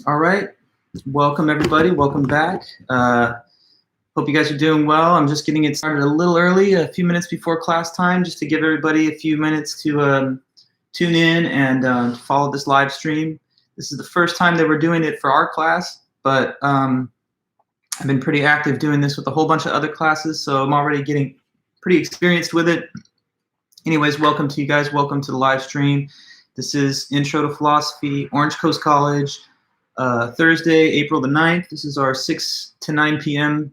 All right. Welcome, everybody. Welcome back. Hope you guys are doing well. I'm just getting it started a little early, a few minutes before class time, just to give everybody a few minutes to tune in and follow this live stream. This is the first time that we're doing it for our class, but I've been pretty active doing this with a whole bunch of other classes, so I'm already getting pretty experienced with it. Anyways, welcome to you guys. Welcome to the live stream. This is Intro to Philosophy, Orange Coast College, Thursday, April the 9th. This is our 6 to 9 p.m.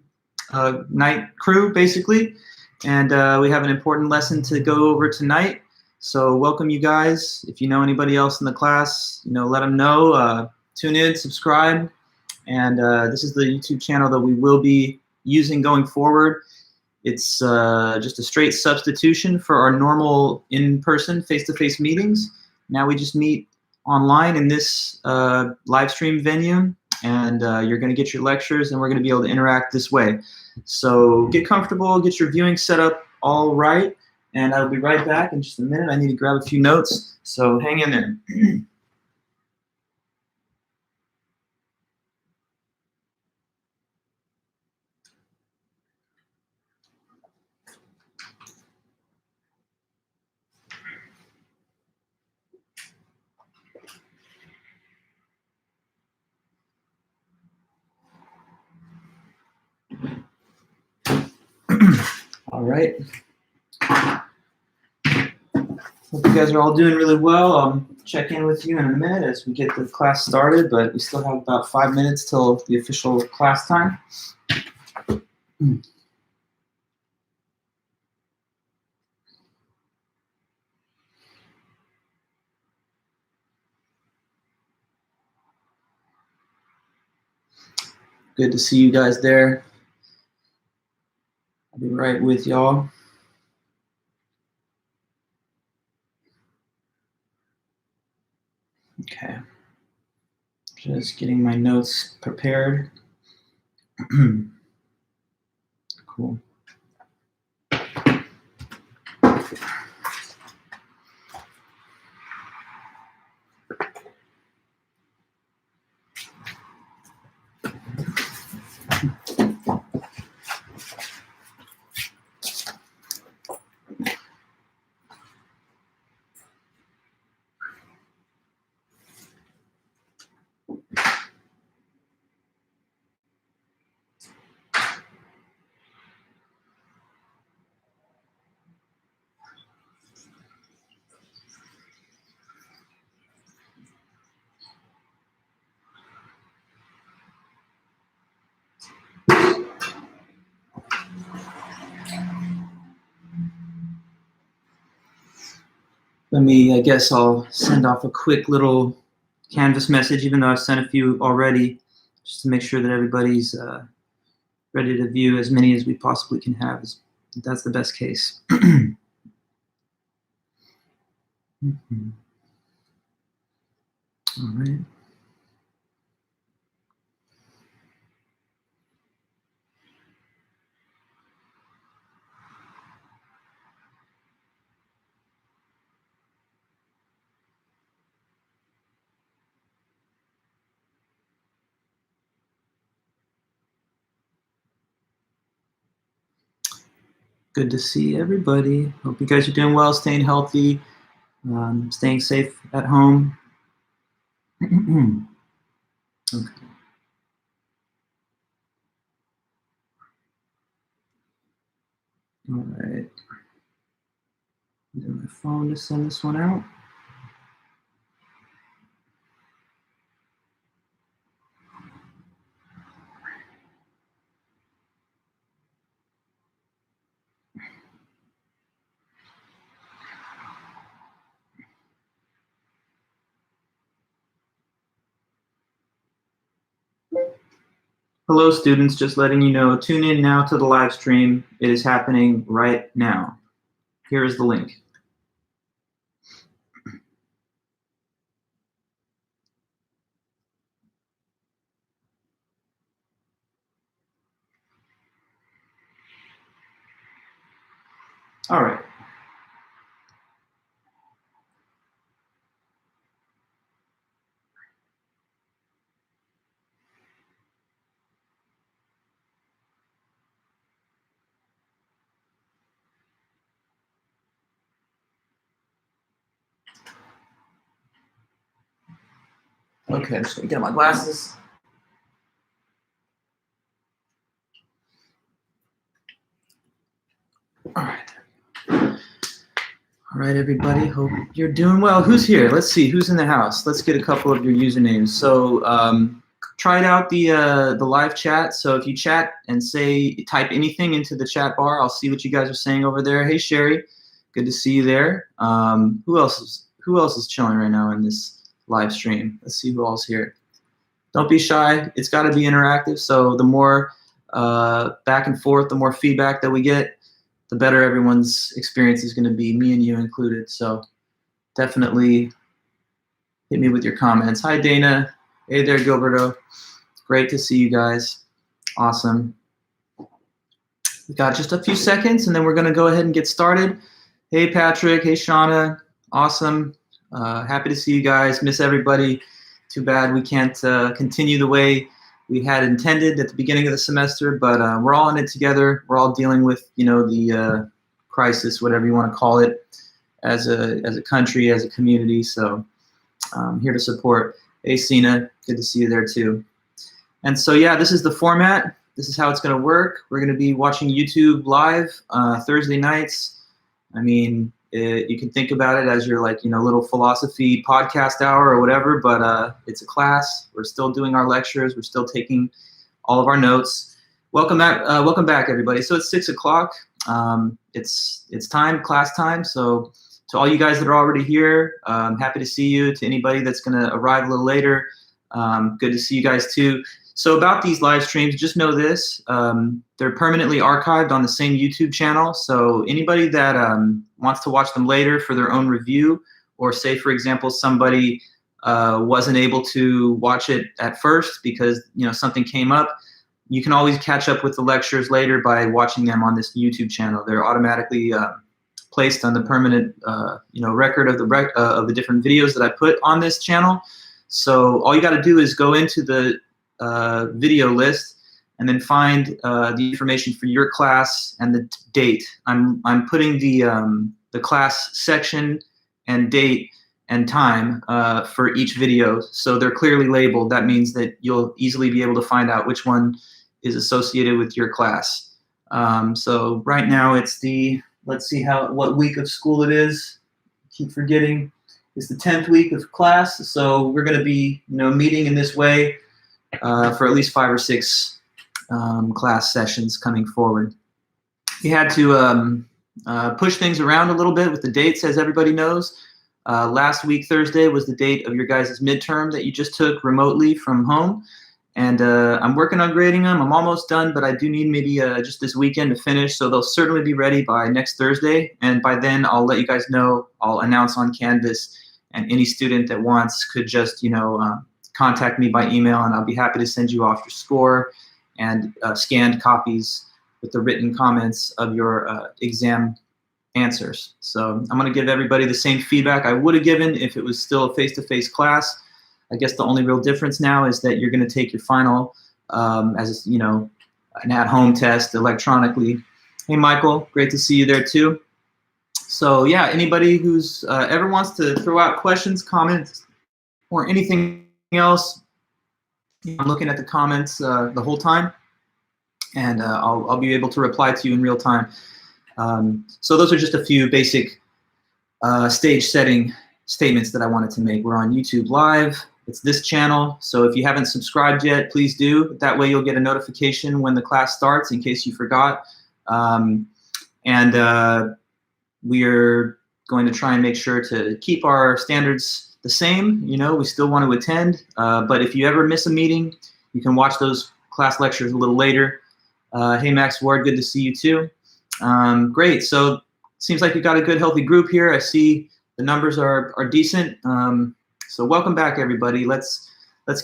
Night crew, basically. And we have an important lesson to go over tonight. So welcome, you guys. If you know anybody else in the class, let them know. Tune in, subscribe. And this is the YouTube channel that we will be using going forward. It's just a straight substitution for our normal in-person, face-to-face meetings. Now we just meet online in this live stream venue, and you're going to get your lectures, and we're going to be able to interact this way. So get comfortable, get your viewing set up all right, and I'll be right back in just a minute. I need to grab a few notes, so hang in there. All right. Hope you guys are all doing really well. I'll check in with you in a minute as we get the class started, but we still have about 5 minutes till the official class time. Good to see you guys there. I'll be right with y'all. Okay. Just getting my notes prepared. Cool. I guess I'll send off a quick little Canvas message, even though I've sent a few already, just to make sure that everybody's ready to view as many as we possibly can have. That's the best case. Mm-hmm. All right. Good to see everybody. Hope you guys are doing well, staying healthy, staying safe at home. Okay. All right. Using my phone to send this one out. Hello, students. Just letting you know, tune in now to the live stream. It is happening right now. Here is the link. All right. Okay, I'm just gonna get my glasses. All right. All right, everybody. Hope you're doing well. Who's here? Let's see. Who's in the house? Let's get a couple of your usernames. So tried out the live chat. So if you chat and type anything into the chat bar, I'll see what you guys are saying over there. Hey, Sherry. Good to see you there. Who else is chilling right now in this live stream? Let's see who else here. Don't be shy. It's got to be interactive. So the more back and forth, the more feedback that we get, the better everyone's experience is going to be, me and you included. So definitely hit me with your comments. Hi, Dana. Hey there, Gilberto. Great to see you guys. Awesome. We got just a few seconds, and then we're going to go ahead and get started. Hey, Patrick. Hey, Shauna. Awesome. Happy to see you guys. Miss everybody. Too bad we can't continue the way we had intended at the beginning of the semester, but we're all in it together. We're all dealing with, the crisis, whatever you want to call it, as a country, as a community. So I'm here to support. Hey, Sina, good to see you there too. And so, yeah, this is the format. This is how it's going to work. We're going to be watching YouTube live Thursday nights. I mean, you can think about it as your little philosophy podcast hour or whatever, but it's a class. We're still doing our lectures. We're still taking all of our notes. Welcome back, everybody. So it's 6 o'clock. It's time, class time. So to all you guys that are already here, I'm happy to see you. To anybody that's going to arrive a little later, good to see you guys too. So about these live streams, just know this, they're permanently archived on the same YouTube channel. So anybody that wants to watch them later for their own review, or say, for example, somebody wasn't able to watch it at first because something came up, you can always catch up with the lectures later by watching them on this YouTube channel. They're automatically placed on the permanent record of the different videos that I put on this channel. So all you got to do is go into the video list and then find the information for your class and the date. I'm putting the class section and date and time for each video, so they're clearly labeled. That means that you'll easily be able to find out which one is associated with your class. So right now it's let's see what week of school it is. Keep forgetting. It's the 10th week of class, so we're going to be meeting in this way for at least 5 or 6 class sessions coming forward. We had to push things around a little bit with the dates, as everybody knows. Last week, Thursday, was the date of your guys' midterm that you just took remotely from home. And I'm working on grading them. I'm almost done, but I do need maybe just this weekend to finish. So they'll certainly be ready by next Thursday. And by then, I'll let you guys know. I'll announce on Canvas. And any student that wants could just, contact me by email, and I'll be happy to send you off your score and scanned copies with the written comments of your exam answers. So I'm going to give everybody the same feedback I would have given if it was still a face-to-face class. I guess the only real difference now is that you're going to take your final as an at-home test electronically. Hey, Michael, great to see you there too. So yeah, anybody who's ever wants to throw out questions, comments, or anything else, I'm looking at the comments the whole time, and I'll be able to reply to you in real time. So those are just a few basic stage setting statements that I wanted to make. We're on YouTube Live. It's this channel, so if you haven't subscribed yet, please do. That way you'll get a notification when the class starts in case you forgot. We're going to try and make sure to keep our standards the same. We still want to attend, but if you ever miss a meeting, you can watch those class lectures a little later. Hey, Max Ward, good to see you too. Great, so seems like we've got a good, healthy group here. I see the numbers are decent. So welcome back, everybody. Let's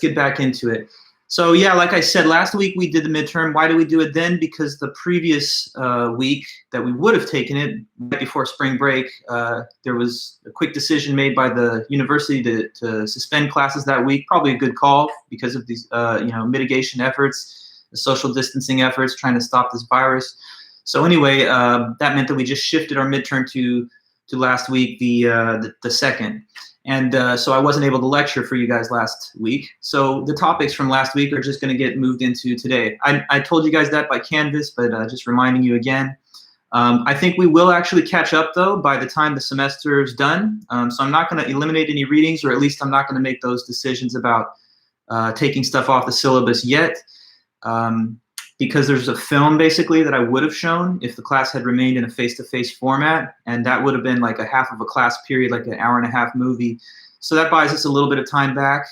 get back into it. So yeah, like I said, last week we did the midterm. Why do we do it then? Because the previous week that we would have taken it right before spring break, there was a quick decision made by the university to suspend classes that week. Probably a good call because of these mitigation efforts, the social distancing efforts, trying to stop this virus. So anyway, that meant that we just shifted our midterm to last week, the 2nd. And so I wasn't able to lecture for you guys last week. So the topics from last week are just going to get moved into today. I told you guys that by Canvas, but just reminding you again. I think we will actually catch up, though, by the time the semester is done. So I'm not going to eliminate any readings, or at least I'm not going to make those decisions about taking stuff off the syllabus yet, because there's a film, basically, that I would have shown if the class had remained in a face-to-face format, and that would have been like a half of a class period, like an hour-and-a-half movie. So that buys us a little bit of time back,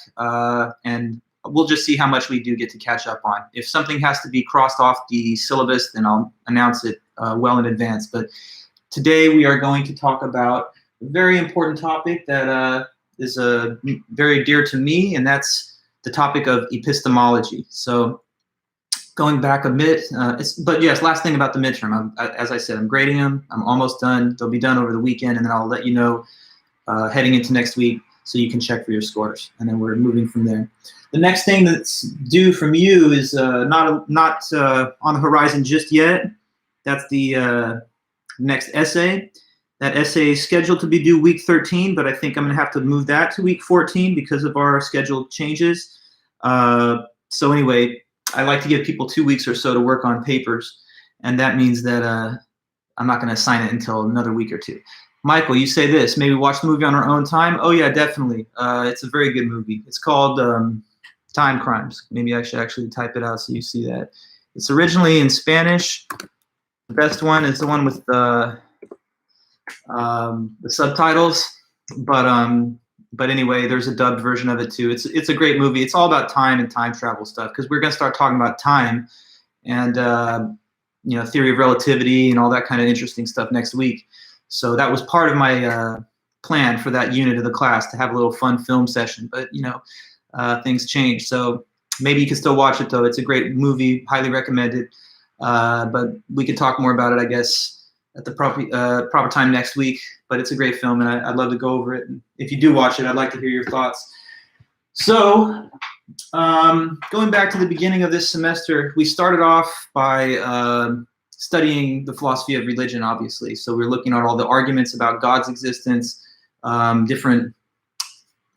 and we'll just see how much we do get to catch up on. If something has to be crossed off the syllabus, then I'll announce it well in advance. But today we are going to talk about a very important topic that is very dear to me, and that's the topic of epistemology. So going back a bit, but yes, last thing about the midterm. As I said, I'm grading them. I'm almost done. They'll be done over the weekend, and then I'll let you know heading into next week so you can check for your scores, and then we're moving from there. The next thing that's due from you is not on the horizon just yet. That's the next essay. That essay is scheduled to be due week 13, but I think I'm going to have to move that to week 14 because of our schedule changes. So anyway, I like to give people 2 weeks or so to work on papers, and that means that I'm not going to assign it until another week or two. Michael, you say this, maybe watch the movie on our own time? Oh yeah, definitely. It's a very good movie. It's called Time Crimes. Maybe I should actually type it out so you see that. It's originally in Spanish. The best one is the one with the subtitles, but anyway, there's a dubbed version of it too. It's a great movie. It's all about time and time travel stuff, because we're going to start talking about time and theory of relativity and all that kind of interesting stuff next week. So that was part of my plan for that unit of the class, to have a little fun film session. But things change, so maybe you can still watch it though. It's a great movie, highly recommended. But we could talk more about it, I guess, at the proper time next week. But it's a great film, and I'd love to go over it. And if you do watch it, I'd like to hear your thoughts. So going back to the beginning of this semester, we started off by studying the philosophy of religion, obviously. So we're looking at all the arguments about God's existence, different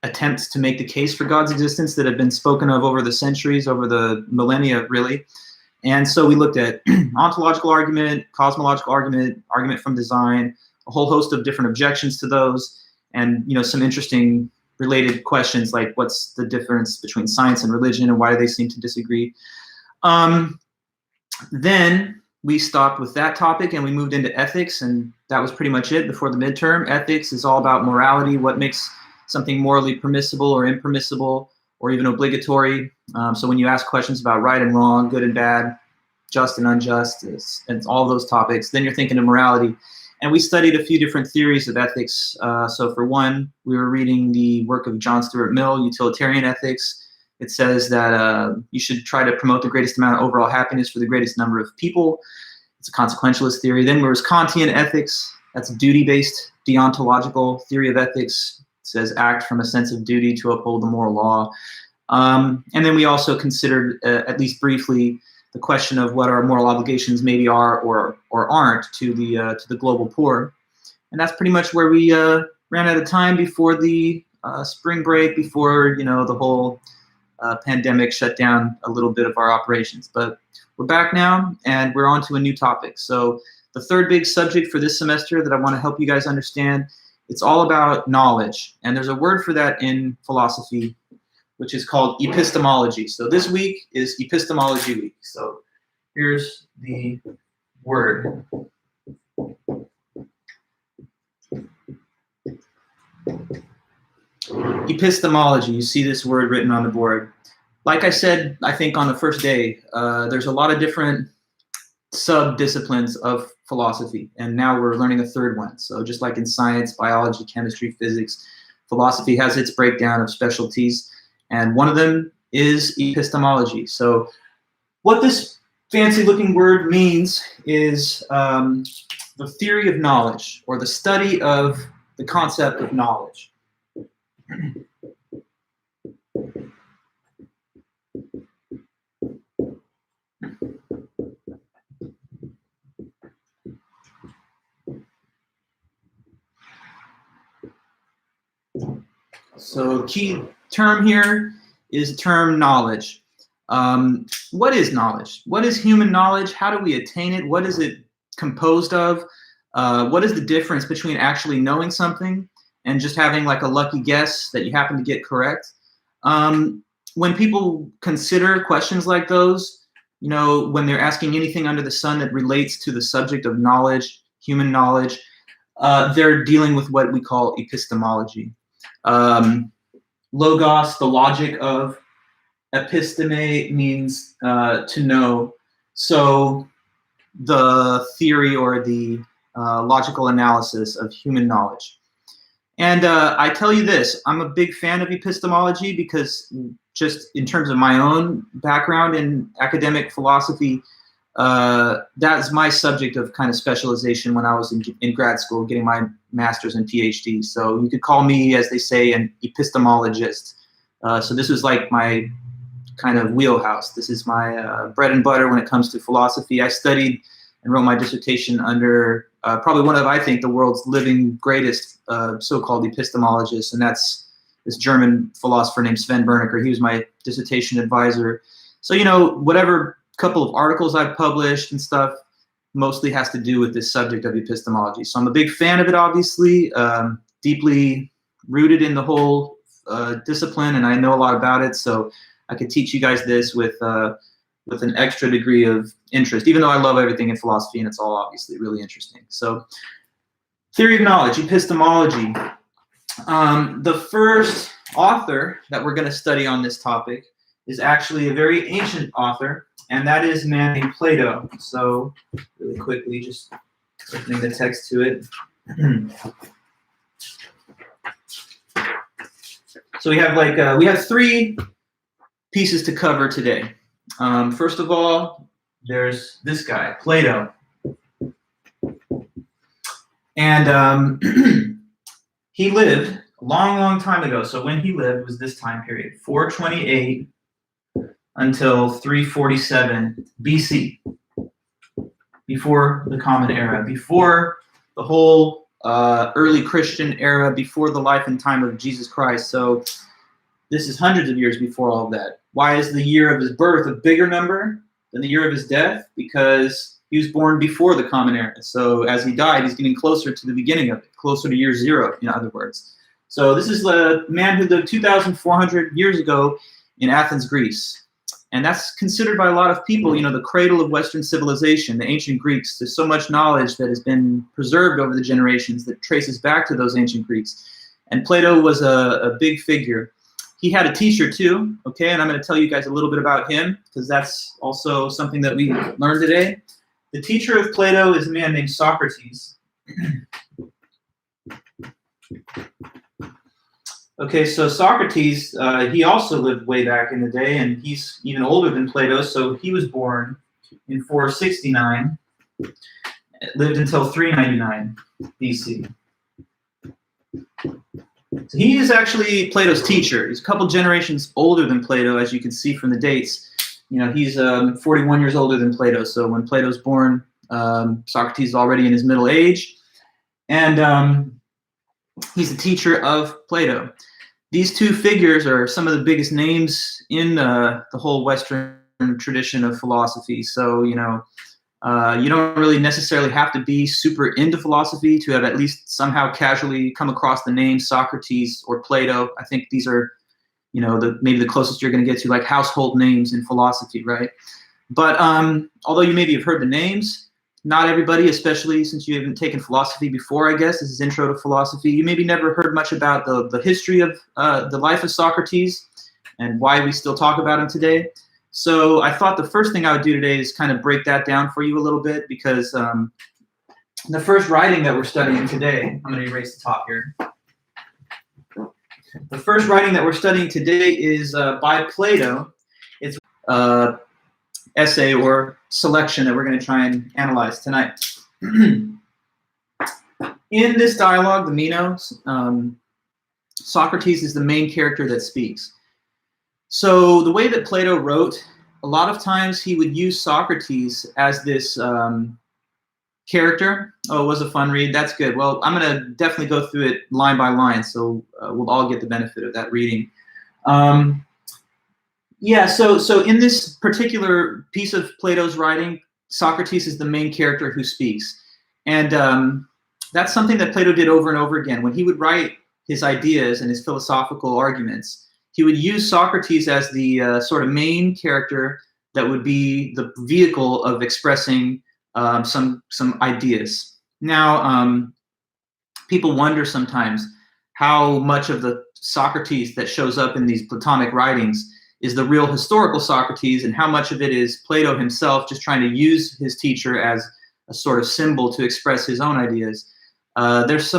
attempts to make the case for God's existence that have been spoken of over the centuries, over the millennia, really. And so we looked at ontological argument, cosmological argument, argument from design, a whole host of different objections to those, and some interesting related questions like what's the difference between science and religion and why do they seem to disagree. Then we stopped with that topic and we moved into ethics, and that was pretty much it before the midterm. Ethics is all about morality, what makes something morally permissible or impermissible, or even obligatory. So when you ask questions about right and wrong, good and bad, just and unjust, and all those topics, then you're thinking of morality. And we studied a few different theories of ethics. So for one, we were reading the work of John Stuart Mill, Utilitarian Ethics. It says that you should try to promote the greatest amount of overall happiness for the greatest number of people. It's a consequentialist theory. Then there was Kantian ethics. That's duty-based deontological theory of ethics. It says act from a sense of duty to uphold the moral law. And then we also considered, at least briefly, the question of what our moral obligations maybe are or aren't to the global poor. And that's pretty much where we ran out of time before the spring break, before the whole pandemic shut down a little bit of our operations. But we're back now, and we're on to a new topic. So the third big subject for this semester that I want to help you guys understand, it's all about knowledge. And there's a word for that in philosophy, which is called epistemology. So this week is epistemology week. So here's the word. Epistemology, you see this word written on the board. Like I said, I think on the first day, there's a lot of different sub-disciplines of philosophy, and now we're learning a third one. So just like in science, biology, chemistry, physics, philosophy has its breakdown of specialties, and one of them is epistemology. So what this fancy-looking word means is the theory of knowledge, or the study of the concept of knowledge. So the key term here is the term knowledge. What is knowledge? What is human knowledge? How do we attain it? What is it composed of? What is the difference between actually knowing something and just having like a lucky guess that you happen to get correct? When people consider questions like those, you know, when they're asking anything under the sun that relates to the subject of knowledge, human knowledge, they're dealing with what we call epistemology. Logos, the logic of. Episteme means to know. So the theory or the logical analysis of human knowledge. And I tell you this, I'm a big fan of epistemology because just in terms of my own background in academic philosophy, that's my subject of kind of specialization when I was in grad school, getting my master's and PhD. So you could call me, as they say, an epistemologist. So this was like my kind of wheelhouse. This is my bread and butter when it comes to philosophy. I studied and wrote my dissertation under probably one of, I think, the world's living greatest so-called epistemologists, and that's this German philosopher named Sven Bernecker. He was my dissertation advisor. So, you know, whatever couple of articles I've published and stuff mostly has to do with this subject of epistemology. So I'm a big fan of it, obviously, deeply rooted in the whole discipline, and I know a lot about it. So I could teach you guys this with an extra degree of interest, even though I love everything in philosophy and it's all obviously really interesting. So, theory of knowledge, epistemology. The first author that we're going to study on this topic is actually a very ancient author, and that is a man named Plato. So, really quickly, just opening the text to it. So we have three pieces to cover today. First of all, there's this guy, Plato. And he lived a long, long time ago. So when he lived was this time period, 428 until 347 BC, before the Common Era, before the whole early Christian era, before the life and time of Jesus Christ. So this is hundreds of years before all of that. Why is the year of his birth a bigger number than the year of his death? Because he was born before the Common Era. So as he died, he's getting closer to the beginning of it, closer to year zero, in other words. So this is a man who lived 2,400 years ago in Athens, Greece. And that's considered by a lot of people, you know, the cradle of Western civilization, the ancient Greeks. There's so much knowledge that has been preserved over the generations that traces back to those ancient Greeks. And Plato was a big figure. He had a teacher too, okay, and I'm going to tell you guys a little bit about him because that's also something that we learned today. The teacher of Plato is a man named Socrates. Okay, so Socrates, he also lived way back in the day, and he's even older than Plato, so he was born in 469, lived until 399 BC. So he is actually Plato's teacher. He's a couple generations older than Plato, as you can see from the dates. You know, he's 41 years older than Plato. So when Plato's born, Socrates is already in his middle age. And he's the teacher of Plato. These two figures are some of the biggest names in the whole Western tradition of philosophy. So, you know, you don't really necessarily have to be super into philosophy to have at least somehow casually come across the name Socrates or Plato. I think these are, you know, maybe the closest you're going to get to like household names in philosophy, right? But although you maybe have heard the names, not everybody, especially since you haven't taken philosophy before, I guess, this is Intro to Philosophy, you maybe never heard much about the history of the life of Socrates and why we still talk about him today. So I thought the first thing I would do today is kind of break that down for you a little bit because the first writing that we're studying today, I'm going to erase the top here. The first writing that we're studying today is by Plato. It's an essay or selection that we're going to try and analyze tonight. In this dialogue, the Meno, Socrates is the main character that speaks. So the way that Plato wrote, a lot of times he would use Socrates as this character. Oh, it was a fun read. That's good. Well, I'm going to definitely go through it line by line, so we'll all get the benefit of that reading. Yeah, so in this particular piece of Plato's writing, Socrates is the main character who speaks. And that's something that Plato did over and over again. When he would write his ideas and his philosophical arguments, he would use Socrates as the sort of main character that would be the vehicle of expressing some ideas. Now, people wonder sometimes how much of the Socrates that shows up in these Platonic writings is the real historical Socrates, and how much of it is Plato himself just trying to use his teacher as a sort of symbol to express his own ideas. There's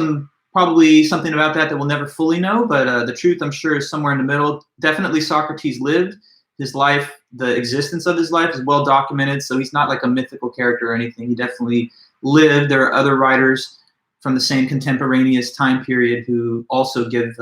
probably something about that we'll never fully know, but the truth, I'm sure, is somewhere in the middle. Definitely Socrates lived his life. The existence of his life is well documented, so he's not like a mythical character or anything. He definitely lived. There are other writers from the same contemporaneous time period who also give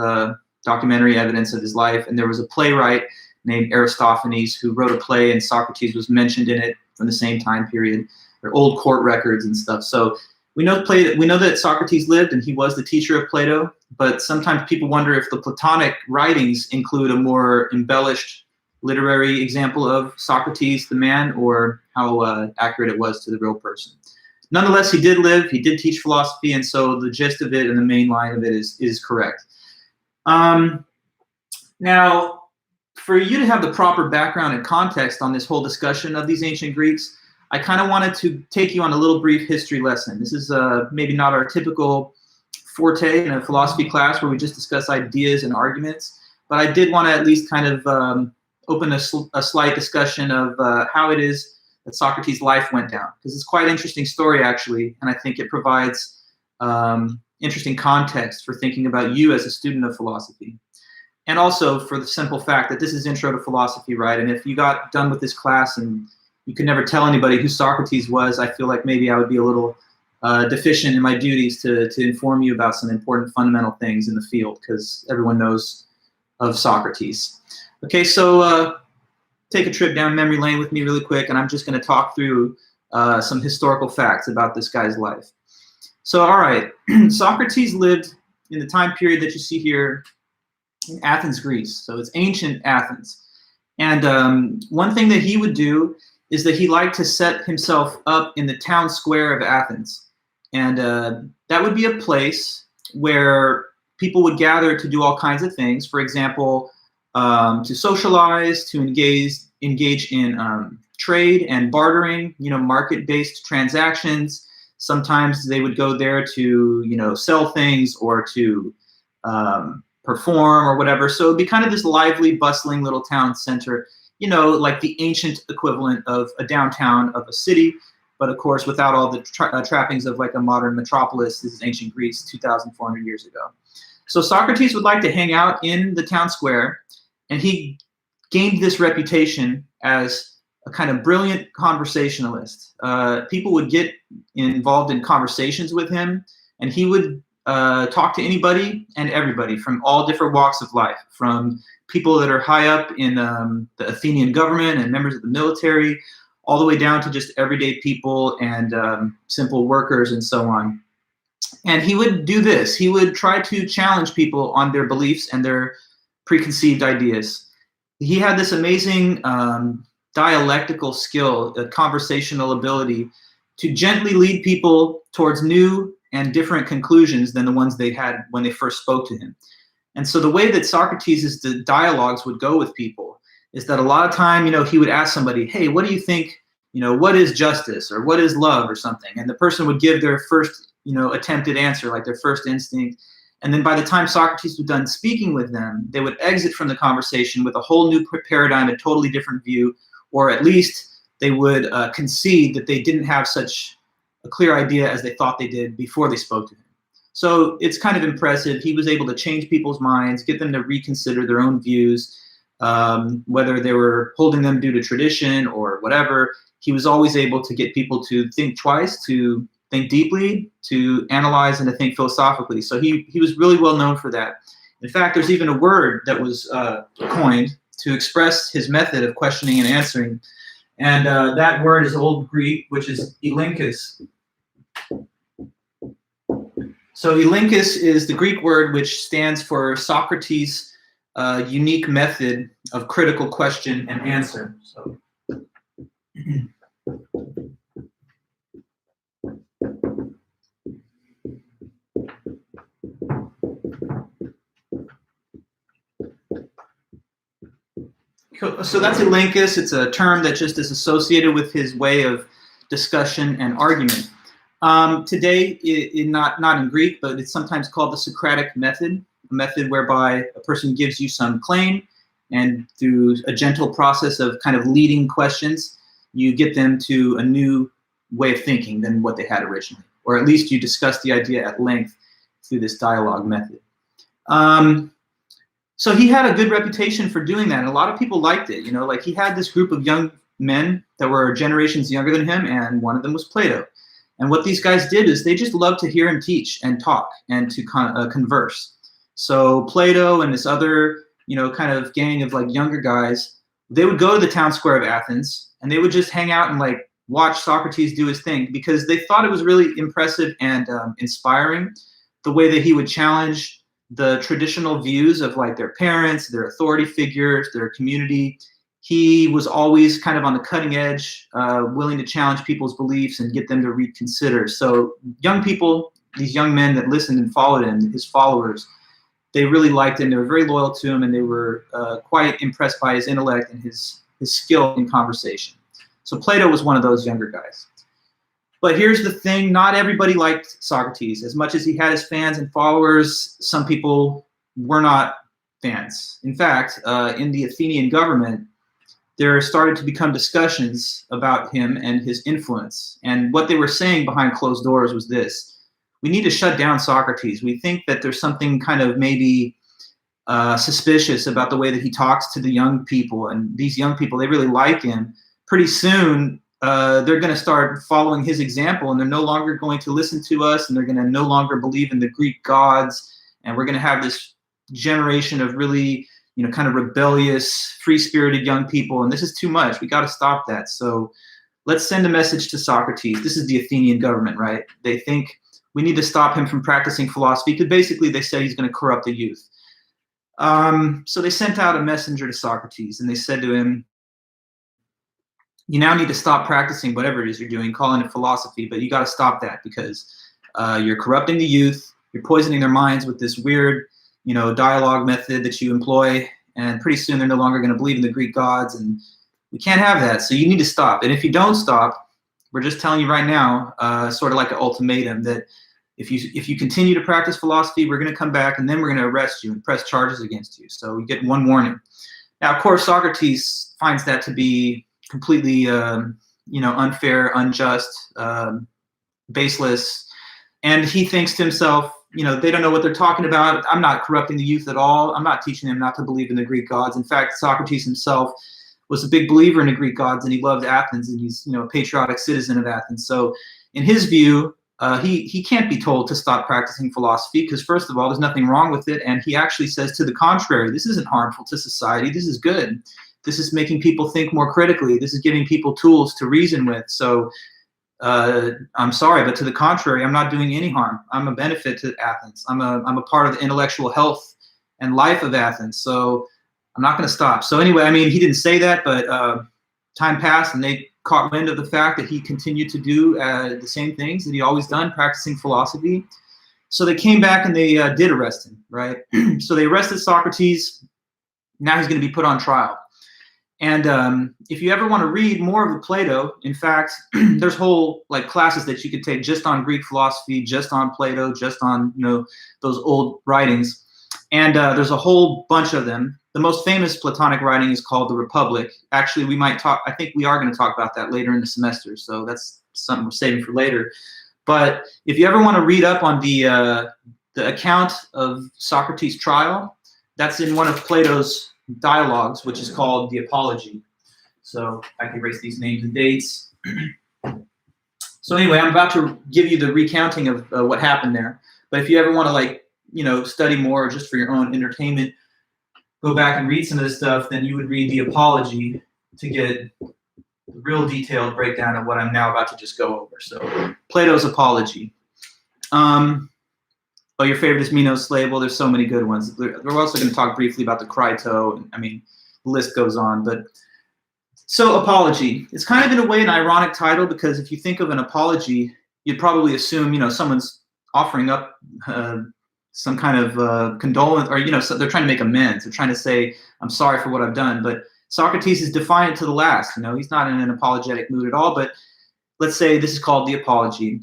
documentary evidence of his life, and there was a playwright named Aristophanes who wrote a play, and Socrates was mentioned in it from the same time period. There are old court records and stuff. So we know that Socrates lived and he was the teacher of Plato, but sometimes people wonder if the Platonic writings include a more embellished literary example of Socrates, the man, or how accurate it was to the real person. Nonetheless, he did live, he did teach philosophy, and so the gist of it and the main line of it is correct. Now, for you to have the proper background and context on this whole discussion of these ancient Greeks, I kind of wanted to take you on a little brief history lesson. This is maybe not our typical forte in a philosophy class where we just discuss ideas and arguments, but I did want to at least kind of open a slight discussion of how it is that Socrates' life went down, because it's quite an interesting story, actually, and I think it provides interesting context for thinking about you as a student of philosophy. And also for the simple fact that this is Intro to Philosophy, right? And if you got done with this class and you could never tell anybody who Socrates was, I feel like maybe I would be a little deficient in my duties to inform you about some important fundamental things in the field, because everyone knows of Socrates. Okay, so take a trip down memory lane with me really quick, and I'm just going to talk through some historical facts about this guy's life. So, all right, Socrates lived in the time period that you see here in Athens, Greece. So it's ancient Athens. And one thing that he would do is that he liked to set himself up in the town square of Athens. And that would be a place where people would gather to do all kinds of things. For example, to socialize, to engage in trade and bartering, market-based transactions. Sometimes they would go there to, sell things or to perform or whatever. So it'd be kind of this lively, bustling little town center, like the ancient equivalent of a downtown of a city, but of course without all the trappings of like a modern metropolis. This is ancient Greece 2,400 years ago. So Socrates would like to hang out in the town square, and he gained this reputation as a kind of brilliant conversationalist. People would get involved in conversations with him, and he would talk to anybody and everybody from all different walks of life, from people that are high up in the Athenian government and members of the military, all the way down to just everyday people and simple workers and so on. And he would do this. He would try to challenge people on their beliefs and their preconceived ideas. He had this amazing dialectical skill, a conversational ability to gently lead people towards new and different conclusions than the ones they had when they first spoke to him. And so the way that Socrates' dialogues would go with people is that a lot of time, he would ask somebody, hey, what do you think, what is justice or what is love or something? And the person would give their first, attempted answer, like their first instinct. And then by the time Socrates was done speaking with them, they would exit from the conversation with a whole new paradigm, a totally different view, or at least they would concede that they didn't have such a clear idea as they thought they did before they spoke to him. So it's kind of impressive. He was able to change people's minds, get them to reconsider their own views, whether they were holding them due to tradition or whatever. He was always able to get people to think twice, to think deeply, to analyze, and to think philosophically. So he was really well known for that. In fact, there's even a word that was coined to express his method of questioning and answering. And that word is Old Greek, which is elenchus. So elenchus is the Greek word which stands for Socrates' unique method of critical question and answer. So, so that's elenchus. It's a term that just is associated with his way of discussion and argument. Today, not in Greek, but it's sometimes called the Socratic method, a method whereby a person gives you some claim, and through a gentle process of kind of leading questions, you get them to a new way of thinking than what they had originally, or at least you discuss the idea at length through this dialogue method. So he had a good reputation for doing that, and a lot of people liked it. Like he had this group of young men that were generations younger than him, and one of them was Plato. And what these guys did is they just loved to hear him teach and talk and to converse. So Plato and this other, kind of gang of like younger guys, they would go to the town square of Athens and they would just hang out and like watch Socrates do his thing, because they thought it was really impressive and inspiring the way that he would challenge the traditional views of like their parents, their authority figures, their community. He was always kind of on the cutting edge, willing to challenge people's beliefs and get them to reconsider. So young people, these young men that listened and followed him, his followers, they really liked him. They were very loyal to him, and they were quite impressed by his intellect and his skill in conversation. So Plato was one of those younger guys. But here's the thing, not everybody liked Socrates. As much as he had his fans and followers, some people were not fans. In fact, in the Athenian government, there started to become discussions about him and his influence. And what they were saying behind closed doors was this: we need to shut down Socrates. We think that there's something kind of maybe suspicious about the way that he talks to the young people. And these young people, they really like him. Pretty soon, they're going to start following his example, and they're no longer going to listen to us, and they're going to no longer believe in the Greek gods. And we're going to have this generation of really, kind of rebellious, free-spirited young people, and this is too much. We got to stop that. So let's send a message to Socrates. This is the Athenian government, right? They think we need to stop him from practicing philosophy, because basically they said he's going to corrupt the youth. So they sent out a messenger to Socrates, and they said to him, you now need to stop practicing whatever it is you're doing, calling it philosophy, but you got to stop that, because you're corrupting the youth, you're poisoning their minds with this weird, dialogue method that you employ, and pretty soon they're no longer going to believe in the Greek gods, and we can't have that, so you need to stop. And if you don't stop, we're just telling you right now, sort of like an ultimatum, that if you continue to practice philosophy, we're going to come back, and then we're going to arrest you and press charges against you. So you get one warning. Now, of course, Socrates finds that to be completely, unfair, unjust, baseless, and he thinks to himself, they don't know what they're talking about. I'm not corrupting the youth at all. I'm not teaching them not to believe in the Greek gods. In fact, Socrates himself was a big believer in the Greek gods, and he loved Athens, and he's, a patriotic citizen of Athens. So in his view, he can't be told to stop practicing philosophy, because first of all, there's nothing wrong with it. And he actually says to the contrary, this isn't harmful to society. This is good. This is making people think more critically. This is giving people tools to reason with. So I'm sorry, but to the contrary, I'm not doing any harm. I'm a benefit to Athens. I'm a part of the intellectual health and life of Athens. So I'm not going to stop. So anyway, he didn't say that, but time passed, and they caught wind of the fact that he continued to do the same things that he always done, practicing philosophy. So they came back and they did arrest him, right? So they arrested Socrates. Now he's going to be put on trial. And if you ever want to read more of the Plato, in fact, there's whole classes that you could take just on Greek philosophy, just on Plato, just on those old writings. And there's a whole bunch of them. The most famous Platonic writing is called the Republic. Actually, I think we are going to talk about that later in the semester. So that's something we're saving for later. But if you ever want to read up on the account of Socrates' trial, that's in one of Plato's dialogues, which is called the Apology. So I can erase these names and dates. So anyway, I'm about to give you the recounting of what happened there. But if you ever want to study more just for your own entertainment, go back and read some of this stuff, then you would read the Apology to get the real detailed breakdown of what I'm now about to just go over. So Plato's Apology. Oh, your favorite is Minos Slave. Well, there's so many good ones. We're also going to talk briefly about the Crito. I mean, the list goes on. But so apology. It's kind of in a way an ironic title, because if you think of an apology, you'd probably assume, someone's offering up some kind of condolence, or, so they're trying to make amends. They're trying to say, I'm sorry for what I've done. But Socrates is defiant to the last. He's not in an apologetic mood at all. But let's say this is called the apology.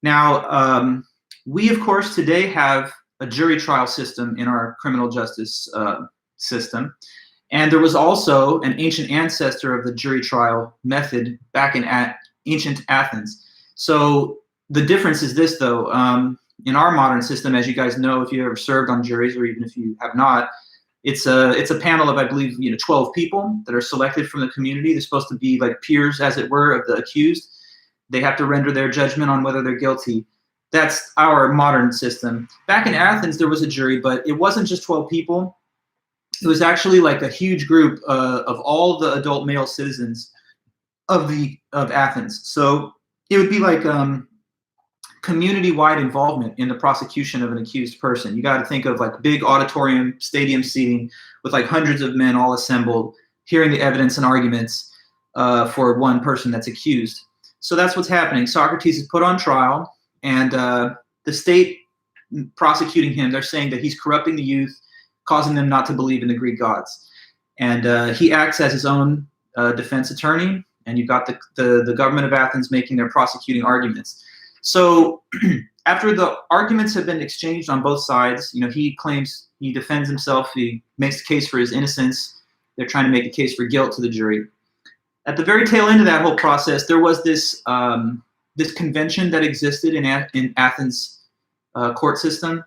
Now, we, of course, today have a jury trial system in our criminal justice system. And there was also an ancient ancestor of the jury trial method back in ancient Athens. So the difference is this, though. In our modern system, as you guys know, if you ever served on juries, or even if you have not, it's a panel of, I believe, 12 people that are selected from the community. They're supposed to be like peers, as it were, of the accused. They have to render their judgment on whether they're guilty. That's our modern system. Back in Athens, there was a jury, but it wasn't just 12 people. It was actually like a huge group of all the adult male citizens of Athens. So it would be like community-wide involvement in the prosecution of an accused person. You got to think of like big auditorium, stadium seating with like hundreds of men all assembled, hearing the evidence and arguments for one person that's accused. So that's what's happening. Socrates is put on trial, and the state prosecuting him, they're saying that he's corrupting the youth, causing them not to believe in the Greek gods. And he acts as his own defense attorney, and you've got the government of Athens making their prosecuting arguments. So after the arguments have been exchanged on both sides, he claims, he defends himself, he makes the case for his innocence. They're trying to make a case for guilt to the jury. At the very tail end of that whole process, there was this convention that existed in Athens court system,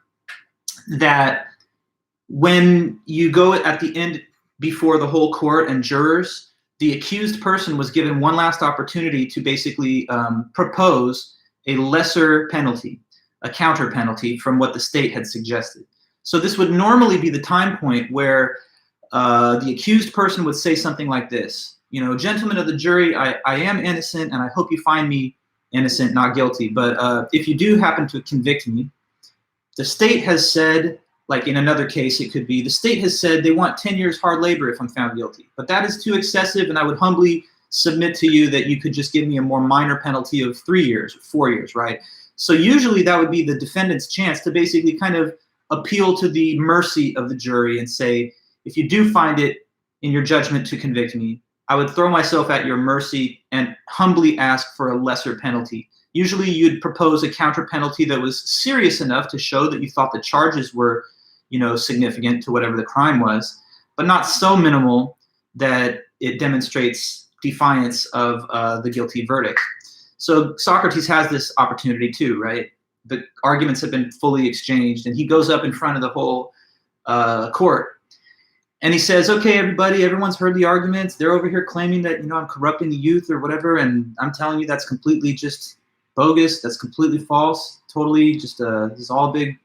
that when you go at the end before the whole court and jurors, the accused person was given one last opportunity to basically propose a lesser penalty, a counter penalty from what the state had suggested. So this would normally be the time point where the accused person would say something like this: gentlemen of the jury, I am innocent, and I hope you find me innocent, not guilty. But if you do happen to convict me, the state has said, like in another case, it could be, the state has said they want 10 years hard labor if I'm found guilty. But that is too excessive, and I would humbly submit to you that you could just give me a more minor penalty of 3 years or 4 years, right? So usually that would be the defendant's chance to basically kind of appeal to the mercy of the jury and say, if you do find it in your judgment to convict me, I would throw myself at your mercy and humbly ask for a lesser penalty. Usually you'd propose a counter penalty that was serious enough to show that you thought the charges were, significant to whatever the crime was, but not so minimal that it demonstrates defiance of the guilty verdict. So Socrates has this opportunity too, right? The arguments have been fully exchanged, and he goes up in front of the whole court, and he says, okay, everyone's heard the arguments. They're over here claiming that, I'm corrupting the youth or whatever, and I'm telling you that's completely just bogus. That's completely false. Totally just this is all big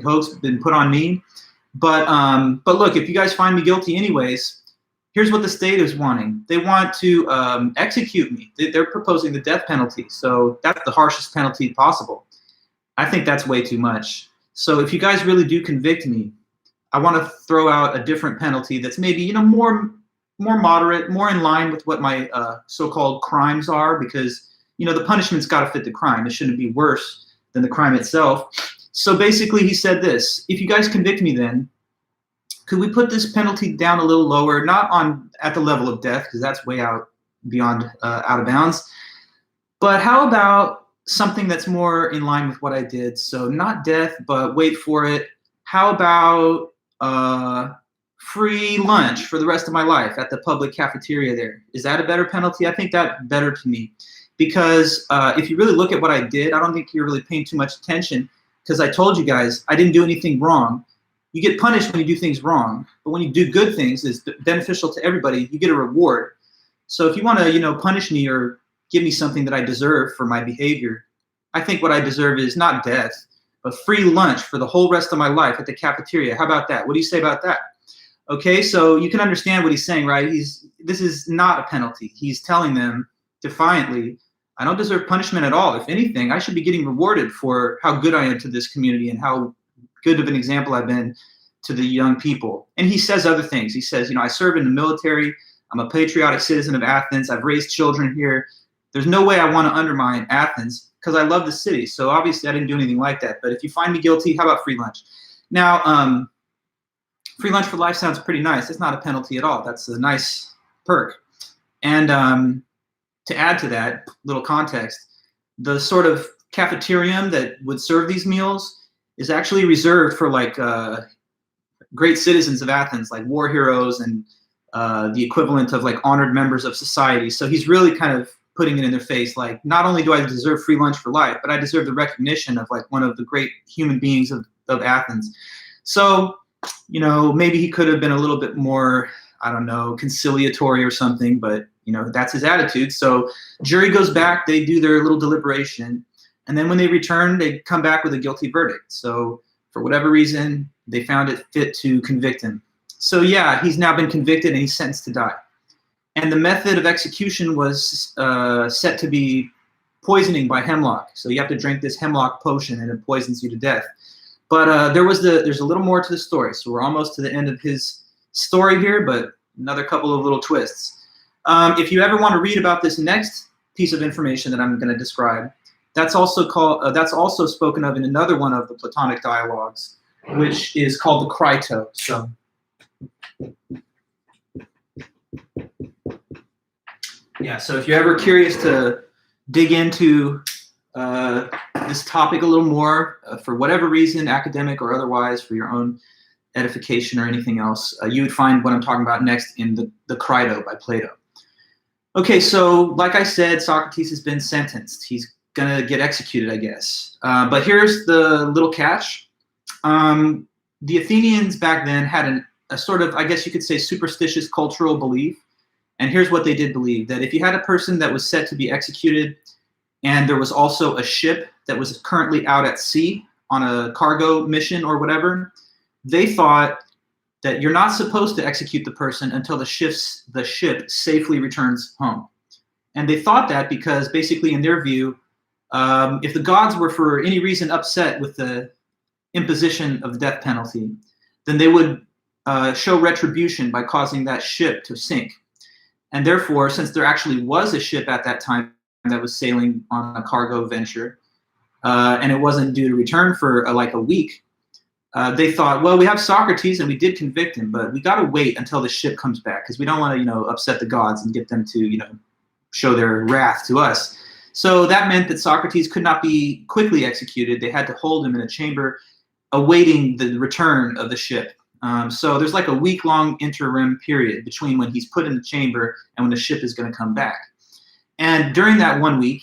hoax been put on me. But look, if you guys find me guilty anyways, here's what the state is wanting. They want to execute me. They're proposing the death penalty. So that's the harshest penalty possible. I think that's way too much. So if you guys really do convict me, I want to throw out a different penalty that's maybe, more moderate, more in line with what my so-called crimes are, because, the punishment's got to fit the crime. It shouldn't be worse than the crime itself. So basically he said this: if you guys convict me, then could we put this penalty down a little lower, not at the level of death, because that's way out of bounds, but how about something that's more in line with what I did? So not death, but wait for it. How about free lunch for the rest of my life at the public cafeteria there? Is that a better penalty? I think that's better to me, because if you really look at what I did, I don't think you're really paying too much attention, because I told you guys I didn't do anything wrong. You get punished when you do things wrong, but when you do good things, it's beneficial to everybody. You get a reward. So if you want to, punish me or give me something that I deserve for my behavior, I think what I deserve is not death, but free lunch for the whole rest of my life at the cafeteria. How about that? What do you say about that? Okay, so you can understand what he's saying, right? This is not a penalty. He's telling them defiantly, I don't deserve punishment at all. If anything, I should be getting rewarded for how good I am to this community and how good of an example I've been to the young people. And he says other things. He says, I served in the military. I'm a patriotic citizen of Athens. I've raised children here. There's no way I want to undermine Athens because I love the city. So obviously I didn't do anything like that. But if you find me guilty, how about free lunch? Now, free lunch for life sounds pretty nice. It's not a penalty at all. That's a nice perk. And to add to that little context, the sort of cafeterium that would serve these meals is actually reserved for like great citizens of Athens, like war heroes and the equivalent of like honored members of society. So he's really kind of putting it in their face, like, not only do I deserve free lunch for life, but I deserve the recognition of like one of the great human beings of Athens. So, maybe he could have been a little bit more, I don't know, conciliatory or something, but that's his attitude. So jury goes back, they do their little deliberation, and then when they return, they come back with a guilty verdict. So for whatever reason, they found it fit to convict him. So yeah, he's now been convicted and he's sentenced to die. And the method of execution was set to be poisoning by hemlock. So you have to drink this hemlock potion and it poisons you to death. But there's a little more to the story. So we're almost to the end of his story here, but another couple of little twists. If you ever want to read about this next piece of information that I'm going to describe, that's also spoken of in another one of the Platonic dialogues, which is called the Crito. So yeah, so if you're ever curious to dig into this topic a little more, for whatever reason, academic or otherwise, for your own edification or anything else, you would find what I'm talking about next in the Crito by Plato. Okay, so like I said, Socrates has been sentenced. He's going to get executed, I guess. But here's the little catch. The Athenians back then had a sort of, I guess you could say, superstitious cultural belief. And here's what they did believe, that if you had a person that was set to be executed and there was also a ship that was currently out at sea on a cargo mission or whatever, they thought that you're not supposed to execute the person until the ship safely returns home. And they thought that because basically in their view, if the gods were for any reason upset with the imposition of the death penalty, then they would show retribution by causing that ship to sink. And therefore, since there actually was a ship at that time that was sailing on a cargo venture, and it wasn't due to return for like a week, they thought, well, we have Socrates and we did convict him, but we got to wait until the ship comes back because we don't want to, upset the gods and get them to, show their wrath to us. So that meant that Socrates could not be quickly executed. They had to hold him in a chamber awaiting the return of the ship. So there's like a week-long interim period between when he's put in the chamber and when the ship is going to come back. And during that 1 week,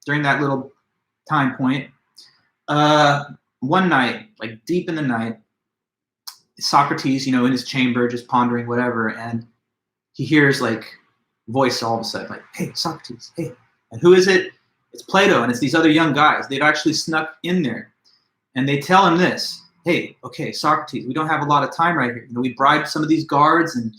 during that little time point, one night, like deep in the night, Socrates, in his chamber, just pondering whatever, and he hears like voice all of a sudden, like, "Hey, Socrates, hey." And who is it? It's Plato, and it's these other young guys. They've actually snuck in there, and they tell him this. Hey, okay, Socrates, we don't have a lot of time right here. We bribed some of these guards and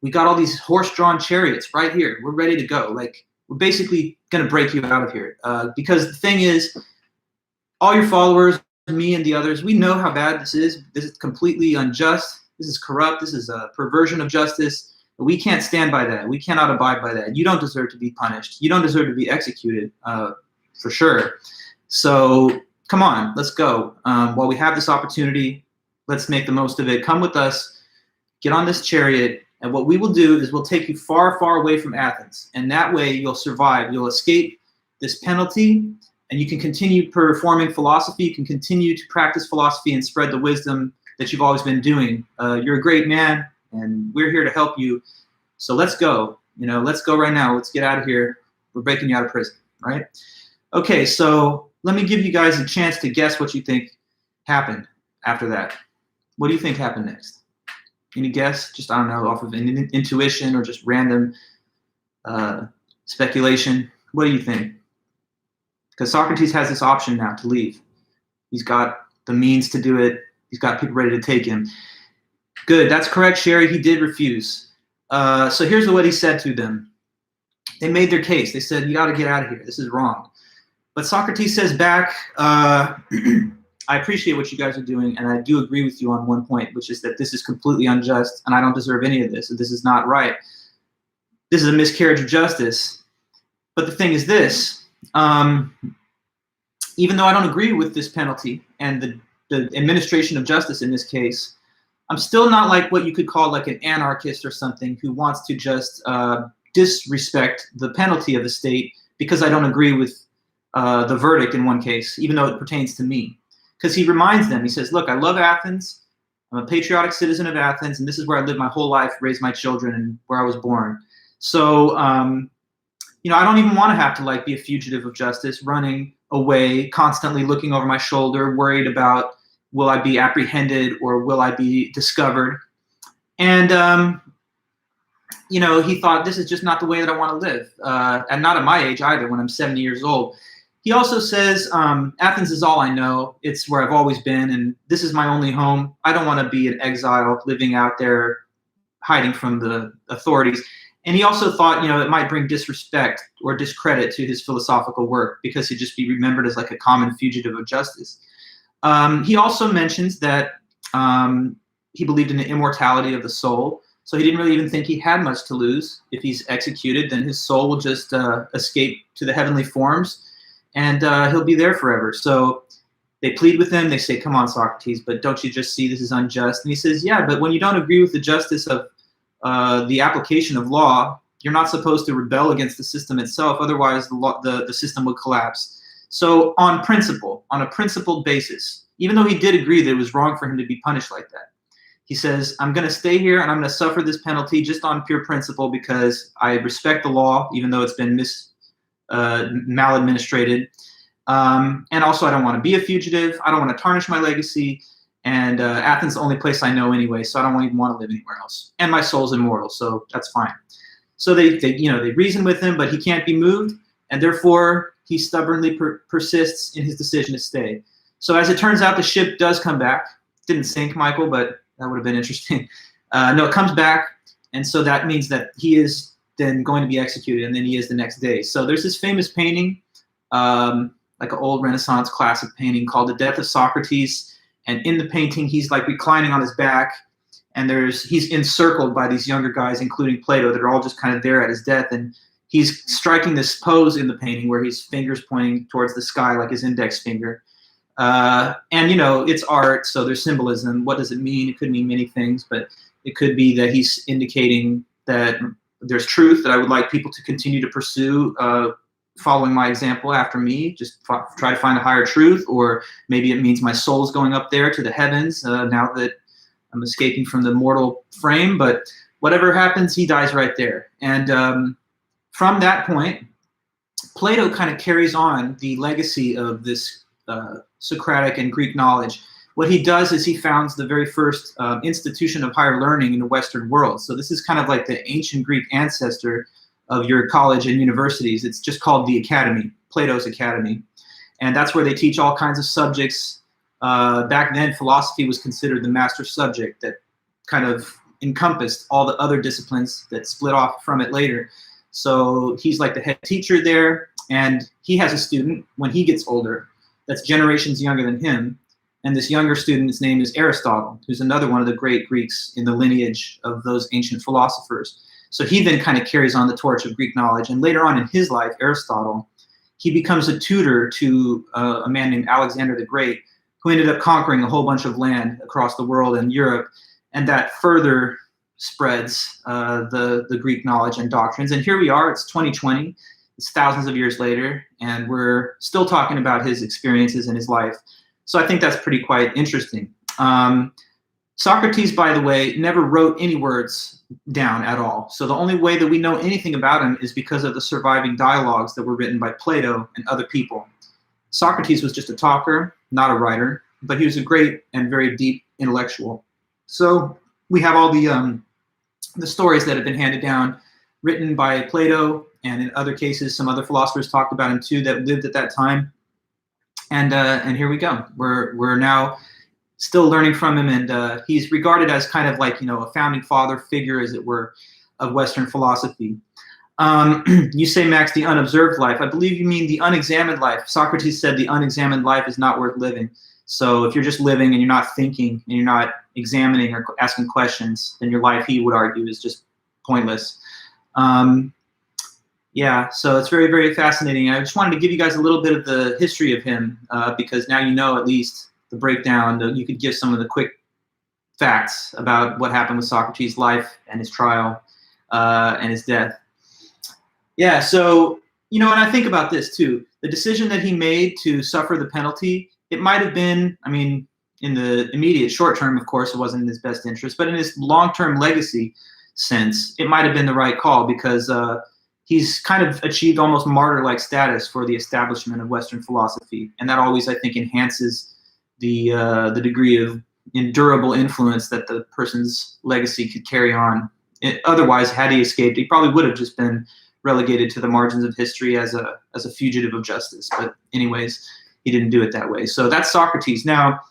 we got all these horse-drawn chariots right here. We're ready to go. Like, we're basically going to break you out of here. Because the thing is, all your followers, me and the others, we know how bad this is. This is completely unjust. This is corrupt. This is a perversion of justice. We can't stand by that. We cannot abide by that. You don't deserve to be punished. You don't deserve to be executed, for sure. So come on, let's go. While we have this opportunity, let's make the most of it. Come with us, get on this chariot, and what we will do is we'll take you far, far away from Athens. And that way you'll survive. You'll escape this penalty, and you can continue performing philosophy. You can continue to practice philosophy and spread the wisdom that you've always been doing. You're a great man, and we're here to help you. So let's go. Let's go right now. Let's get out of here. We're breaking you out of prison, right? Okay, so let me give you guys a chance to guess what you think happened after that. What do you think happened next? Any guess? Just, I don't know, off of intuition or just random speculation. What do you think? Because Socrates has this option now to leave. He's got the means to do it. He's got people ready to take him. Good, that's correct, Sherry. He did refuse. So here's what he said to them. They made their case. They said, you got to get out of here. This is wrong. But Socrates says back, I appreciate what you guys are doing, and I do agree with you on one point, which is that this is completely unjust, and I don't deserve any of this, and this is not right. This is a miscarriage of justice. But the thing is this, even though I don't agree with this penalty and the administration of justice in this case, I'm still not like what you could call like an anarchist or something who wants to just disrespect the penalty of the state because I don't agree with the verdict in one case, even though it pertains to me. Because he reminds them, he says, look, I love Athens. I'm a patriotic citizen of Athens, and this is where I lived my whole life, raised my children, and where I was born. So, you know, I don't even want to have to like be a fugitive of justice, running away, constantly looking over my shoulder, worried about will I be apprehended or will I be discovered. And, you know, he thought this is just not the way that I want to live, and not at my age either, when I'm 70 years old. He also says, Athens is all I know. It's where I've always been, and this is my only home. I don't want to be an exile living out there, hiding from the authorities. And he also thought, you know, it might bring disrespect or discredit to his philosophical work because he'd just be remembered as like a common fugitive of justice. He also mentions that he believed in the immortality of the soul. So he didn't really even think he had much to lose. If he's executed, then his soul will just escape to the heavenly forms, and he'll be there forever. So they plead with him. They say, come on, Socrates, but don't you just see this is unjust? And he says, yeah, but when you don't agree with the justice of the application of law, you're not supposed to rebel against the system itself. Otherwise, the system would collapse. So on a principled basis, even though he did agree that it was wrong for him to be punished like that, he says, I'm going to stay here and I'm going to suffer this penalty just on pure principle because I respect the law, even though it's been maladministrated. And also, I don't want to be a fugitive. I don't want to tarnish my legacy. And Athens is the only place I know anyway, so I don't even want to live anywhere else. And my soul's immortal, so that's fine. So they reason with him, but he can't be moved, and therefore he stubbornly persists in his decision to stay. So as it turns out, the ship does come back. Didn't sink, Michael, but that would have been interesting. No, it comes back, and so that means that he is then going to be executed, and then he is the next day. So there's this famous painting, like an old Renaissance classic painting called The Death of Socrates. And in the painting, he's like reclining on his back, and he's encircled by these younger guys, including Plato, that are all just kind of there at his death. And he's striking this pose in the painting where his fingers pointing towards the sky, like his index finger. And, you know, it's art, so there's symbolism. What does it mean? It could mean many things, but it could be that he's indicating that there's truth that I would like people to continue to pursue, following my example after me, just try to find a higher truth. Or maybe it means my soul is going up there to the heavens now that I'm escaping from the mortal frame. But whatever happens, he dies right there. And from that point, Plato kind of carries on the legacy of this Socratic and Greek knowledge. What he does is he founds the very first institution of higher learning in the Western world. So this is kind of like the ancient Greek ancestor of your college and universities. It's just called the Academy, Plato's Academy. And that's where they teach all kinds of subjects. Back then, philosophy was considered the master subject that kind of encompassed all the other disciplines that split off from it later. So he's like the head teacher there, and he has a student when he gets older that's generations younger than him. And this younger student's name is Aristotle, who's another one of the great Greeks in the lineage of those ancient philosophers. So he then kind of carries on the torch of Greek knowledge. And later on in his life, Aristotle, he becomes a tutor to a man named Alexander the Great, who ended up conquering a whole bunch of land across the world and Europe. And that further spreads the Greek knowledge and doctrines. And here we are, it's 2020, it's thousands of years later, and we're still talking about his experiences in his life. So I think that's pretty quite interesting. Socrates, by the way, never wrote any words down at all. So the only way that we know anything about him is because of the surviving dialogues that were written by Plato and other people. Socrates was just a talker, not a writer, but he was a great and very deep intellectual. So we have all the stories that have been handed down, written by Plato, and in other cases, some other philosophers talked about him too that lived at that time. And here we go. We're now still learning from him, and he's regarded as kind of like, a founding father figure, as it were, of Western philosophy. You say, Max, the unobserved life. I believe you mean the unexamined life. Socrates said the unexamined life is not worth living. So if you're just living and you're not thinking and you're not examining or asking questions, then your life, he would argue, is just pointless. Yeah, so it's very, very fascinating. I just wanted to give you guys a little bit of the history of him because now you know at least the breakdown. You could give some of the quick facts about what happened with Socrates' life and his trial and his death. Yeah, so, you know, and I think about this too. The decision that he made to suffer the penalty, it might have been, I mean, in the immediate short term, of course, it wasn't in his best interest, but in his long-term legacy sense, it might have been the right call because he's kind of achieved almost martyr-like status for the establishment of Western philosophy, and that always, I think, enhances the degree of endurable influence that the person's legacy could carry on. Otherwise, had he escaped, he probably would have just been relegated to the margins of history as a fugitive of justice. But anyways, he didn't do it that way. So that's Socrates. Now,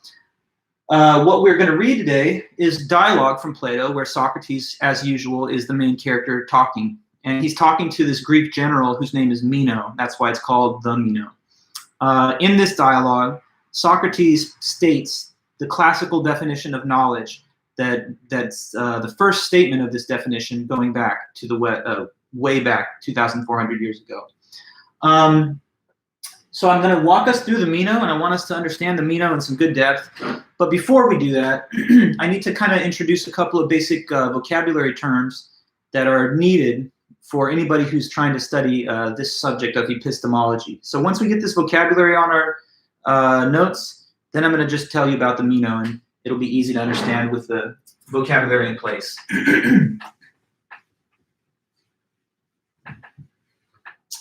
what we're going to read today is dialogue from Plato, where Socrates, as usual, is the main character talking. And he's talking to this Greek general whose name is Meno. That's why it's called the Meno. In this dialogue, Socrates states the classical definition of knowledge that's the first statement of this definition going back to the way back 2,400 years ago. So I'm going to walk us through the Meno, and I want us to understand the Meno in some good depth. But before we do that, I need to kind of introduce a couple of basic vocabulary terms that are needed for anybody who's trying to study this subject of epistemology. So once we get this vocabulary on our notes, then I'm going to just tell you about the Meno, and it'll be easy to understand with the vocabulary in place.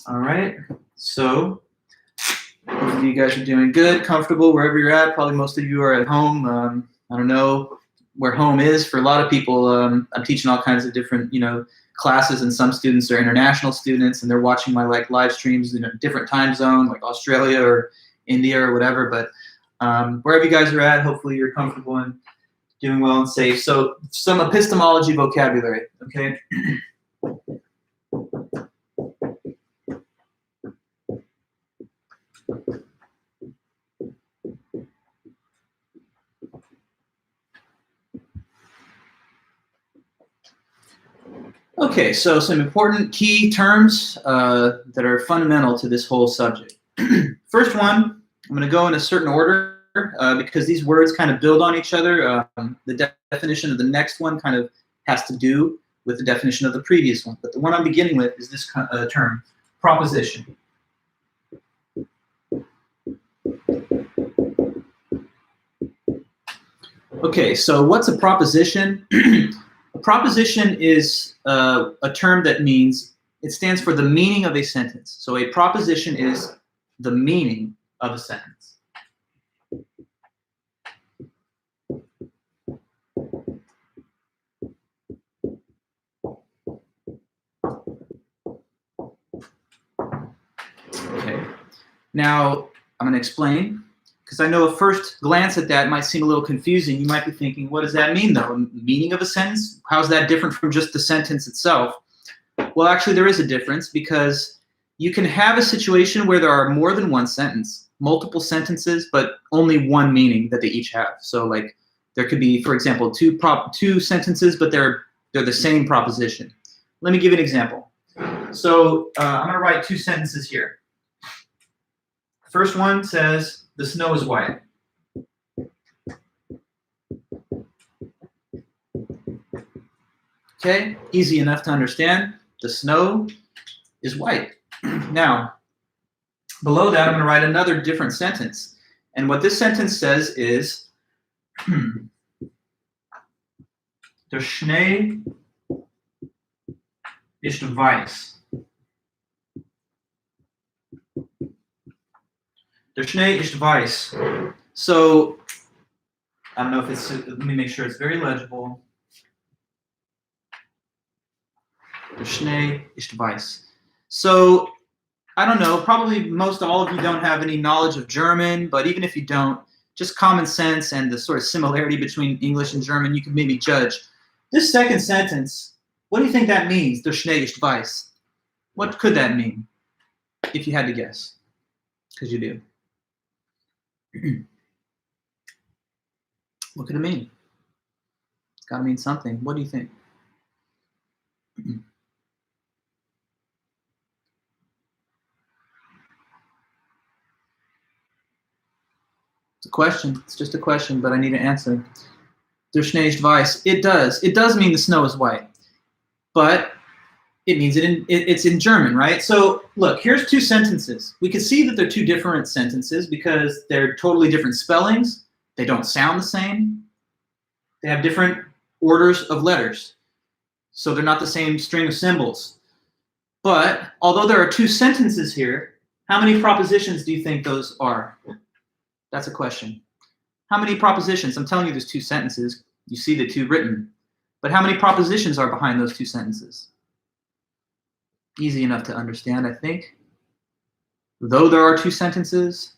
All right, so hopefully you guys are doing good, comfortable wherever you're at. Probably most of you are at home. I don't know where home is for a lot of people. I'm teaching all kinds of different, classes, and some students are international students, and they're watching my live streams in a different time zone, like Australia or India or whatever. But wherever you guys are at, hopefully you're comfortable and doing well and safe. So some epistemology vocabulary, okay? Okay, so some important key terms that are fundamental to this whole subject. First one, I'm going to go in a certain order because these words kind of build on each other. The definition of the next one kind of has to do with the definition of the previous one. But the one I'm beginning with is this term, proposition. Okay, so what's a proposition? A proposition is a term that means, it stands for the meaning of a sentence. So a proposition is the meaning of a sentence. Okay, now I'm going to explain, because I know a first glance at that might seem a little confusing. You might be thinking, what does that mean, though? Meaning of a sentence? How's that different from just the sentence itself? Well, actually, there is a difference, because you can have a situation where there are more than one sentence, multiple sentences, but only one meaning that they each have. So, like, there could be, for example, two sentences, but they're the same proposition. Let me give you an example. So, I'm going to write two sentences here. First one says, the snow is white. Okay, easy enough to understand. The snow is white. Now, below that, I'm going to write another different sentence. And what this sentence says is, der Schnee ist weiß. Der Schnee ist weiß. So, I don't know if it's, let me make sure it's very legible. Der Schnee ist weiß. So, I don't know, probably most all of you don't have any knowledge of German, but even if you don't, just common sense and the sort of similarity between English and German, you can maybe judge. This second sentence, what do you think that means? Der Schnee ist weiß. What could that mean, if you had to guess? Because you do. What could it mean? It's got to mean something. What do you think? It's a question. It's just a question, but I need an answer. Der Schnee ist weiß. It does. It does mean the snow is white, but it means it's in German, right? So look, here's two sentences. We can see that they're two different sentences because they're totally different spellings. They don't sound the same. They have different orders of letters. So they're not the same string of symbols. But although there are two sentences here, how many propositions do you think those are? That's a question. How many propositions? I'm telling you there's two sentences. You see the two written. But how many propositions are behind those two sentences? Easy enough to understand, I think. Though there are two sentences,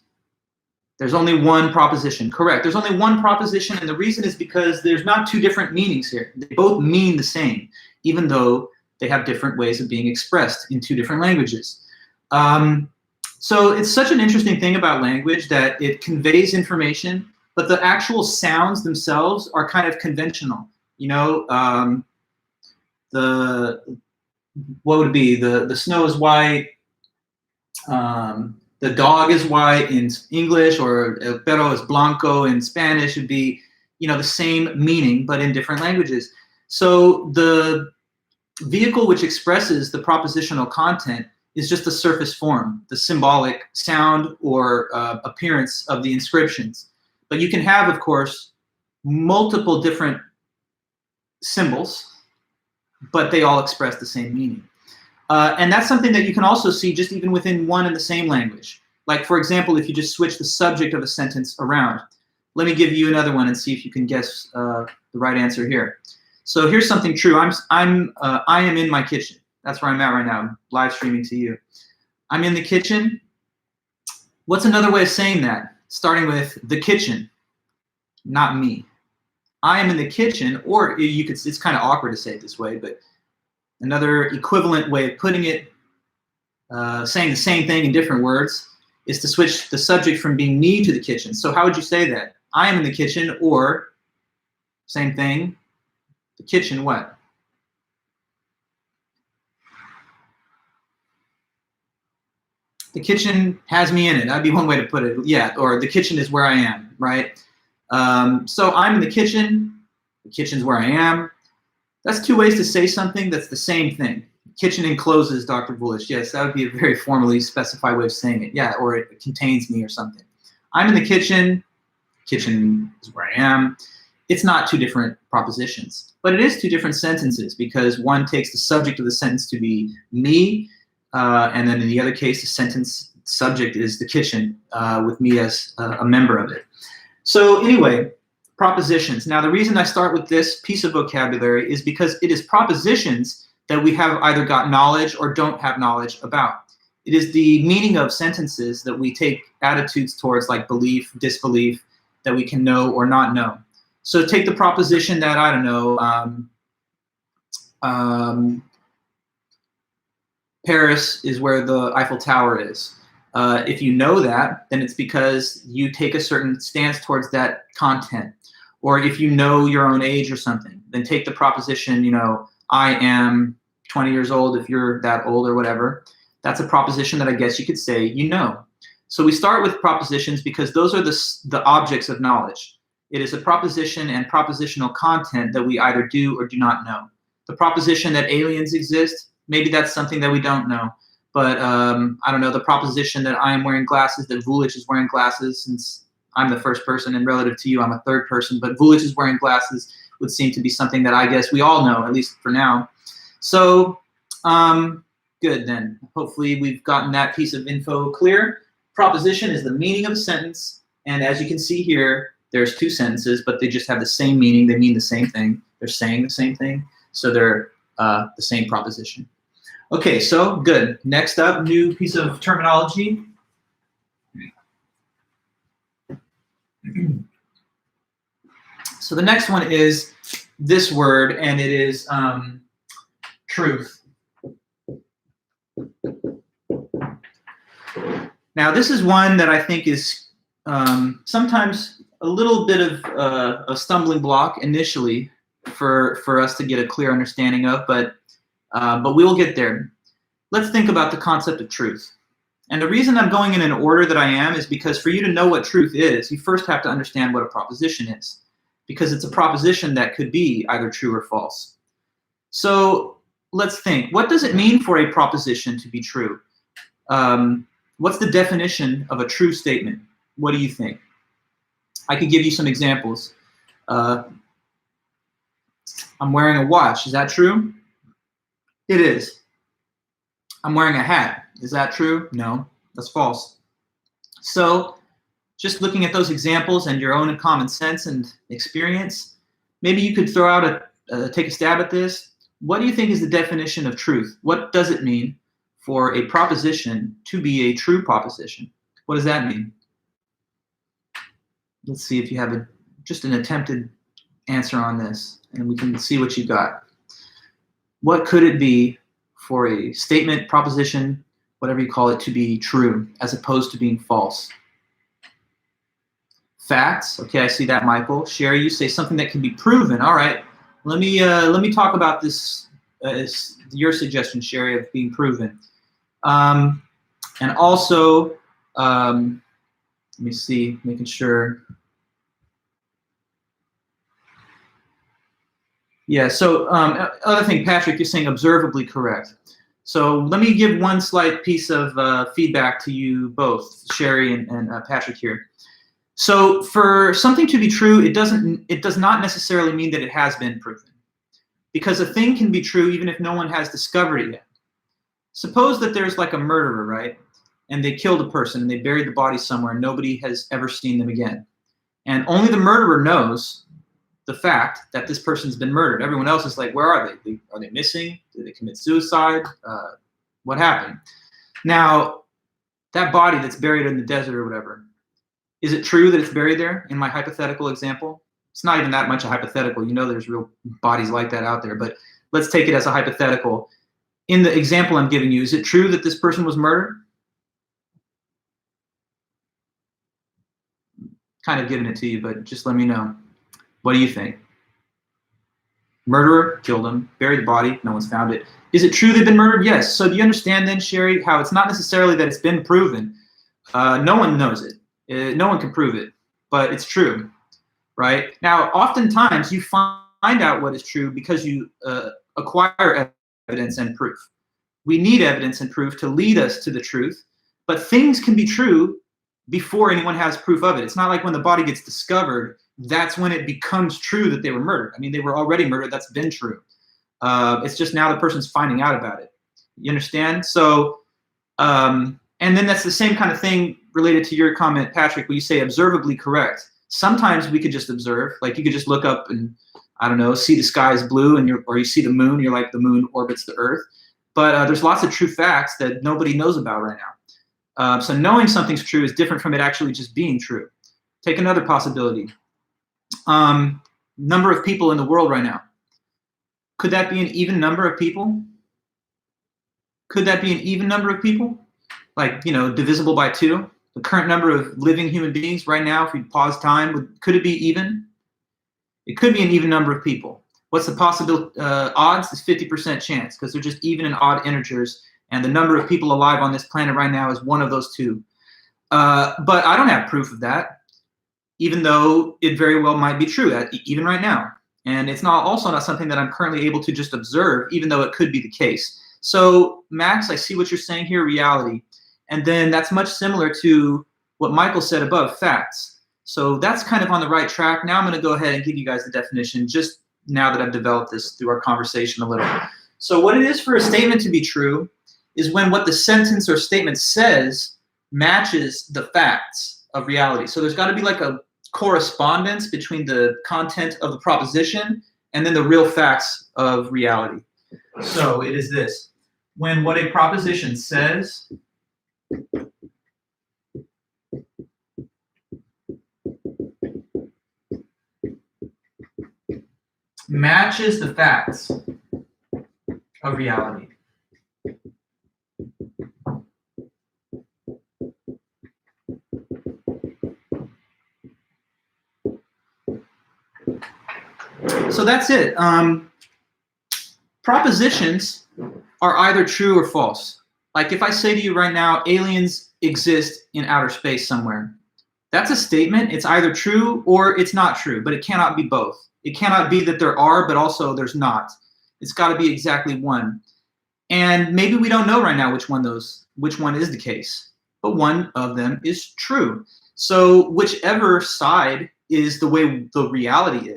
there's only one proposition. Correct. There's only one proposition, and the reason is because there's not two different meanings here. They both mean the same, even though they have different ways of being expressed in two different languages. So it's such an interesting thing about language that it conveys information, but the actual sounds themselves are kind of conventional. You know, what would it be? The snow is white. The dog is white in English, or el perro es blanco in Spanish would be, you know, the same meaning, but in different languages. So the vehicle which expresses the propositional content is just the surface form, the symbolic sound or appearance of the inscriptions. But you can have, of course, multiple different symbols, but they all express the same meaning. And that's something that you can also see just even within one and the same language. Like, for example, if you just switch the subject of a sentence around. Let me give you another one and see if you can guess the right answer here. So here's something true. I am in my kitchen. That's where I'm at right now. I'm live streaming to you. I'm in the kitchen. What's another way of saying that? Starting with the kitchen, not me. I am in the kitchen, or you could, it's kind of awkward to say it this way, but another equivalent way of putting it, saying the same thing in different words, is to switch the subject from being me to the kitchen. So how would you say that? I am in the kitchen, or same thing, the kitchen what? The kitchen has me in it. That'd be one way to put it. Yeah, or the kitchen is where I am, right? So I'm in the kitchen's where I am. That's two ways to say something that's the same thing. Kitchen encloses Dr. Vulic. Yes, that would be a very formally specified way of saying it. Yeah, or it contains me or something. I'm in the kitchen is where I am. It's not two different propositions, but it is two different sentences because one takes the subject of the sentence to be me, and then in the other case, the sentence subject is the kitchen with me as a member of it. So anyway, propositions. Now, the reason I start with this piece of vocabulary is because it is propositions that we have either got knowledge or don't have knowledge about. It is the meaning of sentences that we take attitudes towards, like belief, disbelief, that we can know or not know. So take the proposition that, I don't know, Paris is where the Eiffel Tower is. If you know that, then it's because you take a certain stance towards that content. Or if you know your own age or something, then take the proposition, you know, I am 20 years old if you're that old or whatever. That's a proposition that I guess you could say you know. So we start with propositions because those are the objects of knowledge. It is a proposition and propositional content that we either do or do not know. The proposition that aliens exist, maybe that's something that we don't know. But I don't know, the proposition that I am wearing glasses, that Vulic is wearing glasses, since I'm the first person and relative to you, I'm a third person, but Vulic is wearing glasses would seem to be something that I guess we all know, at least for now. So good then. Hopefully we've gotten that piece of info clear. Proposition is the meaning of a sentence, and as you can see here, there's two sentences, but they just have the same meaning. They mean the same thing. They're saying the same thing, so they're the same proposition. Okay, so good. Next up, new piece of terminology. So the next one is this word, and it is truth. Now, this is one that I think is sometimes a little bit of a stumbling block initially for us to get a clear understanding of, but we'll get there. Let's think about the concept of truth. And the reason I'm going in an order that I am is because for you to know what truth is, you first have to understand what a proposition is, because it's a proposition that could be either true or false. So let's think. What does it mean for a proposition to be true? What's the definition of a true statement? What do you think? I could give you some examples. I'm wearing a watch. Is that true? It is. I'm wearing a hat. Is that true? No, that's false. So just looking at those examples and your own common sense and experience, maybe you could throw out take a stab at this. What do you think is the definition of truth? What does it mean for a proposition to be a true proposition? What does that mean? Let's see if you have just an attempted answer on this, and we can see what you got. What could it be for a statement, proposition, whatever you call it, to be true as opposed to being false? Facts. Okay, I see that, Michael. Sherry, you say something that can be proven. All right. Let me talk about this. Your suggestion, Sherry, of being proven, and also let me see, making sure. Yeah. So other thing, Patrick, you're saying observably correct. So let me give one slight piece of feedback to you both, Sherry and Patrick here. So for something to be true, it does not necessarily mean that it has been proven, because a thing can be true even if no one has discovered it yet. Suppose that there's like a murderer, right? And they killed a person and they buried the body somewhere and nobody has ever seen them again. And only the murderer knows the fact that this person's been murdered. Everyone else is like, where are they? Are they missing? Did they commit suicide? What happened? Now, that body that's buried in the desert or whatever, is it true that it's buried there in my hypothetical example? It's not even that much a hypothetical. You know there's real bodies like that out there, but let's take it as a hypothetical. In the example I'm giving you, is it true that this person was murdered? Kind of giving it to you, but just let me know. What do you think? Murderer killed him, buried the body, no one's found it. Is it true they've been murdered? Yes. So do you understand then, Sherry, how it's not necessarily that it's been proven? No one knows it. No one can prove it, but it's true, right? Now, oftentimes you find out what is true because you acquire evidence and proof. We need evidence and proof to lead us to the truth, but things can be true before anyone has proof of it. It's not like when the body gets discovered, that's when it becomes true that they were murdered. I mean, they were already murdered. That's been true. It's just now the person's finding out about it. You understand? So, and then that's the same kind of thing related to your comment, Patrick, where you say observably correct. Sometimes we could just observe, like you could just look up and, I don't know, see the sky is blue, and or you see the moon, you're like, the moon orbits the earth. But there's lots of true facts that nobody knows about right now. So knowing something's true is different from it actually just being true. Take another possibility. Number of people in the world right now. Could that be an even number of people? Could that be an even number of people? Like, divisible by 2? The current number of living human beings right now, if we pause time, could it be even? It could be an even number of people. What's the possible odds? Is 50% chance, because they're just even and odd integers, and the number of people alive on this planet right now is one of those 2. But I don't have proof of that, even though it very well might be true, even right now. And it's also not something that I'm currently able to just observe, even though it could be the case. So, Max, I see what you're saying here, reality. And then that's much similar to what Michael said above, facts. So that's kind of on the right track. Now I'm going to go ahead and give you guys the definition, just now that I've developed this through our conversation a little. So what it is for a statement to be true is when what the sentence or statement says matches the facts of reality. So there's got to be like a correspondence between the content of the proposition and then the real facts of reality. So it is this. When what a proposition says matches the facts of reality. So that's it. Propositions are either true or false. Like if I say to you right now, aliens exist in outer space somewhere, that's a statement. It's either true or it's not true, but it cannot be both. It cannot be that there are, but also there's not. It's got to be exactly one. And maybe we don't know right now which one is the case, but one of them is true. So whichever side is the way the reality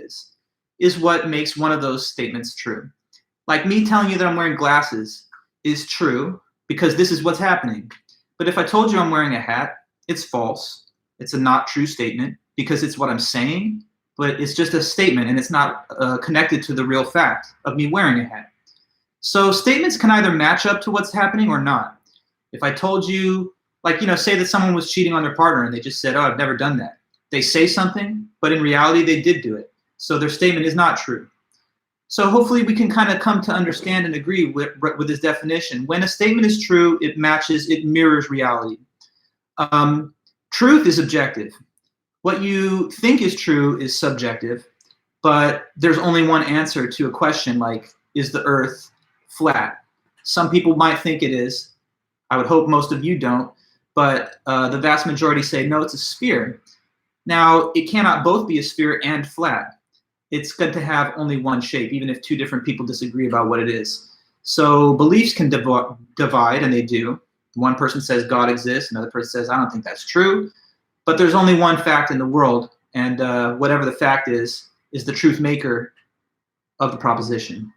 is what makes one of those statements true. Like me telling you that I'm wearing glasses is true because this is what's happening. But if I told you I'm wearing a hat, it's false. It's a not true statement because it's what I'm saying, but it's just a statement and it's not connected to the real fact of me wearing a hat. So statements can either match up to what's happening or not. If I told you, like, say that someone was cheating on their partner and they just said, oh, I've never done that. They say something, but in reality, they did do it. So their statement is not true. So hopefully we can kind of come to understand and agree with this definition. When a statement is true, it mirrors reality. Truth is objective. What you think is true is subjective, but there's only one answer to a question like, is the earth flat? Some people might think it is. I would hope most of you don't, but the vast majority say, no, it's a sphere. Now, it cannot both be a sphere and flat. It's good to have only one shape, even if two different people disagree about what it is. So beliefs can divide, and they do. One person says God exists, another person says, I don't think that's true. But there's only one fact in the world, and whatever the fact is the truth maker of the proposition.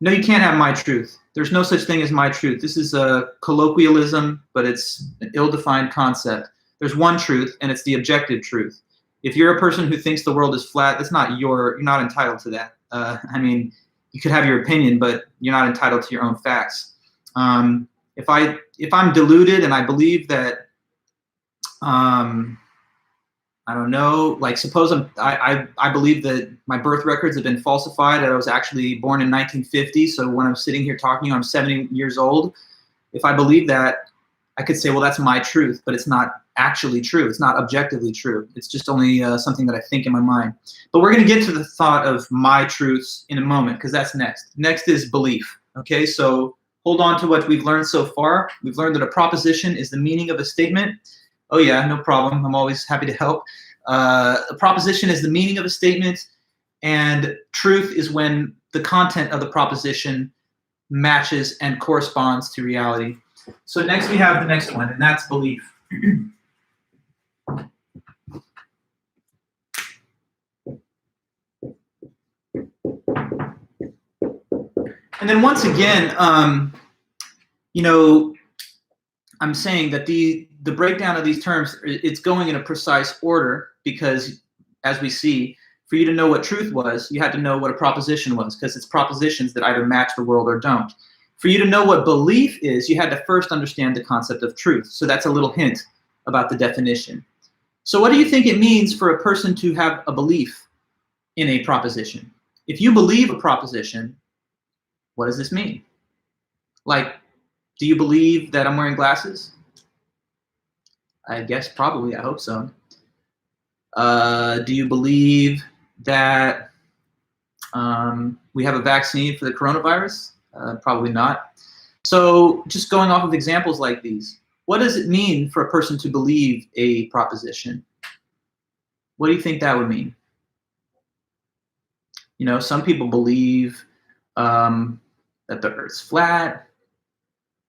No, you can't have my truth. There's no such thing as my truth. This is a colloquialism, but it's an ill-defined concept. There's one truth, and it's the objective truth. If you're a person who thinks the world is flat, you're not entitled to that. I mean, you could have your opinion, but you're not entitled to your own facts. If I'm deluded and I believe that, I don't know, like suppose I believe that my birth records have been falsified, that I was actually born in 1950, so when I'm sitting here talking, I'm 70 years old. If I believe that, I could say, well, that's my truth, but it's not actually true. It's not objectively true. It's just only something that I think in my mind. But we're going to get to the thought of my truths in a moment, because that's next. Next is belief. Okay, so hold on to what we've learned so far. We've learned that a proposition is the meaning of a statement. Oh yeah, no problem. I'm always happy to help. A proposition is the meaning of a statement, and truth is when the content of the proposition matches and corresponds to reality. So next we have the next one, and that's belief. And then once again, I'm saying that the breakdown of these terms, it's going in a precise order because, as we see, for you to know what truth was, you had to know what a proposition was, because it's propositions that either match the world or don't. For you to know what belief is, you had to first understand the concept of truth. So that's a little hint about the definition. So what do you think it means for a person to have a belief in a proposition? If you believe a proposition, what does this mean? Like, do you believe that I'm wearing glasses? I guess probably, I hope so. Do you believe that we have a vaccine for the coronavirus? Probably not. So just going off of examples like these, what does it mean for a person to believe a proposition? What do you think that would mean? Some people believe that the Earth's flat.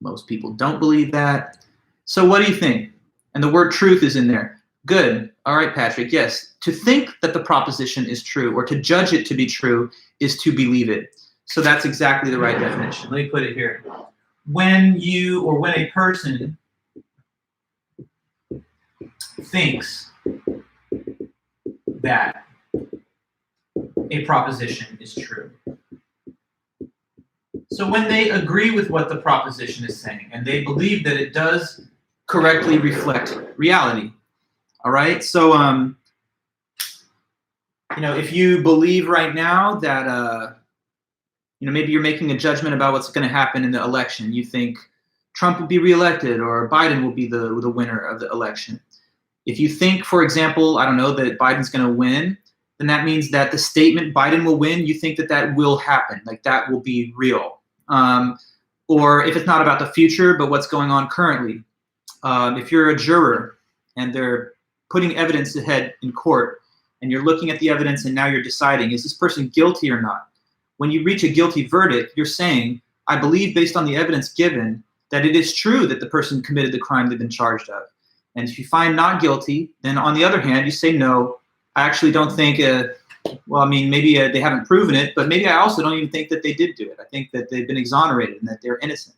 Most people don't believe that. So what do you think? And the word truth is in there. Good. All right, Patrick. Yes. To think that the proposition is true or to judge it to be true is to believe it. So that's exactly the right definition. Let me put it here. When a person thinks that a proposition is true. So when they agree with what the proposition is saying and they believe that it does correctly reflect reality. All right. So, if you believe right now that, maybe you're making a judgment about what's going to happen in the election. You think Trump will be reelected or Biden will be the winner of the election. If you think, for example, I don't know, that Biden's going to win, then that means that the statement Biden will win, you think that that will happen, like that will be real. Or if it's not about the future, but what's going on currently. If you're a juror and they're putting evidence ahead in court and you're looking at the evidence and now you're deciding, is this person guilty or not? When you reach a guilty verdict, you're saying, I believe based on the evidence given that it is true that the person committed the crime they've been charged of. And if you find not guilty, then on the other hand, you say, no, I actually don't think, well, I mean, maybe they haven't proven it, but maybe I also don't even think that they did do it. I think that they've been exonerated and that they're innocent.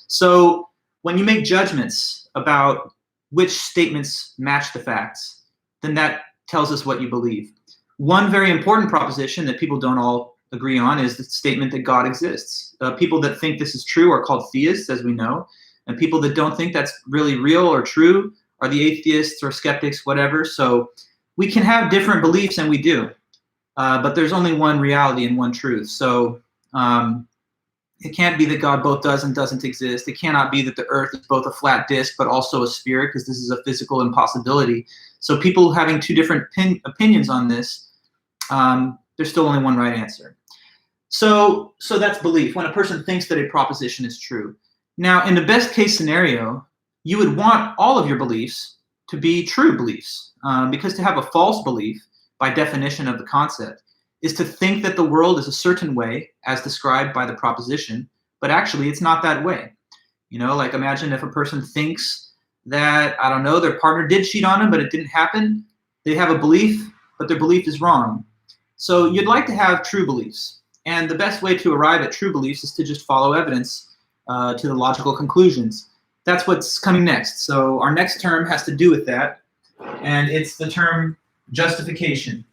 So when you make judgments about which statements match the facts, then that tells us what you believe. One very important proposition that people don't all agree on is the statement that God exists. People that think this is true are called theists, as we know, and people that don't think that's really real or true are the atheists or skeptics, whatever. So we can have different beliefs, and we do, but there's only one reality and one truth. So it can't be that God both does and doesn't exist. It cannot be that the earth is both a flat disk but also a sphere, because this is a physical impossibility. So people having two different opinions on this, there's still only one right answer. So that's belief, when a person thinks that a proposition is true. Now, in the best case scenario, you would want all of your beliefs to be true beliefs, because to have a false belief, by definition of the concept, is to think that the world is a certain way as described by the proposition, but actually it's not that way. You know, like imagine if a person thinks that, I don't know, their partner did cheat on them, but it didn't happen. They have a belief, but their belief is wrong. So you'd like to have true beliefs. And the best way to arrive at true beliefs is to just follow evidence to the logical conclusions. That's what's coming next. So our next term has to do with that, and it's the term justification.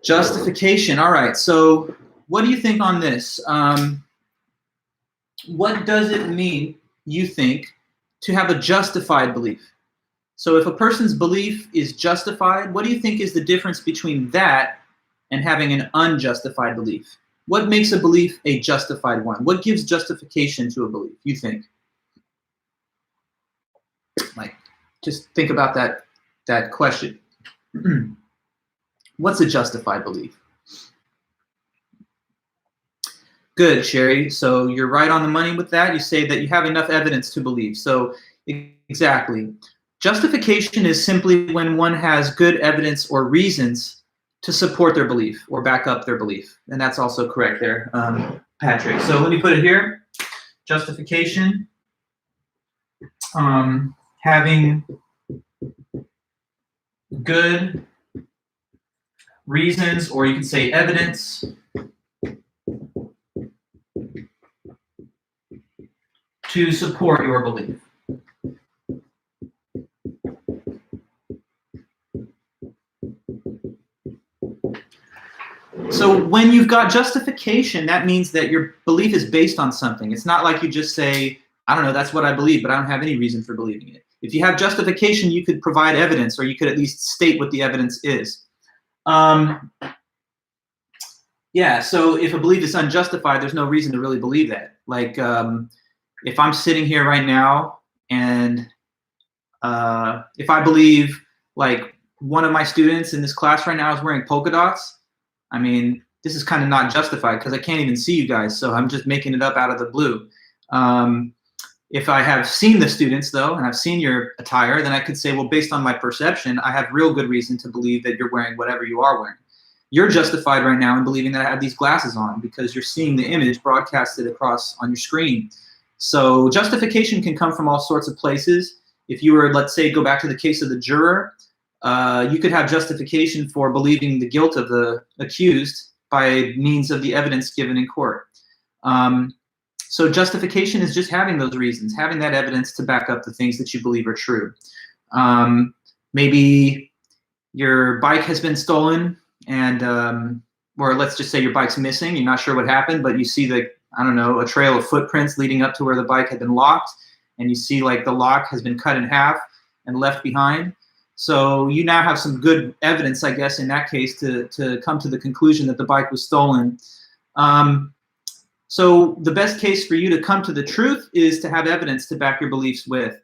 Justification. All right. So what do you think on this? What does it mean, you think, to have a justified belief? So if a person's belief is justified, what do you think is the difference between that and having an unjustified belief? What makes a belief a justified one? What gives justification to a belief, you think? Like, just think about that question. What's a justified belief? Good, Sherry. So you're right on the money with that. You say that you have enough evidence to believe. So exactly. Justification is simply when one has good evidence or reasons to support their belief or back up their belief. And that's also correct there, Patrick. So let me put it here. Justification, having good reasons, or you can say evidence, to support your belief. So when you've got justification, that means that your belief is based on something. It's not like you just say, I don't know, that's what I believe, but I don't have any reason for believing it. If you have justification, you could provide evidence, or you could at least state what the evidence is. Yeah, so if a belief is unjustified, there's no reason to really believe that. Like, if I'm sitting here right now and if I believe like one of my students in this class right now is wearing polka dots, I mean, this is kind of not justified because I can't even see you guys, so I'm just making it up out of the blue. If I have seen the students though, and I've seen your attire, then I could say, well, based on my perception, I have real good reason to believe that you're wearing whatever you are wearing. You're justified right now in believing that I have these glasses on because you're seeing the image broadcasted across on your screen. So justification can come from all sorts of places. If you were, let's say, go back to the case of the juror, you could have justification for believing the guilt of the accused by means of the evidence given in court. So justification is just having those reasons, having that evidence to back up the things that you believe are true. Maybe your bike has been stolen, and or let's just say your bike's missing. You're not sure what happened, but you see the, I don't know, a trail of footprints leading up to where the bike had been locked, and you see like the lock has been cut in half and left behind. So you now have some good evidence, I guess, in that case to come to the conclusion that the bike was stolen. So the best case for you to come to the truth is to have evidence to back your beliefs with.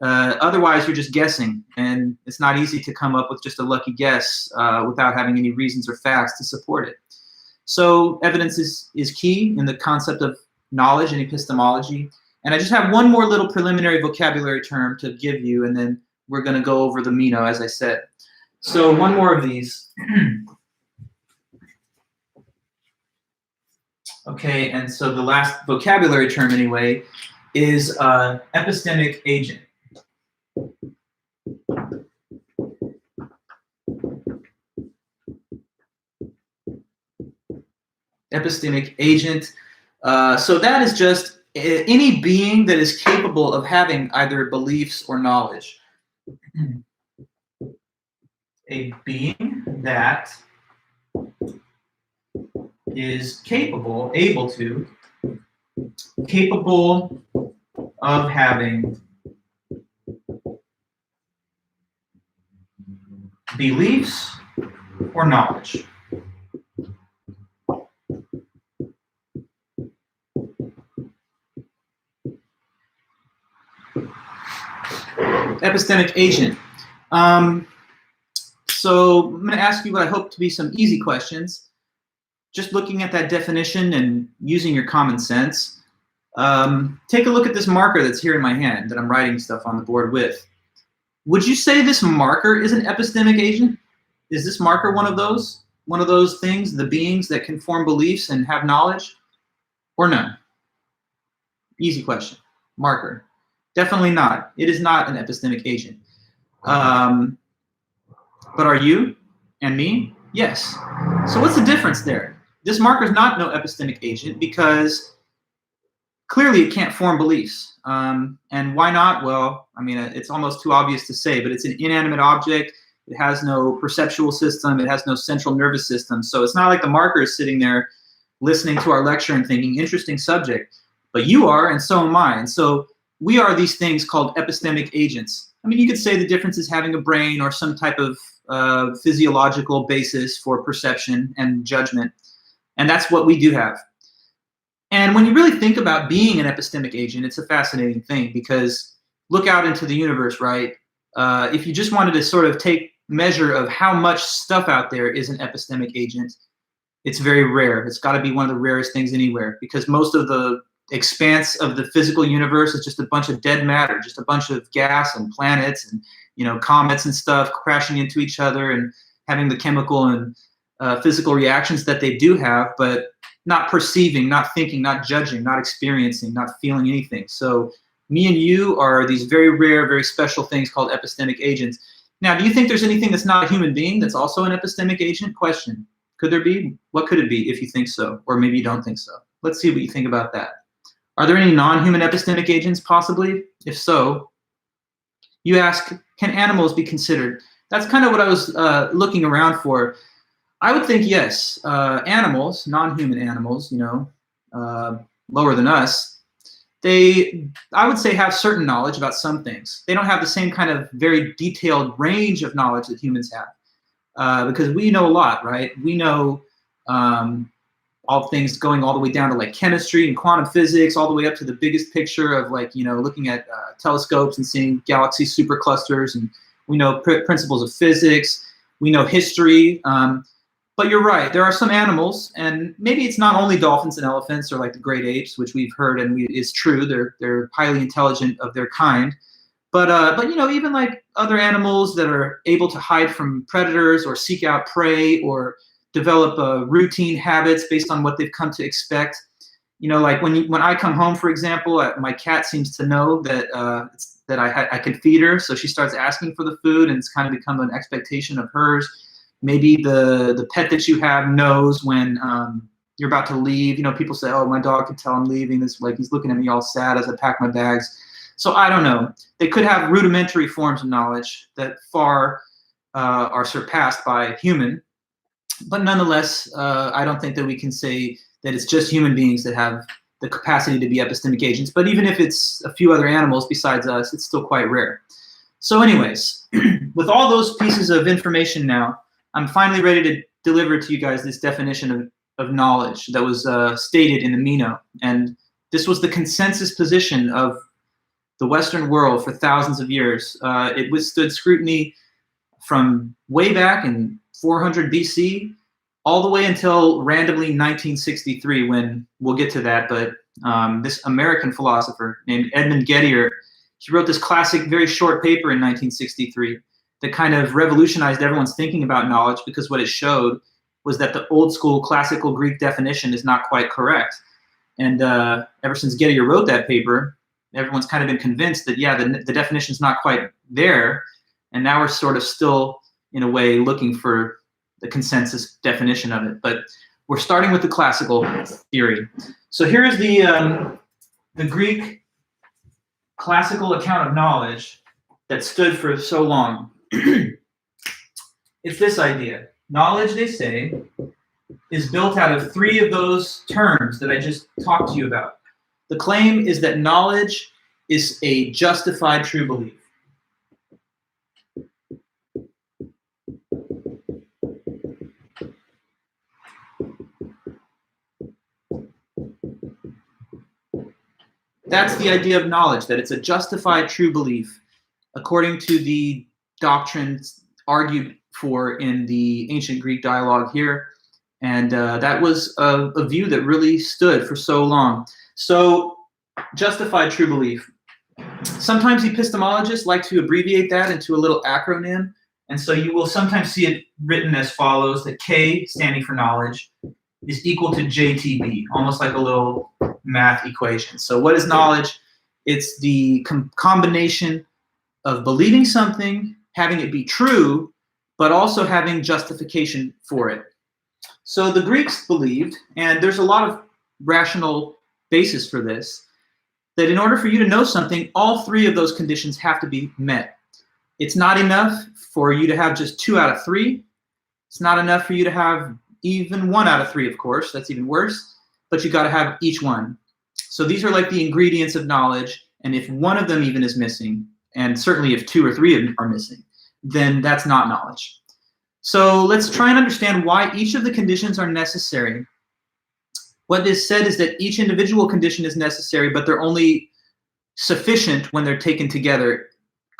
Otherwise, you're just guessing, and it's not easy to come up with just a lucky guess without having any reasons or facts to support it. So evidence is key in the concept of knowledge and epistemology. And I just have one more little preliminary vocabulary term to give you, and then we're going to go over the Meno, as I said. So one more of these. Okay, and so the last vocabulary term, anyway, is epistemic agent. Epistemic agent. So that is just any being that is capable of having either beliefs or knowledge. A being that is capable of having beliefs or knowledge. Epistemic agent. So I'm going to ask you what I hope to be some easy questions. Just looking at that definition and using your common sense, take a look at this marker that's here in my hand that I'm writing stuff on the board with. Would you say this marker is an epistemic agent? Is this marker one of those things, the beings that can form beliefs and have knowledge, or no? Easy question. Marker. Definitely not. It is not an epistemic agent. But are you and me? Yes. So what's the difference there? This marker is not no epistemic agent because clearly it can't form beliefs. And why not? Well, I mean, it's almost too obvious to say, but it's an inanimate object. It has no perceptual system. It has no central nervous system. So it's not like the marker is sitting there listening to our lecture and thinking, interesting subject. But you are, and so am I. And so we are these things called epistemic agents. I mean, you could say the difference is having a brain or some type of physiological basis for perception and judgment. And that's what we do have. And when you really think about being an epistemic agent, it's a fascinating thing because look out into the universe, right? If you just wanted to sort of take measure of how much stuff out there is an epistemic agent, it's very rare. It's got to be one of the rarest things anywhere because most of the expanse of the physical universe is just a bunch of dead matter, just a bunch of gas and planets and, you know, comets and stuff crashing into each other and having the chemical and physical reactions that they do have, but not perceiving, not thinking, not judging, not experiencing, not feeling anything. So me and you are these very rare, very special things called epistemic agents. Now, do you think there's anything that's not a human being that's also an epistemic agent? Question. Could there be? What could it be if you think so? Or maybe you don't think so. Let's see what you think about that. Are there any non-human epistemic agents possibly? If so, you ask, can animals be considered? That's kind of what I was looking around for. I would think yes. Animals, non-human animals, you know, lower than us, they, I would say, have certain knowledge about some things. They don't have the same kind of very detailed range of knowledge that humans have because we know a lot, right? We know all things going all the way down to like chemistry and quantum physics, all the way up to the biggest picture of like, you know, looking at telescopes and seeing galaxy superclusters, and we know principles of physics, we know history. But you're right, there are some animals, and maybe it's not only dolphins and elephants or like the great apes, which we've heard and is true. They're highly intelligent of their kind. But you know, even like other animals that are able to hide from predators or seek out prey or develop routine habits based on what they've come to expect. You know, like when I come home, for example, my cat seems to know that I can feed her, so she starts asking for the food, and it's kind of become an expectation of hers. Maybe the pet that you have knows when you're about to leave. You know, people say, "Oh, my dog can tell I'm leaving." It's like he's looking at me all sad as I pack my bags. So I don't know. They could have rudimentary forms of knowledge that far are surpassed by human. But nonetheless, I don't think that we can say that it's just human beings that have the capacity to be epistemic agents. But even if it's a few other animals besides us, it's still quite rare. So anyways, with all those pieces of information now, I'm finally ready to deliver to you guys this definition of of knowledge that was stated in the Meno. And this was the consensus position of the Western world for thousands of years. It withstood scrutiny from way back in 400 BC all the way until randomly 1963, when we'll get to that, but this American philosopher named Edmund Gettier, he wrote this classic, very short paper in 1963 that kind of revolutionized everyone's thinking about knowledge, because what it showed was that the old school classical Greek definition is not quite correct. And ever since Gettier wrote that paper, everyone's kind of been convinced that, yeah, the definition's not quite there. And now we're sort of still, in a way, looking for the consensus definition of it. But we're starting with the classical theory. So here is the Greek classical account of knowledge that stood for so long. It's this idea. Knowledge, they say, is built out of three of those terms that I just talked to you about. The claim is that knowledge is a justified true belief. That's the idea of knowledge, that it's a justified true belief, according to the doctrines argued for in the ancient Greek dialogue here. And that was a view that really stood for so long. So, justified true belief. Sometimes epistemologists like to abbreviate that into a little acronym. And so you will sometimes see it written as follows, that K, standing for knowledge, is equal to JTB, almost like a little math equation. So what is knowledge? It's the combination of believing something, having it be true, but also having justification for it. So the Greeks believed, and there's a lot of rational basis for this, that in order for you to know something, all three of those conditions have to be met. It's not enough for you to have just 2 out of 3. It's not enough for you to have even 1 out of 3, of course. That's even worse. But you got to have each one. So these are like the ingredients of knowledge. And if one of them even is missing, and certainly if 2 or 3 of them are missing, then that's not knowledge. So let's try and understand why each of the conditions are necessary. What is said is that each individual condition is necessary, but they're only sufficient when they're taken together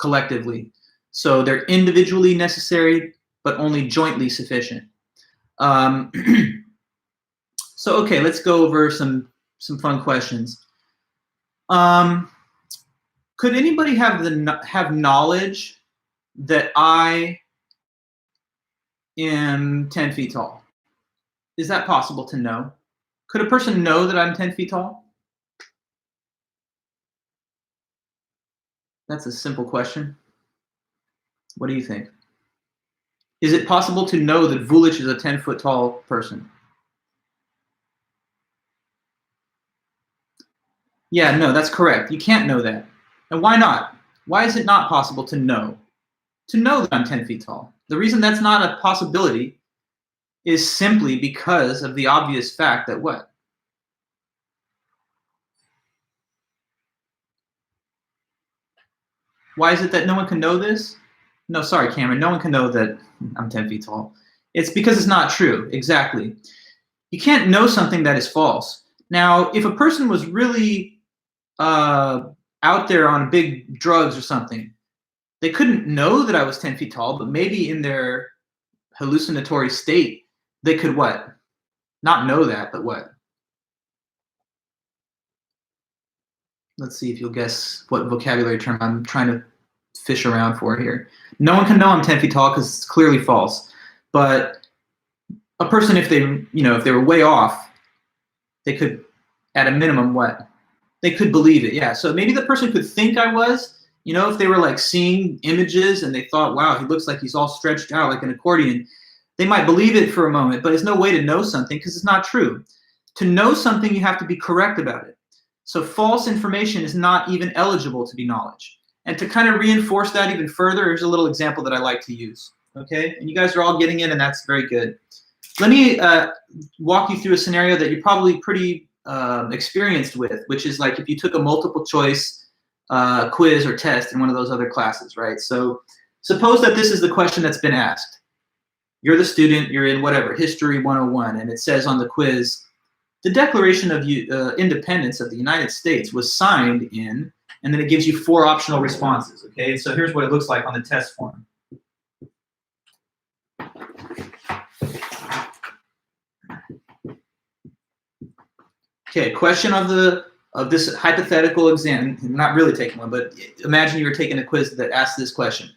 collectively. So they're individually necessary, but only jointly sufficient. So, okay, let's go over some fun questions. Could anybody have knowledge that I am 10 feet tall? Is that possible to know? Could a person know that I'm 10 feet tall? That's a simple question. What do you think? Is it possible to know that Vulic is a 10-foot tall person? Yeah, no, that's correct. You can't know that. And why not? Why is it not possible to know that I'm 10 feet tall? The reason that's not a possibility is simply because of the obvious fact that what? Why is it that no one can know this? No, sorry, Cameron, no one can know that I'm 10 feet tall. It's because it's not true, exactly. You can't know something that is false. Now, if a person was really out there on big drugs or something, they couldn't know that I was 10 feet tall, but maybe in their hallucinatory state, they could what? Not know that, but what? Let's see if you'll guess what vocabulary term I'm trying to fish around for here. No one can know I'm 10 feet tall because it's clearly false. But a person, if they were way off, they could, at a minimum, what? They could believe it, yeah. So maybe the person could think I was, if they were like seeing images and they thought, wow, he looks like he's all stretched out like an accordion, they might believe it for a moment, but there's no way to know something because it's not true. To know something, you have to be correct about it. So false information is not even eligible to be knowledge. And to kind of reinforce that even further, here's a little example that I like to use, okay? And you guys are all getting it, and that's very good. Let me walk you through a scenario that you're probably pretty experienced with, which is like if you took a multiple choice quiz or test in one of those other classes, right? So suppose that this is the question that's been asked. You're the student, you're in whatever, History 101, and it says on the quiz, the Declaration of Independence of the United States was signed in, and then it gives you 4 optional responses, okay? So here's what it looks like on the test form. Okay, question of this hypothetical exam. I'm not really taking one, but imagine you were taking a quiz that asked this question.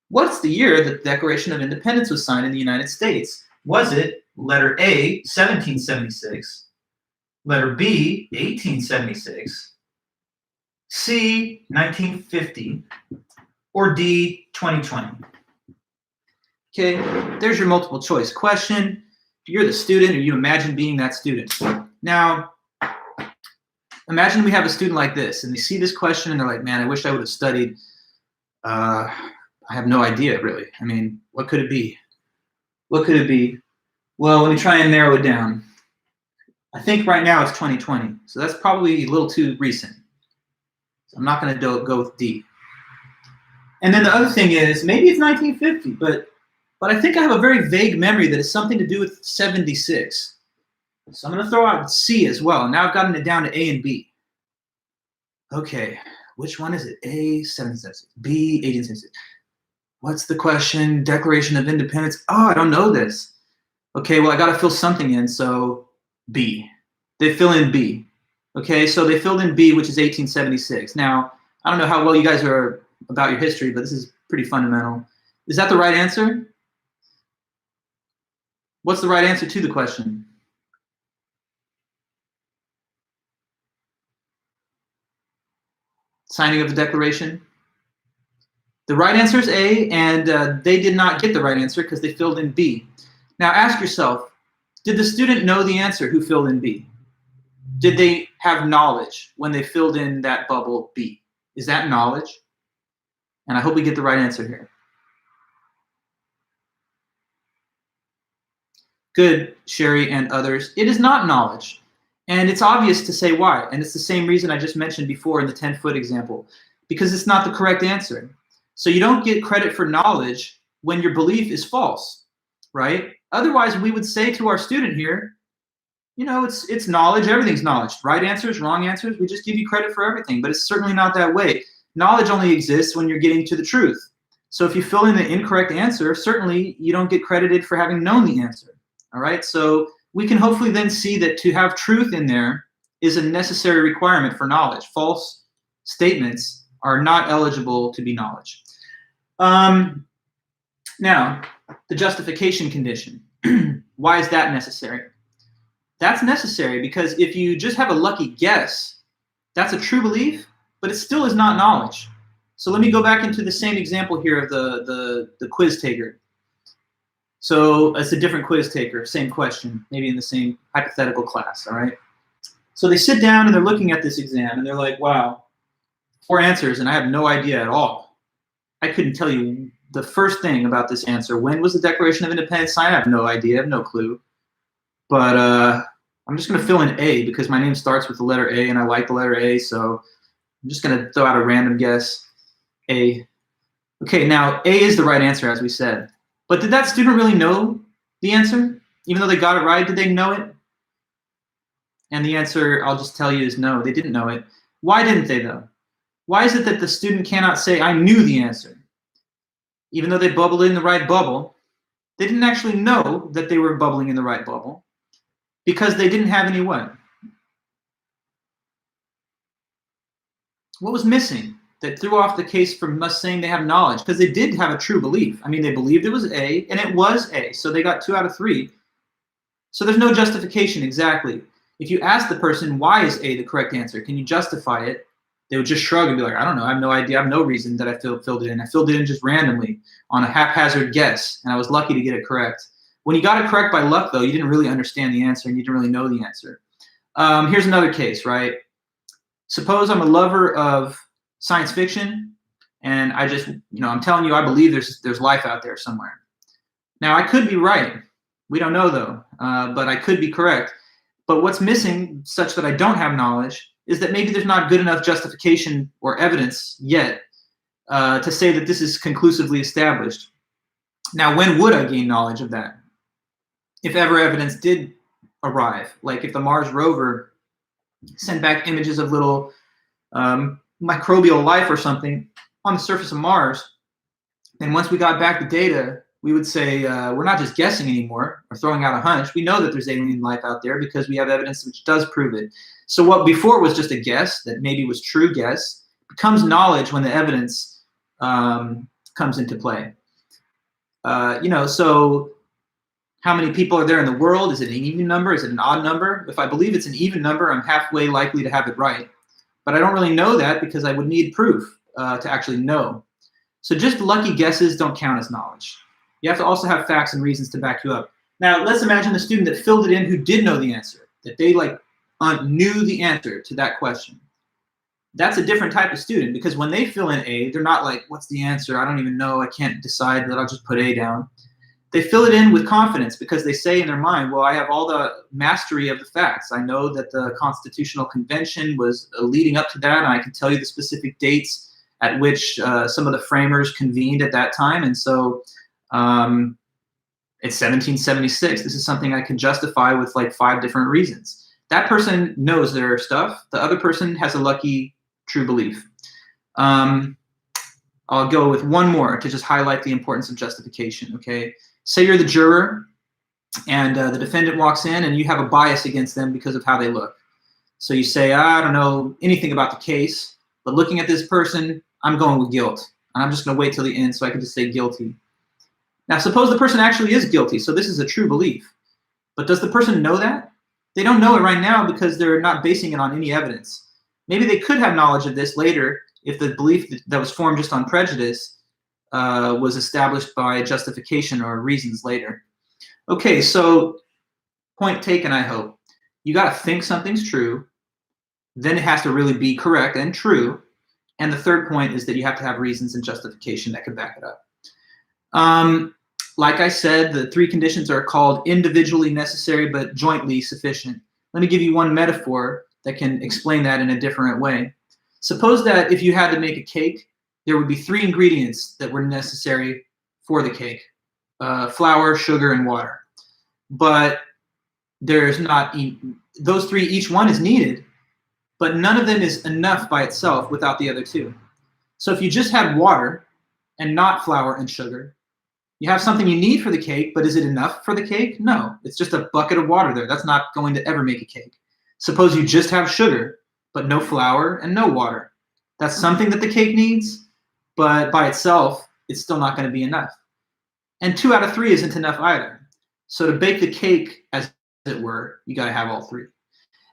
What's the year that the Declaration of Independence was signed in the United States? Was it letter A, 1776, letter B, 1876, C, 1950, or D, 2020? Okay, there's your multiple choice question. You're the student, or you imagine being that student. Now, imagine we have a student like this, and they see this question, and they're like, man, I wish I would have studied. I have no idea, really. I mean, what could it be? What could it be? Well, let me try and narrow it down. I think right now it's 2020, so that's probably a little too recent. So I'm not going to go with D. And then the other thing is, maybe it's 1950, but I think I have a very vague memory that it's something to do with 76. So I'm going to throw out C as well. Now I've gotten it down to A and B. Okay, which one is it? A, 776, B, 1876. What's the question? Declaration of Independence. Oh, I don't know this. Okay, well, I got to fill something in, so B. They fill in B. Okay, so they filled in B, which is 1876. Now, I don't know how well you guys are about your history, but this is pretty fundamental. Is that the right answer? What's the right answer to the question? Signing of the Declaration? The right answer is A, and they did not get the right answer because they filled in B. Now ask yourself, did the student know the answer who filled in B? Did they have knowledge when they filled in that bubble B? Is that knowledge? And I hope we get the right answer here. Good, Sherry and others. It is not knowledge. And it's obvious to say why. And it's the same reason I just mentioned before in the 10-foot example. Because it's not the correct answer. So you don't get credit for knowledge when your belief is false, right? Otherwise, we would say to our student here, you know, it's knowledge, everything's knowledge. Right answers, wrong answers, we just give you credit for everything. But it's certainly not that way. Knowledge only exists when you're getting to the truth. So if you fill in the incorrect answer, certainly you don't get credited for having known the answer, all right? So we can hopefully then see that to have truth in there is a necessary requirement for knowledge. False statements are not eligible to be knowledge. Now, the justification condition. Why is that necessary? That's necessary because if you just have a lucky guess, that's a true belief, but it still is not knowledge. So let me go back into the same example here of the quiz taker. So it's a different quiz taker, same question, maybe in the same hypothetical class, all right? So they sit down and they're looking at this exam and they're like, wow, 4 answers and I have no idea at all. I couldn't tell you the first thing about this answer. When was the Declaration of Independence signed? I have no idea, I have no clue. But I'm just gonna fill in A because my name starts with the letter A and I like the letter A, so I'm just gonna throw out a random guess, A. Okay, now A is the right answer as we said. But did that student really know the answer? Even though they got it right, did they know it? And the answer, I'll just tell you, is no, they didn't know it. Why didn't they though? Why is it that the student cannot say, I knew the answer? Even though they bubbled in the right bubble, they didn't actually know that they were bubbling in the right bubble because they didn't have any what? What was missing that threw off the case from us saying they have knowledge? Because they did have a true belief. I mean, they believed it was A, and it was A, so they got 2 out of 3. So there's no justification exactly. If you ask the person, why is A the correct answer? Can you justify it? They would just shrug and be like, I don't know, I have no idea, I have no reason that I filled it in. I filled it in just randomly on a haphazard guess, and I was lucky to get it correct. When you got it correct by luck, though, you didn't really understand the answer and you didn't really know the answer. Here's another case, right? Suppose I'm a lover of science fiction, and I just, I'm telling you, I believe there's life out there somewhere. Now, I could be right. We don't know, though, but I could be correct. But what's missing, such that I don't have knowledge, is that maybe there's not good enough justification or evidence yet to say that this is conclusively established. Now, when would I gain knowledge of that? If ever evidence did arrive, like if the Mars rover sent back images of little microbial life or something on the surface of Mars, and once we got back the data, we would say, we're not just guessing anymore or throwing out a hunch. We know that there's alien life out there because we have evidence which does prove it. So what before was just a guess that maybe was true guess becomes knowledge when the evidence comes into play. So how many people are there in the world? Is it an even number? Is it an odd number? If I believe it's an even number, I'm halfway likely to have it right. But I don't really know that because I would need proof to actually know. So just lucky guesses don't count as knowledge. You have to also have facts and reasons to back you up. Now, let's imagine the student that filled it in who did know the answer, that they knew the answer to that question. That's a different type of student because when they fill in A, they're not like, what's the answer? I don't even know. I can't decide, but I'll just put A down. They fill it in with confidence because they say in their mind, well, I have all the mastery of the facts. I know that the Constitutional Convention was leading up to that, and I can tell you the specific dates at which some of the framers convened at that time. And so it's 1776. This is something I can justify with like 5 different reasons. That person knows their stuff. The other person has a lucky true belief. I'll go with one more to just highlight the importance of justification, okay? Say you're the juror and the defendant walks in and you have a bias against them because of how they look. So you say, I don't know anything about the case, but looking at this person, I'm going with guilt. And I'm just going to wait till the end so I can just say guilty. Now, suppose the person actually is guilty, so this is a true belief. But does the person know that? They don't know it right now because they're not basing it on any evidence. Maybe they could have knowledge of this later if the belief that was formed just on prejudice was established by justification or reasons later. Okay, so point taken, I hope. You got to think something's true, then it has to really be correct and true. And the third point is that you have to have reasons and justification that can back it up. Like I said, the 3 conditions are called individually necessary but jointly sufficient. Let me give you one metaphor that can explain that in a different way. Suppose that if you had to make a cake, there would be 3 ingredients that were necessary for the cake: flour, sugar, and water. But there's not those 3, each one is needed, but none of them is enough by itself without the other 2. So if you just had water and not flour and sugar, you have something you need for the cake, but is it enough for the cake? No, it's just a bucket of water there. That's not going to ever make a cake. Suppose you just have sugar, but no flour and no water. That's something that the cake needs, but by itself, it's still not going to be enough. And 2 out of 3 isn't enough either. So to bake the cake, as it were, you got to have all 3.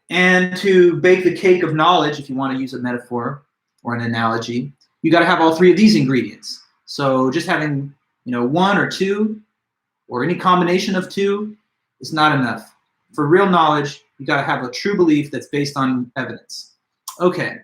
And to bake the cake of knowledge, if you want to use a metaphor or an analogy, you got to have all 3 of these ingredients. So just having 1 or 2 or any combination of 2 is not enough. For real knowledge, you got to have a true belief that's based on evidence. Okay,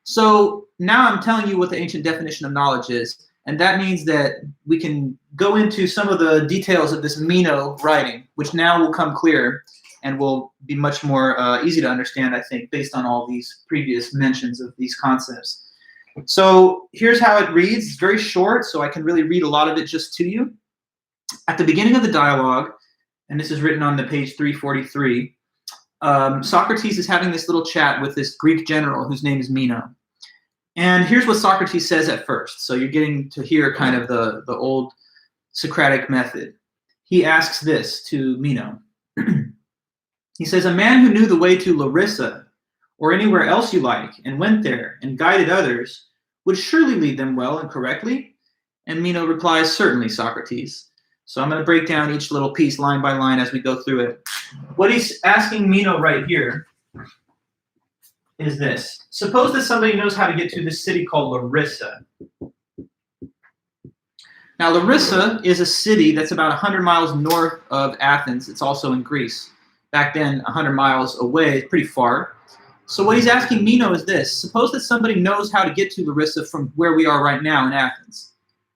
so now I'm telling you what the ancient definition of knowledge is, and that means that we can go into some of the details of this Meno writing, which now will come clearer and will be much more easy to understand, I think, based on all these previous mentions of these concepts. So here's how it reads. It's very short, so I can really read a lot of it just to you. At the beginning of the dialogue, and this is written on the page 343, Socrates is having this little chat with this Greek general whose name is Meno. And here's what Socrates says at first. So you're getting to hear kind of the old Socratic method. He asks this to Meno. He says, a man who knew the way to Larissa or anywhere else you like, and went there and guided others, would surely lead them well and correctly? And Meno replies, certainly, Socrates. So I'm going to break down each little piece line by line as we go through it. What he's asking Meno right here is this. Suppose that somebody knows how to get to this city called Larissa. Now, Larissa is a city that's about 100 miles north of Athens. It's also in Greece. Back then, 100 miles away, pretty far. So what he's asking Meno is this. Suppose that somebody knows how to get to Larissa from where we are right now in Athens.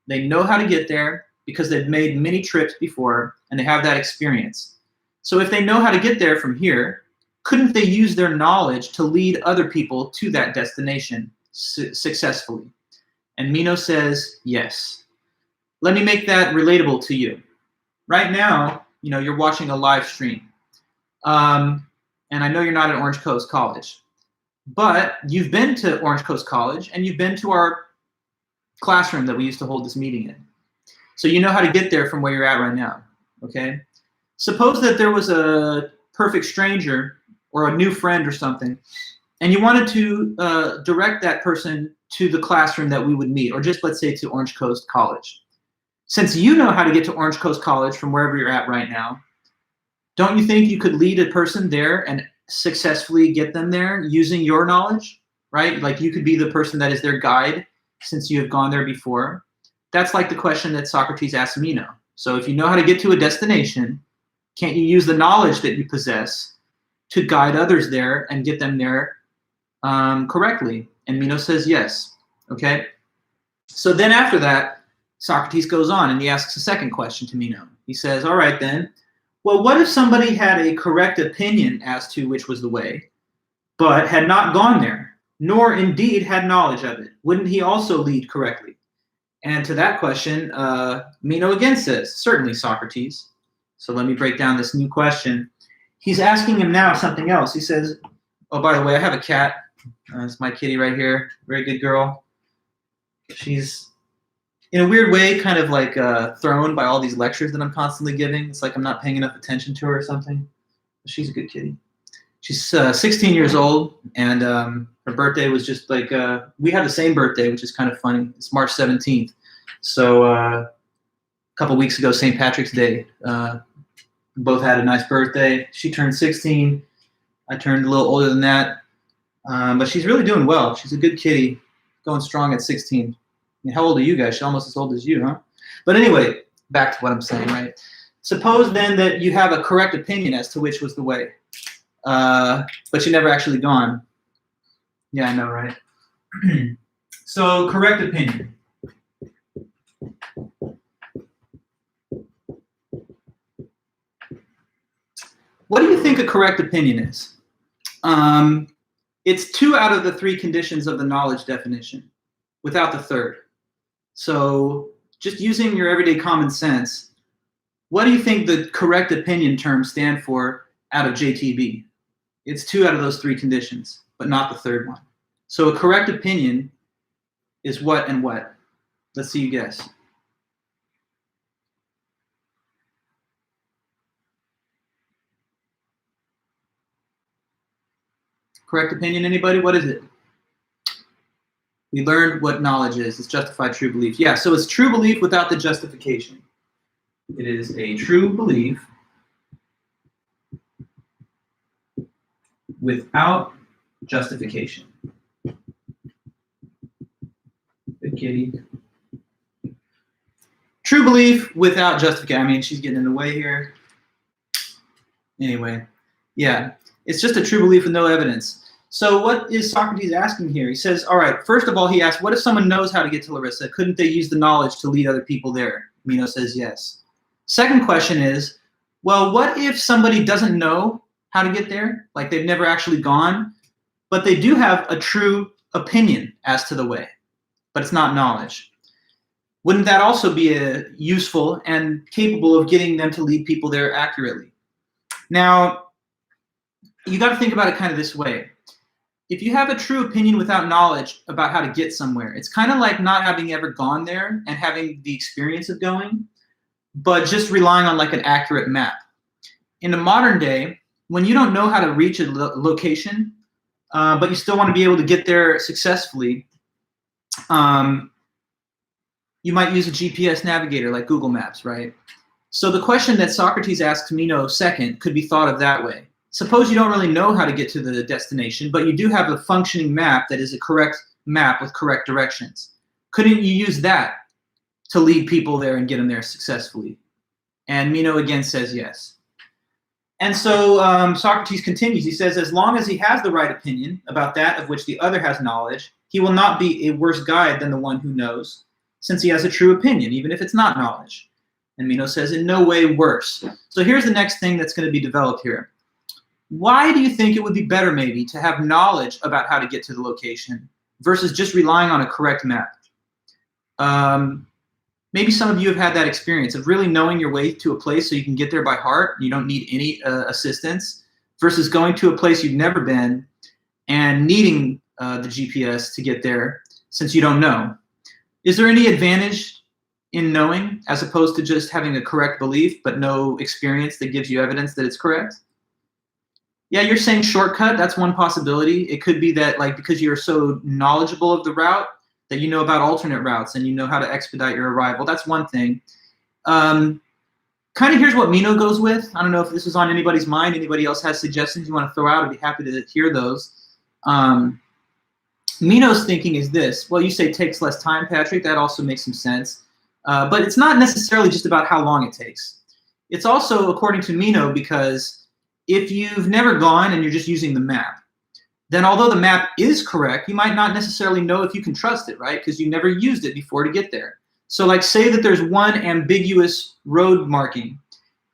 They know how to get there because they've made many trips before and they have that experience. So if they know how to get there from here, couldn't they use their knowledge to lead other people to that destination successfully? And Meno says, yes. let me make that relatable to you. Right now, you're watching a live stream. And I know you're not at Orange Coast College, but you've been to Orange Coast College and you've been to our classroom that we used to hold this meeting in. So you know how to get there from where you're at right now, okay? Suppose that there was a perfect stranger or a new friend or something, and you wanted to direct that person to the classroom that we would meet, or just let's say to Orange Coast College. Since you know how to get to Orange Coast College from wherever you're at right now, don't you think you could lead a person there and successfully get them there using your knowledge, right? Like you could be the person that is their guide since you have gone there before. That's like the question that Socrates asked Meno. So if you know how to get to a destination, can't you use the knowledge that you possess to guide others there and get them there correctly? And Meno says yes, okay? So then after that, Socrates goes on and he asks a second question to Meno. He says, all right then, well, what if somebody had a correct opinion as to which was the way, but had not gone there, nor indeed had knowledge of it? Wouldn't he also lead correctly? And to that question, Meno again says, certainly, Socrates. So let me break down this new question. He's asking him now something else. He says, oh, by the way, I have a cat. It's my kitty right here. Very good girl. She's, in a weird way, kind of like thrown by all these lectures that I'm constantly giving. It's like I'm not paying enough attention to her or something. But she's a good kitty. She's 16 years old, and her birthday was just like, we have the same birthday, which is kind of funny. It's March 17th. So a couple weeks ago, St. Patrick's Day, we both had a nice birthday. She turned 16. I turned a little older than that. But she's really doing well. She's a good kitty, going strong at 16. I mean, how old are you guys? She's almost as old as you, huh? But anyway, back to what I'm saying, right? Suppose then that you have a correct opinion as to which was the way, but you've never actually gone. Yeah, I know, right? So, correct opinion. What do you think a correct opinion is? It's 2 out of the 3 conditions of the knowledge definition, without the third. So just using your everyday common sense, what do you think the correct opinion terms stand for out of JTB? It's 2 out of those 3 conditions, but not the third one. So a correct opinion is what and what? Let's see you guess. Correct opinion, anybody? What is it? We learned what knowledge is. It's justified true belief. Yeah, so it's true belief without the justification. It is a true belief without justification. Good kitty. True belief without justification. I mean, she's getting in the way here. Anyway, yeah, it's just a true belief with no evidence. So what is Socrates asking here? He says, all right, first of all, he asks, what if someone knows how to get to Larissa? Couldn't they use the knowledge to lead other people there? Meno says yes. Second question is, well, what if somebody doesn't know how to get there? Like they've never actually gone, but they do have a true opinion as to the way, but it's not knowledge. Wouldn't that also be useful and capable of getting them to lead people there accurately? Now, you got to think about it kind of this way. If you have a true opinion without knowledge about how to get somewhere, it's kind of like not having ever gone there and having the experience of going, but just relying on like an accurate map. In the modern day, when you don't know how to reach a location, but you still want to be able to get there successfully, you might use a GPS navigator like Google Maps, right? So the question that Socrates asks Meno second could be thought of that way. Suppose you don't really know how to get to the destination, but you do have a functioning map that is a correct map with correct directions. Couldn't you use that to lead people there and get them there successfully? And Meno again says yes. And so Socrates continues. He says, as long as he has the right opinion about that of which the other has knowledge, he will not be a worse guide than the one who knows, since he has a true opinion, even if it's not knowledge. And Meno says, in no way worse. So here's the next thing that's going to be developed here. Why do you think it would be better maybe to have knowledge about how to get to the location versus just relying on a correct map? maybe some of you have had that experience of really knowing your way to a place so you can get there by heart. You don't need any assistance, versus going to a place you've never been and needing the GPS to get there since you don't know. Is there any advantage in knowing as opposed to just having a correct belief but no experience that gives you evidence that it's correct? Yeah, you're saying shortcut. That's one possibility. It could be that, like, because you're so knowledgeable of the route that you know about alternate routes and you know how to expedite your arrival. That's one thing. Kind of here's what Meno goes with. I don't know if this is on anybody's mind. Anybody else has suggestions you want to throw out? I'd be happy to hear those. Meno's thinking is this. Well, you say takes less time, Patrick. That also makes some sense. But it's not necessarily just about how long it takes. It's also, according to Meno, because if you've never gone and you're just using the map, then although the map is correct, you might not necessarily know if you can trust it, right? Because you never used it before to get there. So like, say that there's one ambiguous road marking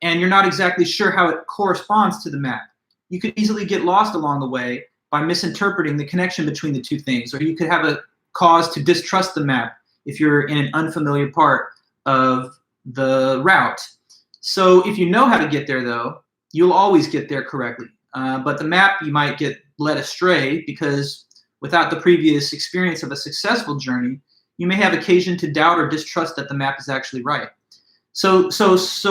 and you're not exactly sure how it corresponds to the map. You could easily get lost along the way by misinterpreting the connection between the two things, or you could have a cause to distrust the map if you're in an unfamiliar part of the route. So if you know how to get there, though, you'll always get there correctly. But the map, you might get led astray because without the previous experience of a successful journey, you may have occasion to doubt or distrust that the map is actually right. So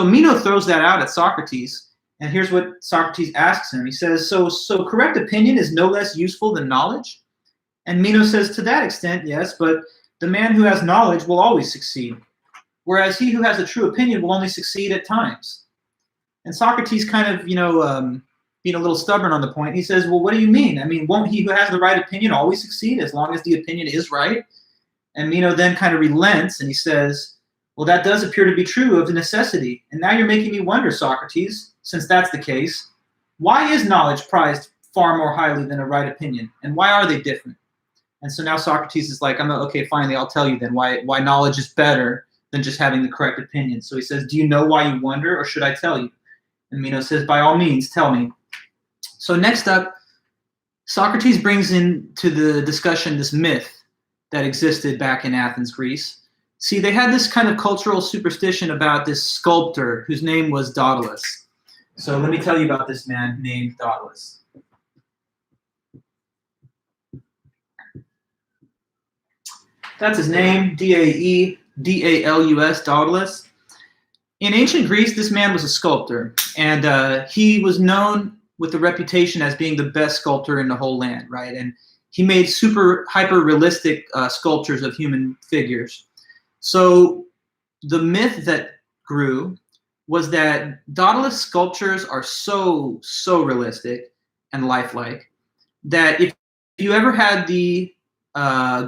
Meno throws that out at Socrates, and here's what Socrates asks him. He says, so correct opinion is no less useful than knowledge? And Meno says, to that extent, yes, but the man who has knowledge will always succeed, whereas he who has a true opinion will only succeed at times. And Socrates kind of, being a little stubborn on the point, he says, well, what do you mean? I mean, won't he who has the right opinion always succeed as long as the opinion is right? And Meno then kind of relents and he says, well, that does appear to be true of necessity. And now you're making me wonder, Socrates, since that's the case, why is knowledge prized far more highly than a right opinion? And why are they different? And so now Socrates is like, okay, finally, I'll tell you then why knowledge is better than just having the correct opinion. So he says, do you know why you wonder, or should I tell you? And Meno says, by all means, tell me. So next up, Socrates brings into the discussion this myth that existed back in Athens, Greece. See, they had this kind of cultural superstition about this sculptor whose name was Daedalus. So let me tell you about this man named Daedalus. That's his name, Daedalus, Daedalus. In ancient Greece, this man was a sculptor, and he was known with the reputation as being the best sculptor in the whole land, right? And he made super hyper-realistic sculptures of human figures. So the myth that grew was that Daedalus sculptures are so realistic and lifelike that if you ever had the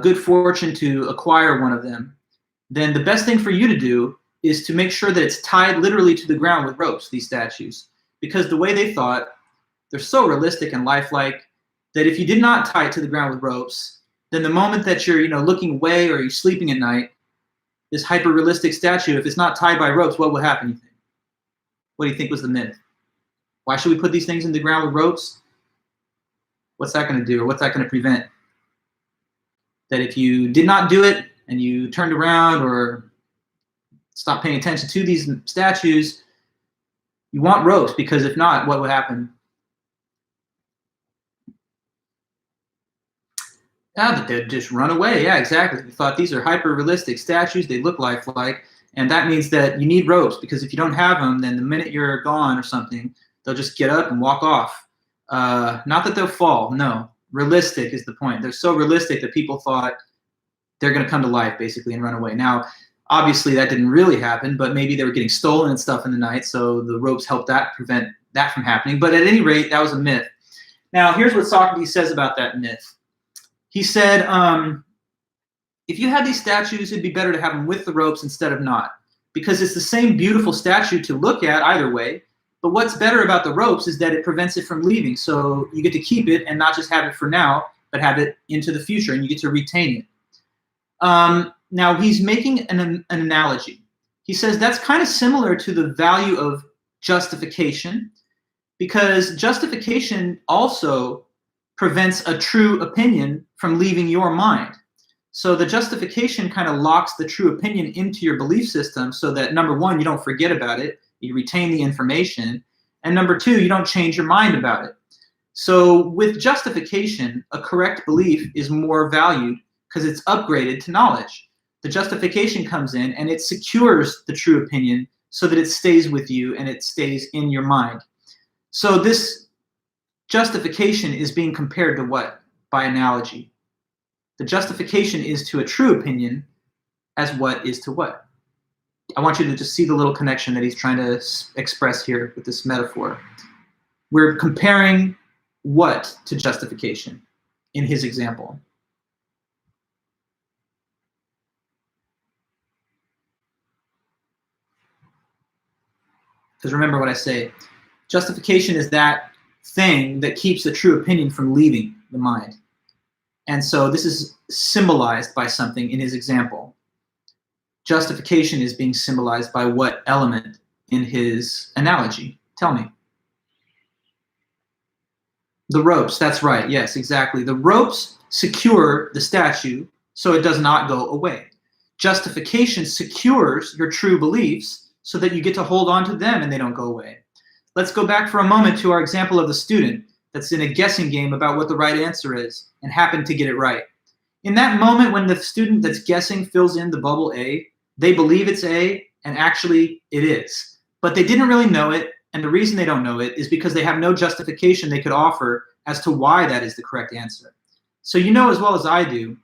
good fortune to acquire one of them, then the best thing for you to do is to make sure that it's tied literally to the ground with ropes, these statues. Because the way they thought, they're so realistic and lifelike that if you did not tie it to the ground with ropes, then the moment that you're looking away or you're sleeping at night, this hyper-realistic statue, if it's not tied by ropes, what will happen, you think? What do you think was the myth? Why should we put these things in the ground with ropes? What's that going to do, or what's that going to prevent? That if you did not do it and you turned around or stopped paying attention to these statues, you want ropes, because if not, what would happen? That they'd just run away. Yeah, exactly. We thought these are hyper-realistic statues. They look lifelike. And that means that you need ropes, because if you don't have them, then the minute you're gone or something, they'll just get up and walk off. Not that they'll fall. No. Realistic is the point. They're so realistic that people thought they're going to come to life, basically, and run away. Now, obviously, that didn't really happen, but maybe they were getting stolen and stuff in the night, so the ropes helped prevent that from happening. But at any rate, that was a myth. Now, here's what Socrates says about that myth. He said, if you had these statues, it'd be better to have them with the ropes instead of not, because it's the same beautiful statue to look at either way. But what's better about the ropes is that it prevents it from leaving. So you get to keep it and not just have it for now, but have it into the future, and you get to retain it. Now, he's making an analogy. He says that's kind of similar to the value of justification, because justification also prevents a true opinion from leaving your mind. So the justification kind of locks the true opinion into your belief system so that, number one, you don't forget about it, you retain the information, and number two, you don't change your mind about it. So with justification, a correct belief is more valued because it's upgraded to knowledge. The justification comes in and it secures the true opinion so that it stays with you and it stays in your mind. So this justification is being compared to what? By analogy. The justification is to a true opinion as what is to what. I want you to just see the little connection that he's trying to express here with this metaphor. We're comparing what to justification in his example. Because remember what I say, justification is that thing that keeps the true opinion from leaving the mind. And so this is symbolized by something in his example. Justification is being symbolized by what element in his analogy? Tell me. The ropes, that's right, yes, exactly. The ropes secure the statue so it does not go away. Justification secures your true beliefs so that you get to hold on to them and they don't go away. Let's go back for a moment to our example of the student that's in a guessing game about what the right answer is and happened to get it right. In that moment when the student that's guessing fills in the bubble A, they believe it's A and actually it is. But they didn't really know it, and the reason they don't know it is because they have no justification they could offer as to why that is the correct answer. So you know as well as I do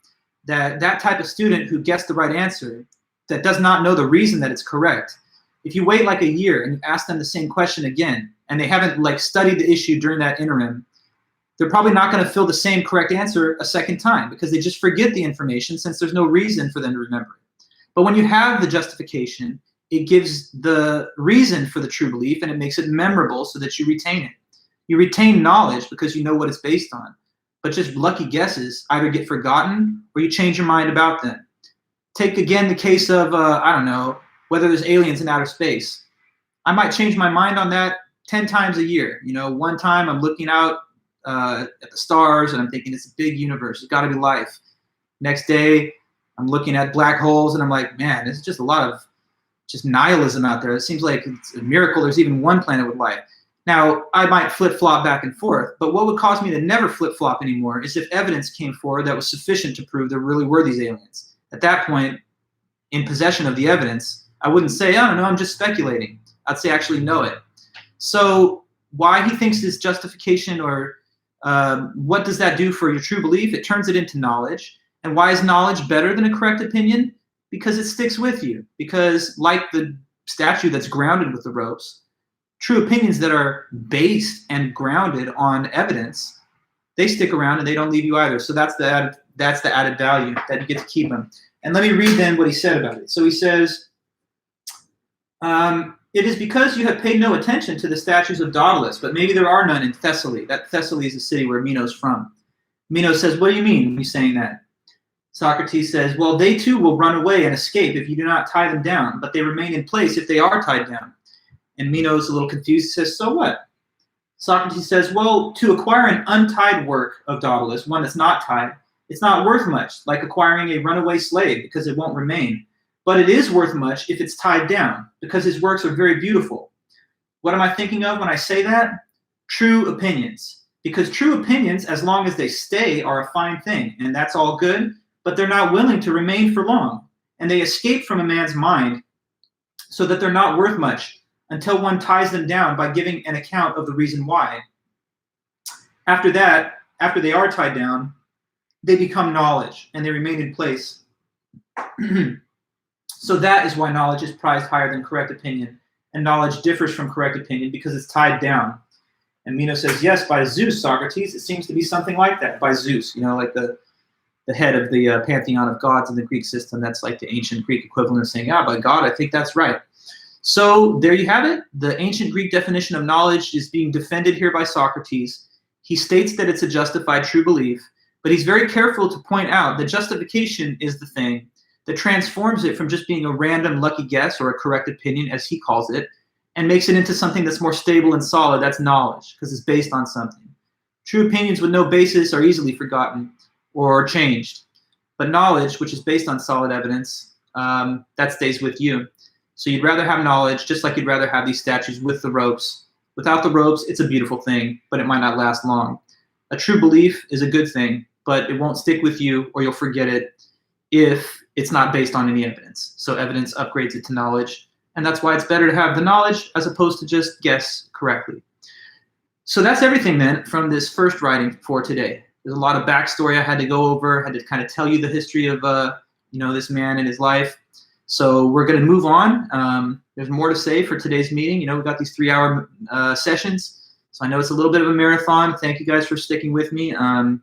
that that type of student who gets the right answer that does not know the reason that it's correct, if you wait like a year and you ask them the same question again and they haven't like studied the issue during that interim, they're probably not going to fill the same correct answer a second time because they just forget the information since there's no reason for them to remember it. But when you have the justification, it gives the reason for the true belief and it makes it memorable so that you retain it. You retain knowledge because you know what it's based on. But just lucky guesses either get forgotten or you change your mind about them. Take again the case of, I don't know, whether there's aliens in outer space. I might change my mind on that 10 times a year. You know, one time I'm looking out at the stars and I'm thinking it's a big universe, it's got to be life. Next day I'm looking at black holes and I'm like, man, there's just a lot of just nihilism out there. It seems like it's a miracle there's even one planet with life. Now I might flip-flop back and forth, but what would cause me to never flip-flop anymore is if evidence came forward that was sufficient to prove there really were these aliens. At that point, in possession of the evidence, I wouldn't say, I don't know, I'm just speculating. I'd say actually know it. So why he thinks this justification or what does that do for your true belief? It turns it into knowledge. And why is knowledge better than a correct opinion? Because it sticks with you. Because like the statue that's grounded with the ropes, true opinions that are based and grounded on evidence, they stick around and they don't leave you either. So that's the added value that you get to keep them. And let me read then what he said about it. So he says, it is because you have paid no attention to the statues of Daedalus, but maybe there are none in Thessaly. That Thessaly is the city where Meno's from. Meno says, what do you mean when you're saying that? Socrates says, well, they too will run away and escape if you do not tie them down, but they remain in place if they are tied down. And Meno's a little confused. He says, so what? Socrates says, well, to acquire an untied work of Daedalus, one that's not tied, it's not worth much, like acquiring a runaway slave, because it won't remain. But it is worth much if it's tied down, because his works are very beautiful. What am I thinking of when I say that? True opinions. Because true opinions, as long as they stay, are a fine thing, and that's all good, but they're not willing to remain for long, and they escape from a man's mind so that they're not worth much until one ties them down by giving an account of the reason why. After that, after they are tied down, they become knowledge, and they remain in place. So that is why knowledge is prized higher than correct opinion, and knowledge differs from correct opinion because it's tied down. And Meno says, yes, by Zeus, Socrates, it seems to be something like that. By Zeus, you know, like the head of the pantheon of gods in the Greek system. That's like the ancient Greek equivalent of saying, yeah, by God, I think that's right. So there you have it. The ancient Greek definition of knowledge is being defended here by Socrates. He states that it's a justified true belief, but he's very careful to point out that justification is the thing that transforms it from just being a random lucky guess or a correct opinion, as he calls it, and makes it into something that's more stable and solid. That's knowledge, because it's based on something. True opinions with no basis are easily forgotten or changed. But knowledge, which is based on solid evidence, that stays with you. So you'd rather have knowledge, just like you'd rather have these statues with the ropes. Without the ropes, it's a beautiful thing, but it might not last long. A true belief is a good thing, but it won't stick with you, or you'll forget it if it's not based on any evidence. So evidence upgrades it to knowledge, and that's why it's better to have the knowledge as opposed to just guess correctly. So that's everything then from this first writing for today. There's a lot of backstory I had to go over, had to kind of tell you the history of this man and his life. So we're going to move on. There's more to say for today's meeting. We've got these 3-hour sessions, so I know it's a little bit of a marathon. Thank you guys for sticking with me. I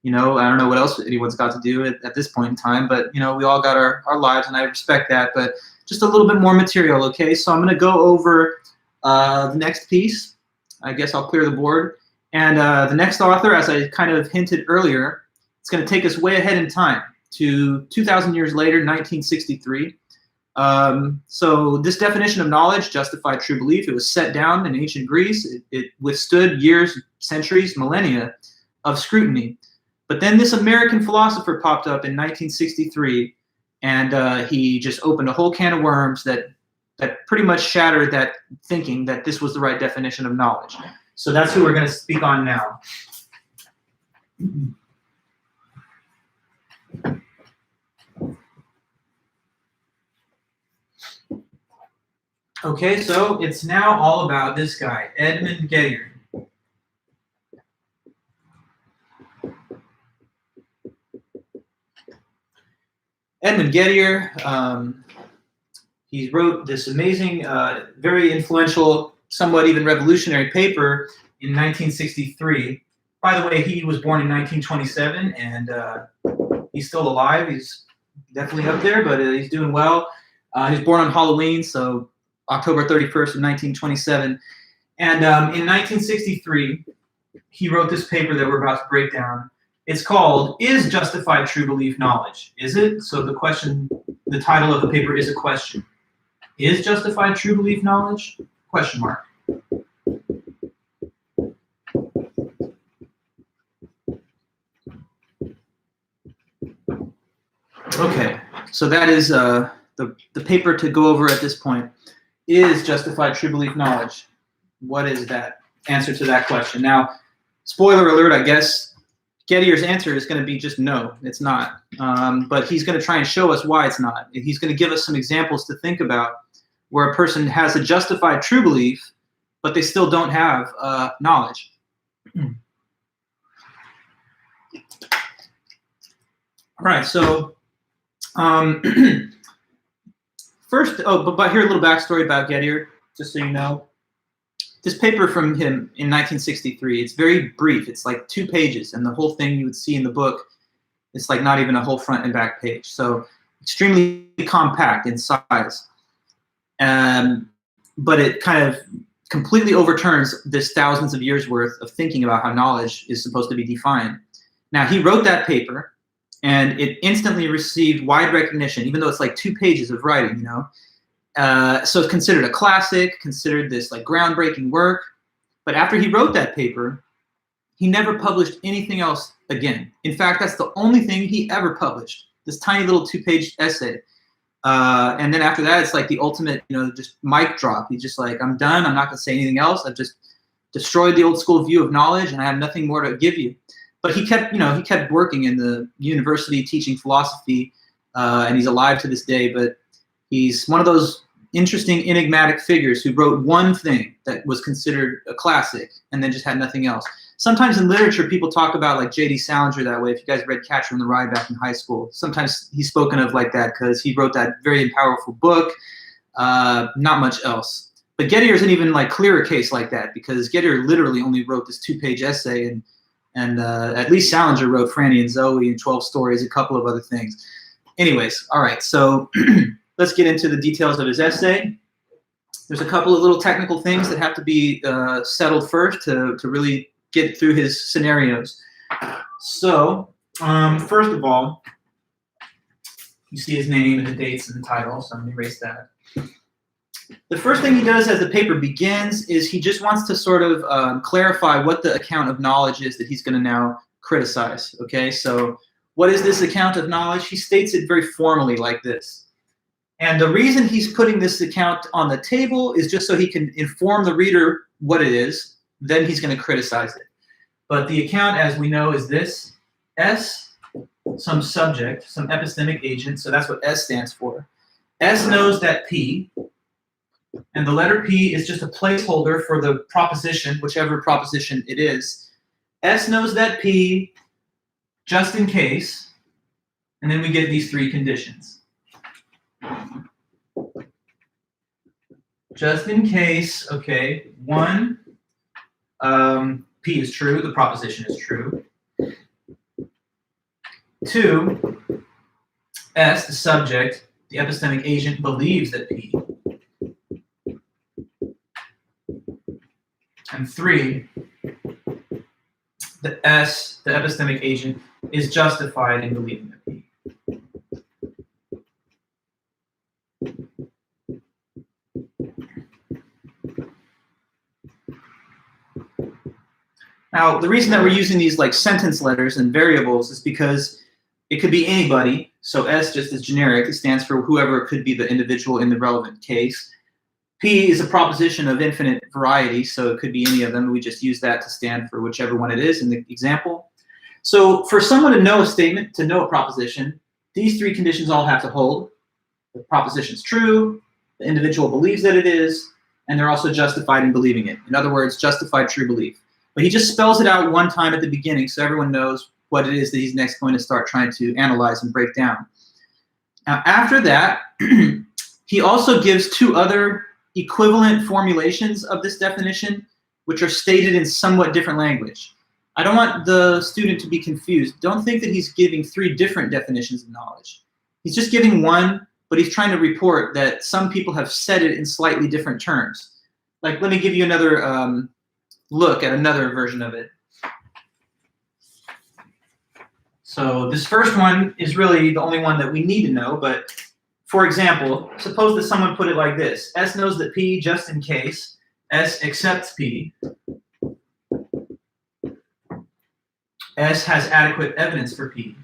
don't know what else anyone's got to do at this point in time, but we all got our lives, and I respect that. But just a little bit more material, okay? So I'm going to go over the next piece. I guess I'll clear the board. And the next author, as I kind of hinted earlier, it's going to take us way ahead in time to 2,000 years later, 1963. So this definition of knowledge, justified true belief, it was set down in ancient Greece. It withstood years, centuries, millennia of scrutiny. But then this American philosopher popped up in 1963, and he just opened a whole can of worms that pretty much shattered that thinking that this was the right definition of knowledge. So that's who we're going to speak on now. Okay, so it's now all about this guy, Edmund Gettier. Edmund Gettier, he wrote this amazing, very influential, somewhat even revolutionary paper in 1963. By the way, he was born in 1927, and he's still alive. He's definitely up there, but he's doing well. He was born on Halloween, so October 31st of 1927. And in 1963, he wrote this paper that we're about to break down. It's called, Is Justified True Belief Knowledge? Is it? So the title of the paper is a question. Is justified true belief knowledge? Question mark. Okay, so that is the paper to go over at this point. Is justified true belief knowledge? What is that? Answer to that question. Now, spoiler alert, I guess Gettier's answer is going to be just no, it's not. But he's going to try and show us why it's not. He's going to give us some examples to think about where a person has a justified true belief, but they still don't have knowledge. All right, so first, but here a little backstory about Gettier, just so you know. This paper from him in 1963, it's very brief. It's like 2 pages, and the whole thing you would see in the book, it's like not even a whole front and back page. So extremely compact in size. But it kind of completely overturns this thousands of years worth of thinking about how knowledge is supposed to be defined. Now, he wrote that paper, and it instantly received wide recognition, even though it's like 2 pages of writing, So it's considered a classic, considered this like groundbreaking work. But after he wrote that paper, he never published anything else again. In fact, that's the only thing he ever published, this tiny little 2-page essay. And then after that, it's like the ultimate, just mic drop. He's just like, I'm done. I'm not going to say anything else. I've just destroyed the old school view of knowledge, and I have nothing more to give you. But he kept working in the university teaching philosophy, and he's alive to this day. But he's one of those interesting, enigmatic figures who wrote one thing that was considered a classic and then just had nothing else. Sometimes in literature, people talk about like J.D. Salinger that way. If you guys read Catcher in the Rye back in high school, sometimes he's spoken of like that because he wrote that very powerful book, not much else. But Gettier is an even like clearer case like that, because Gettier literally only wrote this 2-page essay, and at least Salinger wrote Franny and Zoe and 12 Stories, a couple of other things. Anyways, all right, so let's get into the details of his essay. There's a couple of little technical things that have to be settled first to really get through his scenarios. So, first of all, you see his name and the dates and the title, so I'm going to erase that. The first thing he does as the paper begins is he just wants to sort of clarify what the account of knowledge is that he's going to now criticize. Okay, so What is this account of knowledge? He states it very formally like this. And the reason he's putting this account on the table is just so he can inform the reader what it is. Then he's going to criticize it. But the account, as we know, is this. S, some subject, some epistemic agent. So that's what S stands for. S knows that P, and the letter P is just a placeholder for the proposition, whichever proposition it is. S knows that P, just in case, and then we get these three conditions. Just in case, okay, 1, P is true, the proposition is true. 2, S, the subject, the epistemic agent, believes that P. And 3, the S, the epistemic agent, is justified in believing that P. Now, the reason that we're using these like sentence letters and variables is because it could be anybody. So S just is generic. It stands for whoever could be the individual in the relevant case. P is a proposition of infinite variety, so it could be any of them. We just use that to stand for whichever one it is in the example. So for someone to know a statement, to know a proposition, these three conditions all have to hold. The proposition's true, the individual believes that it is, and they're also justified in believing it. In other words, justified true belief. But he just spells it out one time at the beginning so everyone knows what it is that he's next going to start trying to analyze and break down. Now, after that, he also gives two other equivalent formulations of this definition, which are stated in somewhat different language. I don't want the student to be confused. Don't think that he's giving three different definitions of knowledge. He's just giving one, but he's trying to report that some people have said it in slightly different terms. Like, let me give you another look at another version of it. So this first one is really the only one that we need to know, but for example, suppose that someone put it like this. S knows that P just in case. S accepts P. S has adequate evidence for P.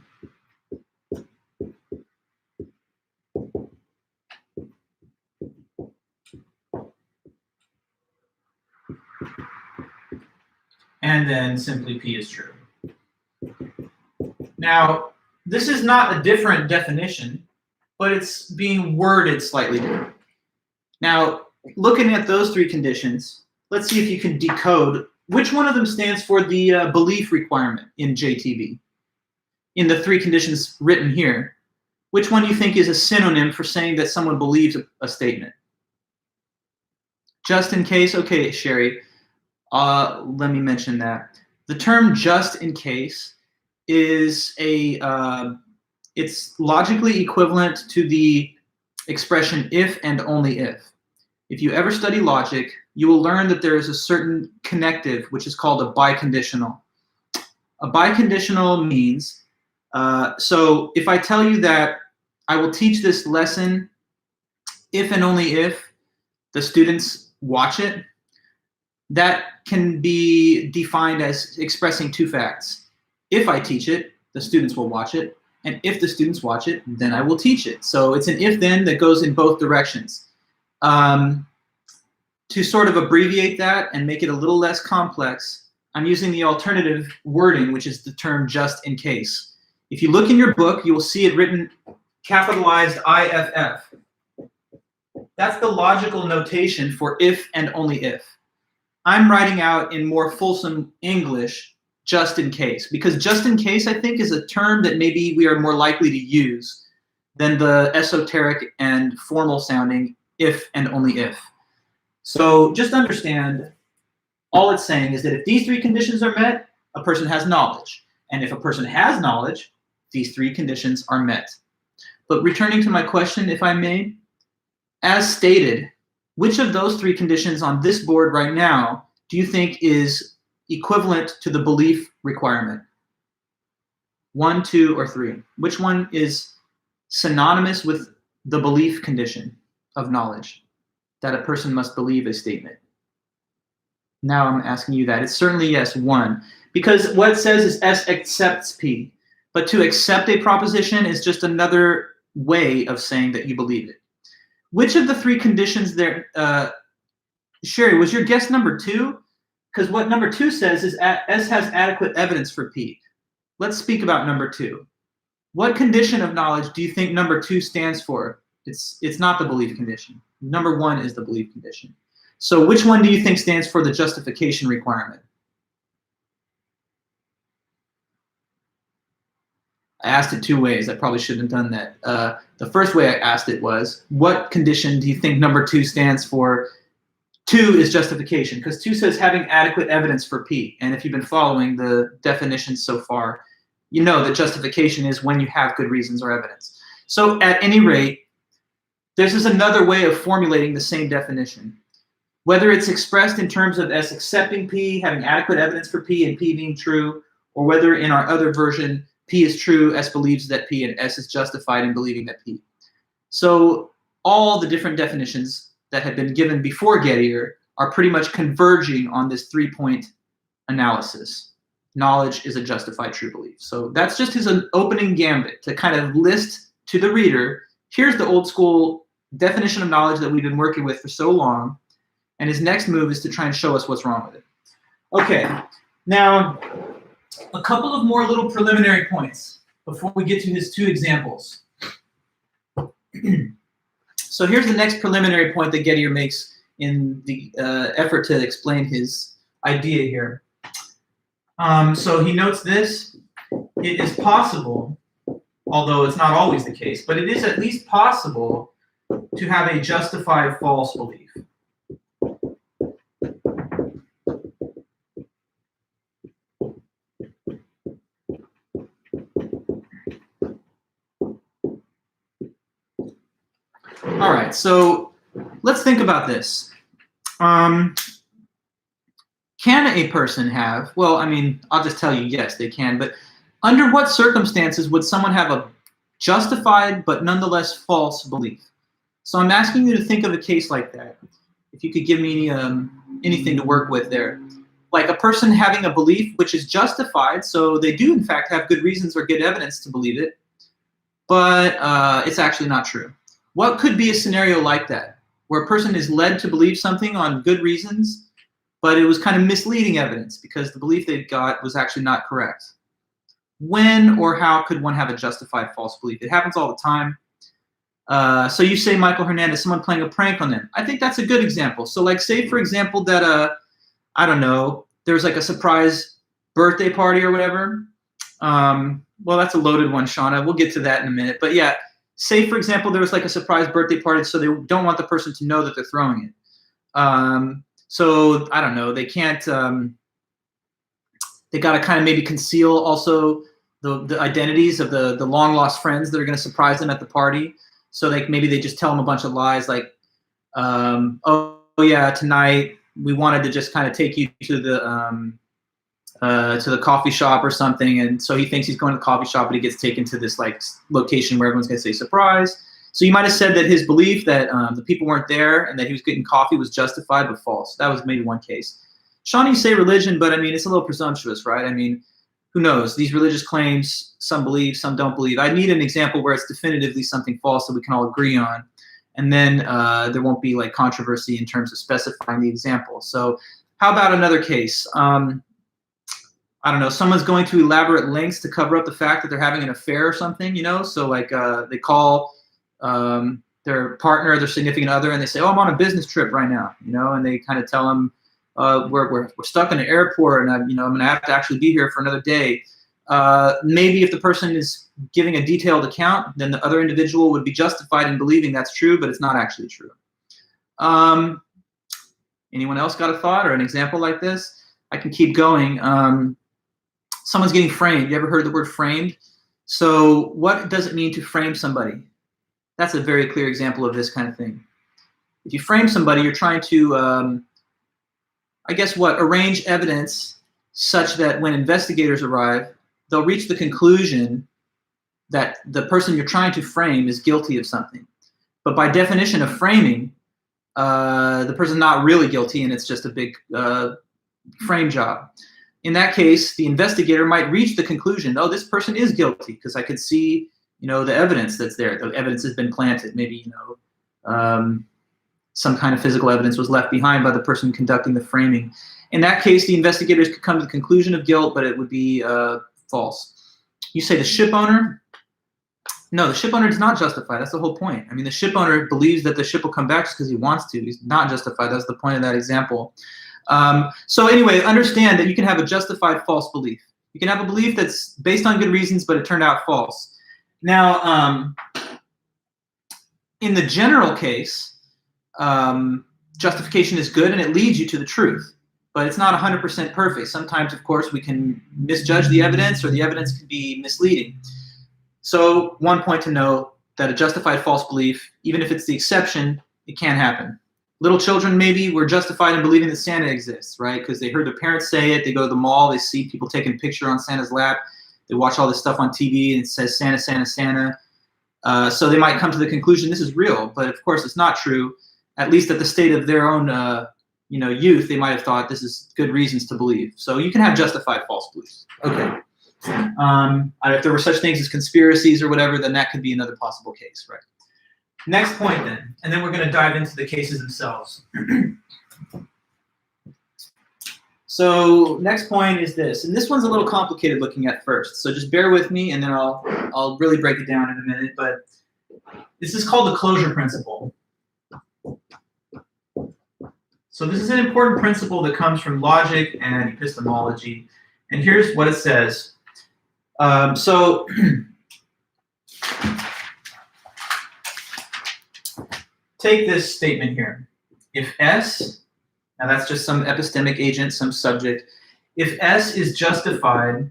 And then simply P is true. Now, this is not a different definition, but it's being worded slightly different. Now, looking at those three conditions, let's see if you can decode which one of them stands for the belief requirement in JTB. In the three conditions written here, which one do you think is a synonym for saying that someone believes a statement? Just in case, okay, Sherry, let me mention that. The term just in case is it's logically equivalent to the expression if and only if. If you ever study logic, you will learn that there is a certain connective which is called a biconditional. A biconditional means, so if I tell you that I will teach this lesson if and only if the students watch it, that can be defined as expressing two facts. If I teach it, the students will watch it. And if the students watch it, then I will teach it. So it's an if-then that goes in both directions. To sort of abbreviate that and make it a little less complex, I'm using the alternative wording, which is the term just in case. If you look in your book, you will see it written capitalized IFF. That's the logical notation for if and only if. I'm writing out in more fulsome English just in case, because just in case, I think, is a term that maybe we are more likely to use than the esoteric and formal sounding if and only if. So just understand, all it's saying is that if these three conditions are met, a person has knowledge. And if a person has knowledge, these three conditions are met. But returning to my question, if I may, as stated, which of those three conditions on this board right now do you think is equivalent to the belief requirement? 1, 2, or 3? Which one is synonymous with the belief condition of knowledge, that a person must believe a statement? Now I'm asking you that. It's certainly yes, 1. Because what it says is S accepts P. But to accept a proposition is just another way of saying that you believe it. Which of the three conditions there, Sherry, was your guess number 2? Because what number 2 says is S has adequate evidence for P. Let's speak about number 2. What condition of knowledge do you think number 2 stands for? It's not the belief condition. Number 1 is the belief condition. So which one do you think stands for the justification requirement? I asked it 2 ways. I probably shouldn't have done that. The first way I asked it was, what condition do you think number 2 stands for? 2 is justification, because 2 says having adequate evidence for P. And if you've been following the definitions so far, you know that justification is when you have good reasons or evidence. So at any rate, this is another way of formulating the same definition. Whether it's expressed in terms of S accepting P, having adequate evidence for P, and P being true, or whether in our other version, P is true, S believes that P, and S is justified in believing that P. So all the different definitions that had been given before Gettier are pretty much converging on this 3-point analysis. Knowledge is a justified true belief. So that's just his opening gambit to kind of list to the reader, here's the old school definition of knowledge that we've been working with for so long, and his next move is to try and show us what's wrong with it. Okay, now a couple of more little preliminary points before we get to his 2 examples. So here's the next preliminary point that Gettier makes in the effort to explain his idea here. So he notes this: it is possible, although it's not always the case, but it is at least possible to have a justified false belief. All right, so let's think about this. Can a person have, well, I mean, I'll just tell you, yes, they can, but under what circumstances would someone have a justified but nonetheless false belief? So I'm asking you to think of a case like that. If you could give me anything to work with there. Like a person having a belief which is justified, so they do in fact have good reasons or good evidence to believe it, but it's actually not true. What could be a scenario like that, where a person is led to believe something on good reasons, but it was kind of misleading evidence because the belief they got was actually not correct? When or how could one have a justified false belief? It happens all the time. So you say, Michael Hernandez, someone playing a prank on them. I think that's a good example. So like say, for example, that, I don't know, there's like a surprise birthday party or whatever. Well, that's a loaded one, Shauna. We'll get to that in a minute. But yeah, say, for example, there was like a surprise birthday party, so they don't want the person to know that they're throwing it. So I don't know, they can't, they got to kind of maybe conceal also the identities of the long lost friends that are going to surprise them at the party. So maybe they just tell them a bunch of lies like, oh yeah, tonight we wanted to just kind of take you to the coffee shop or something. And so he thinks he's going to the coffee shop, but he gets taken to this like location where everyone's going to say surprise. So you might have said that his belief that the people weren't there and that he was getting coffee was justified but false. That was maybe one case. Sean, you say religion, but I mean, it's a little presumptuous, right? I mean, who knows? These religious claims, some believe, some don't believe. I need an example where it's definitively something false that we can all agree on. And then there won't be like controversy in terms of specifying the example. So how about another case? I don't know, someone's going to elaborate lengths to cover up the fact that they're having an affair or something, you know? So like they call their partner, their significant other, and they say, oh, I'm on a business trip right now, you know? And they kind of tell them, we're stuck in an airport and I'm going to have to actually be here for another day. Maybe if the person is giving a detailed account, then the other individual would be justified in believing that's true, but it's not actually true. Anyone else got a thought or an example like this? I can keep going. Someone's getting framed. You ever heard the word framed? So what does it mean to frame somebody? That's a very clear example of this kind of thing. If you frame somebody, you're trying to, I guess arrange evidence such that when investigators arrive, they'll reach the conclusion that the person you're trying to frame is guilty of something. But by definition of framing, the person's not really guilty and it's just a big frame job. in that case, the investigator might reach the conclusion, oh, this person is guilty because I could see, the evidence that's there. The evidence has been planted. Maybe, some kind of physical evidence was left behind by the person conducting the framing. In that case, the investigators could come to the conclusion of guilt, but it would be false. You say the ship owner? No, the ship owner does not justify. That's the whole point. I mean, the ship owner believes that the ship will come back just because he wants to. He's not justified. That's the point of that example. So anyway, understand that you can have a justified false belief. You can have a belief that's based on good reasons, but it turned out false. Now, in the general case, justification is good and it leads you to the truth, but it's not 100% perfect. Sometimes, of course, we can misjudge the evidence or the evidence can be misleading. So one point to note, that a justified false belief, even if it's the exception, it can happen. Little children maybe were justified in believing that Santa exists, right? Because they heard their parents say it, they go to the mall, they see people taking a picture on Santa's lap, they watch all this stuff on TV and it says Santa, Santa, Santa. So they might come to the conclusion this is real, but of course it's not true. At least at the state of their own youth, they might have thought this is good reasons to believe. So you can have justified false beliefs. Okay. If there were such things as conspiracies or whatever, then that could be another possible case, right? Next point then, and then we're going to dive into the cases themselves. So next point is this, and this one's a little complicated looking at first, so just bear with me and then I'll really break it down in a minute, but this is called the closure principle. So this is an important principle that comes from logic and epistemology, and here's what it says. Take this statement here. If S, now that's just some epistemic agent, some subject. If S is justified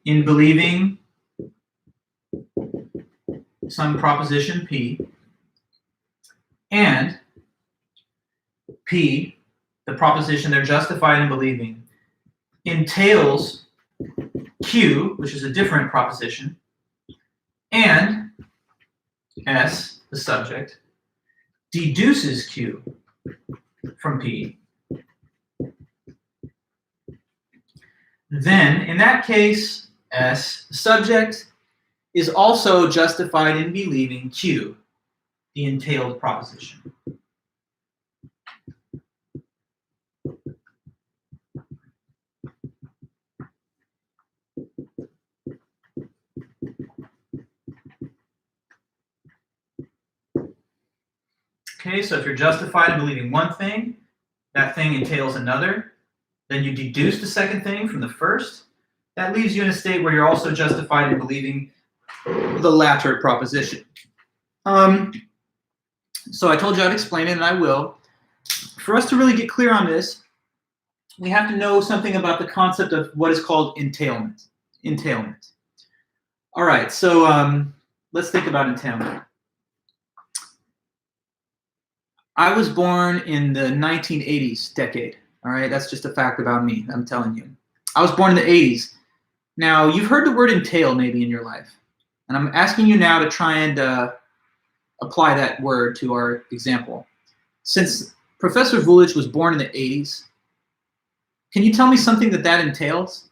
in believing some proposition P, and P, the proposition they're justified in believing, entails Q, which is a different proposition, and S, the subject, deduces Q from P, then in that case, S, the subject, is also justified in believing Q, the entailed proposition. Okay, so if you're justified in believing one thing, that thing entails another, then you deduce the second thing from the first. That leaves you in a state where you're also justified in believing the latter proposition. So I told you I'd explain it, and I will. For us to really get clear on this, we have to know something about the concept of what is called entailment. Entailment. All right, so let's think about entailment. I was born in the 1980s decade. All right, that's just a fact about me, I'm telling you. I was born in the 80s. Now, you've heard the word entail maybe in your life. And I'm asking you now to try and apply that word to our example. Since Professor Vulich was born in the 80s, can you tell me something that entails?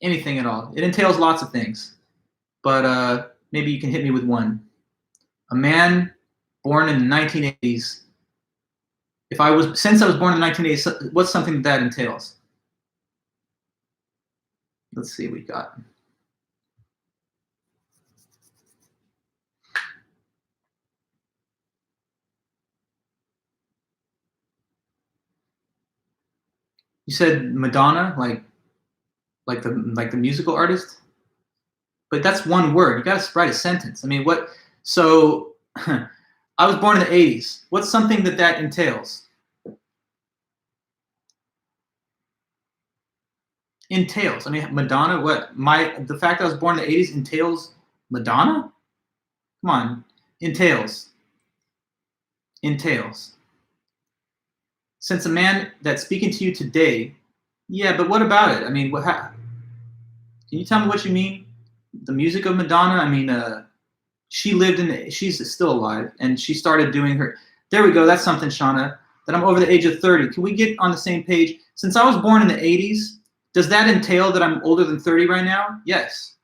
Anything at all. It entails lots of things. But maybe you can hit me with one. A man born in the 1980s. Since I was born in the 1980s, what's something that entails? Let's see what we got. You said Madonna, like the musical artist? But that's one word. You got to write a sentence. I mean, what? So I was born in the 80s. What's something that entails? Entails. I mean, Madonna, what? The fact I was born in the 80s entails Madonna? Come on. Entails. Entails. Since a man that's speaking to you today, yeah, but what about it? I mean, can you tell me what you mean? The music of Madonna? I mean, she's still alive, and she started doing There we go. That's something, Shauna, that I'm over the age of 30. Can we get on the same page? Since I was born in the 80s, does that entail that I'm older than 30 right now? Yes,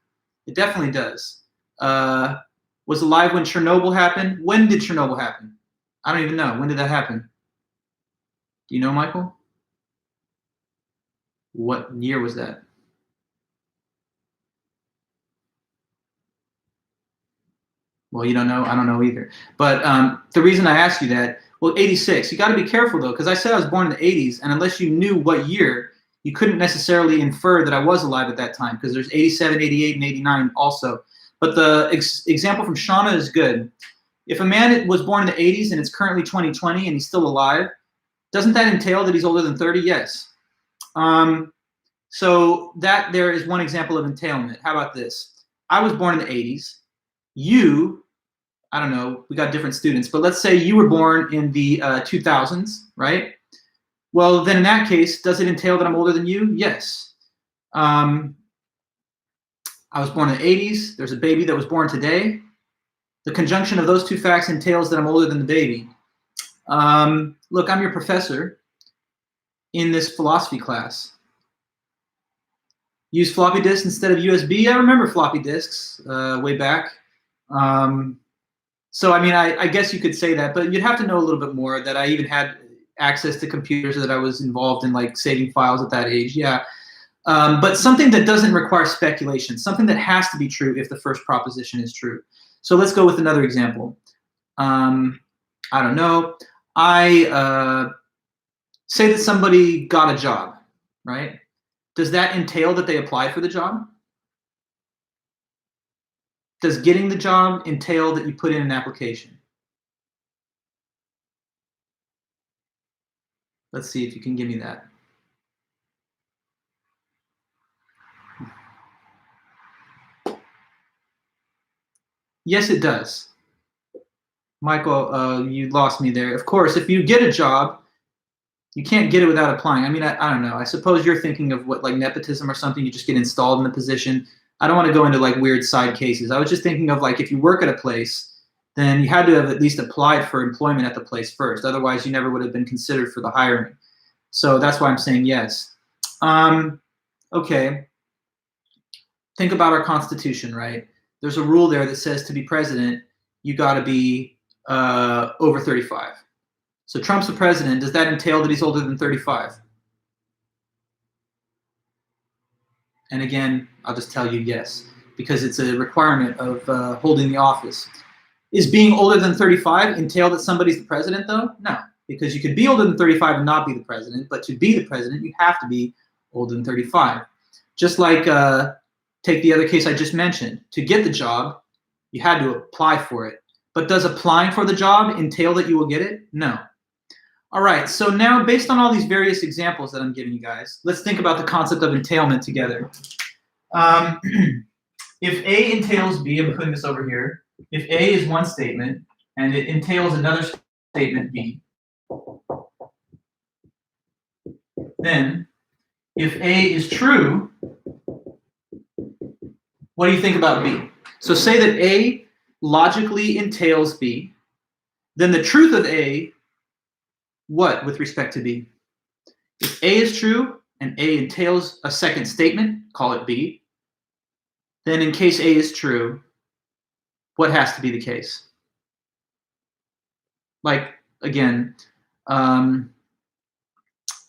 it definitely does. Was alive when Chernobyl happened. When did Chernobyl happen? I don't even know. When did that happen? Do you know, Michael? What year was that? Well, you don't know. I don't know either. But the reason I asked you that, well, 86. You got to be careful, though, because I said I was born in the 80s, and unless you knew what year, you couldn't necessarily infer that I was alive at that time, because there's 87, 88, and 89 also. But the example from Shauna is good. If a man was born in the 80s and it's currently 2020 and he's still alive, doesn't that entail that he's older than 30? Yes. So that there is one example of entailment. How about this? I was born in the 80s. You, I don't know, we got different students, but let's say you were born in the 2000s, right? Well, then in that case, does it entail that I'm older than you? Yes. I was born in the 80s. There's a baby that was born today. The conjunction of those two facts entails that I'm older than the baby. Look, I'm your professor in this philosophy class. Use floppy disks instead of USB. I remember floppy disks way back. So, I mean, I guess you could say that, but you'd have to know a little bit more, that I even had access to computers, that I was involved in like saving files at that age. Yeah. But something that doesn't require speculation, something that has to be true if the first proposition is true. So let's go with another example. I don't know. I say that somebody got a job, right? Does that entail that they applied for the job? Does getting the job entail that you put in an application? Let's see if you can give me that. Yes, it does. Michael, you lost me there. Of course, if you get a job, you can't get it without applying. I mean, I don't know. I suppose you're thinking of what, like nepotism or something, you just get installed in the position. I don't want to go into like weird side cases. I was just thinking of like if you work at a place, then you had to have at least applied for employment at the place first. Otherwise, you never would have been considered for the hiring. So that's why I'm saying yes. Okay. Think about our Constitution, right? There's a rule there that says to be president, you got to be over 35. So Trump's the president. Does that entail that he's older than 35? And again, I'll just tell you yes, because it's a requirement of holding the office. Is being older than 35 entail that somebody's the president, though? No, because you could be older than 35 and not be the president, but to be the president, you have to be older than 35. Just like, take the other case I just mentioned. To get the job, you had to apply for it. But does applying for the job entail that you will get it? No. All right, so now based on all these various examples that I'm giving you guys, let's think about the concept of entailment together. If A entails B, I'm putting this over here. If A is one statement and it entails another statement B, then if A is true, what do you think about B? So say that A logically entails B, then the truth of A, what with respect to B? If A is true and A entails a second statement, call it B, then in case A is true, what has to be the case? Like, again, I'm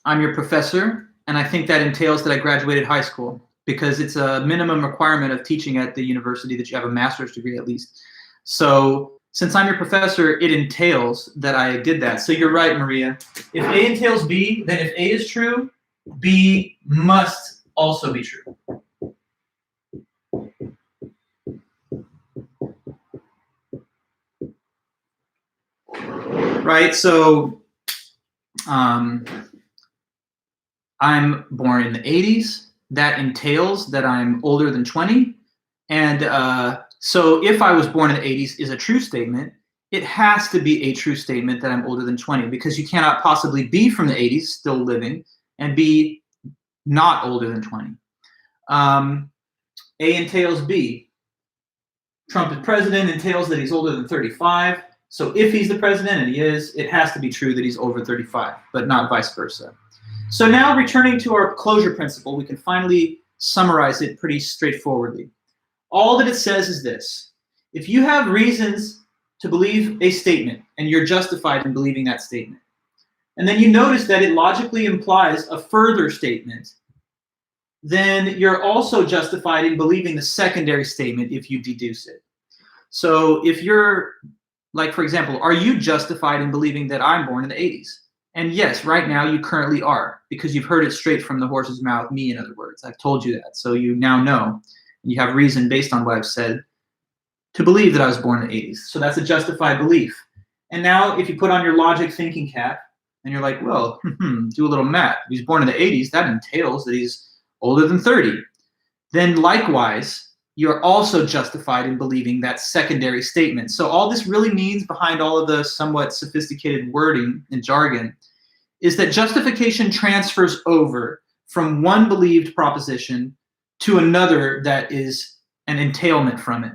your professor, and I think that entails that I graduated high school, because it's a minimum requirement of teaching at the university that you have a master's degree at least. So since I'm your professor, it entails that I did that. So you're right, Maria. If A entails B, then if A is true, B must also be true. Right, so I'm born in the 80s. That entails that I'm older than 20. And so if I was born in the 80s is a true statement, it has to be a true statement that I'm older than 20, because you cannot possibly be from the 80s, still living, and be not older than 20. A entails B. Trump is president entails that he's older than 35. So if he's the president, and he is, it has to be true that he's over 35, but not vice versa. So now returning to our closure principle, we can finally summarize it pretty straightforwardly. All that it says is this: if you have reasons to believe a statement, and you're justified in believing that statement, and then you notice that it logically implies a further statement, then you're also justified in believing the secondary statement if you deduce it. So if you're, like, for example, are you justified in believing that I'm born in the 80s? And yes, right now you currently are, because you've heard it straight from the horse's mouth, me in other words. I've told you that, so you now know, and you have reason based on what I've said to believe that I was born in the 80s. So that's a justified belief. And now if you put on your logic thinking cap, and you're like, well, do a little math. If he's born in the 80s, that entails that he's older than 30. Then likewise, you're also justified in believing that secondary statement. So all this really means, behind all of the somewhat sophisticated wording and jargon, is that justification transfers over from one believed proposition to another that is an entailment from it.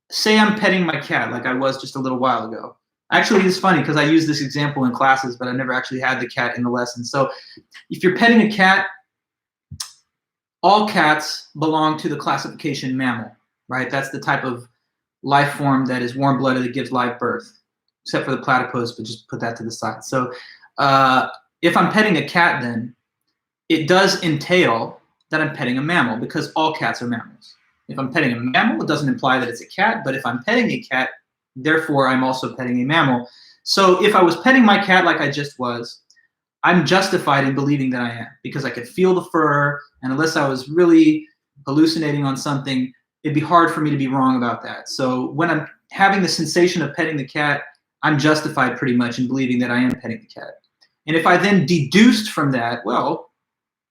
Say I'm petting my cat, like I was just a little while ago. Actually, it's funny because I use this example in classes, but I never actually had the cat in the lesson. So if you're petting a cat, all cats belong to the classification mammal, right? That's the type of life form that is warm-blooded that gives live birth, except for the platypus, but just put that to the side. So if I'm petting a cat, then it does entail that I'm petting a mammal, because all cats are mammals. If I'm petting a mammal, it doesn't imply that it's a cat, but if I'm petting a cat, therefore I'm also petting a mammal. So if I was petting my cat like I just was, I'm justified in believing that I am, because I could feel the fur, and unless I was really hallucinating on something, it'd be hard for me to be wrong about that. So when I'm having the sensation of petting the cat, I'm justified pretty much in believing that I am petting the cat. And if I then deduced from that, well,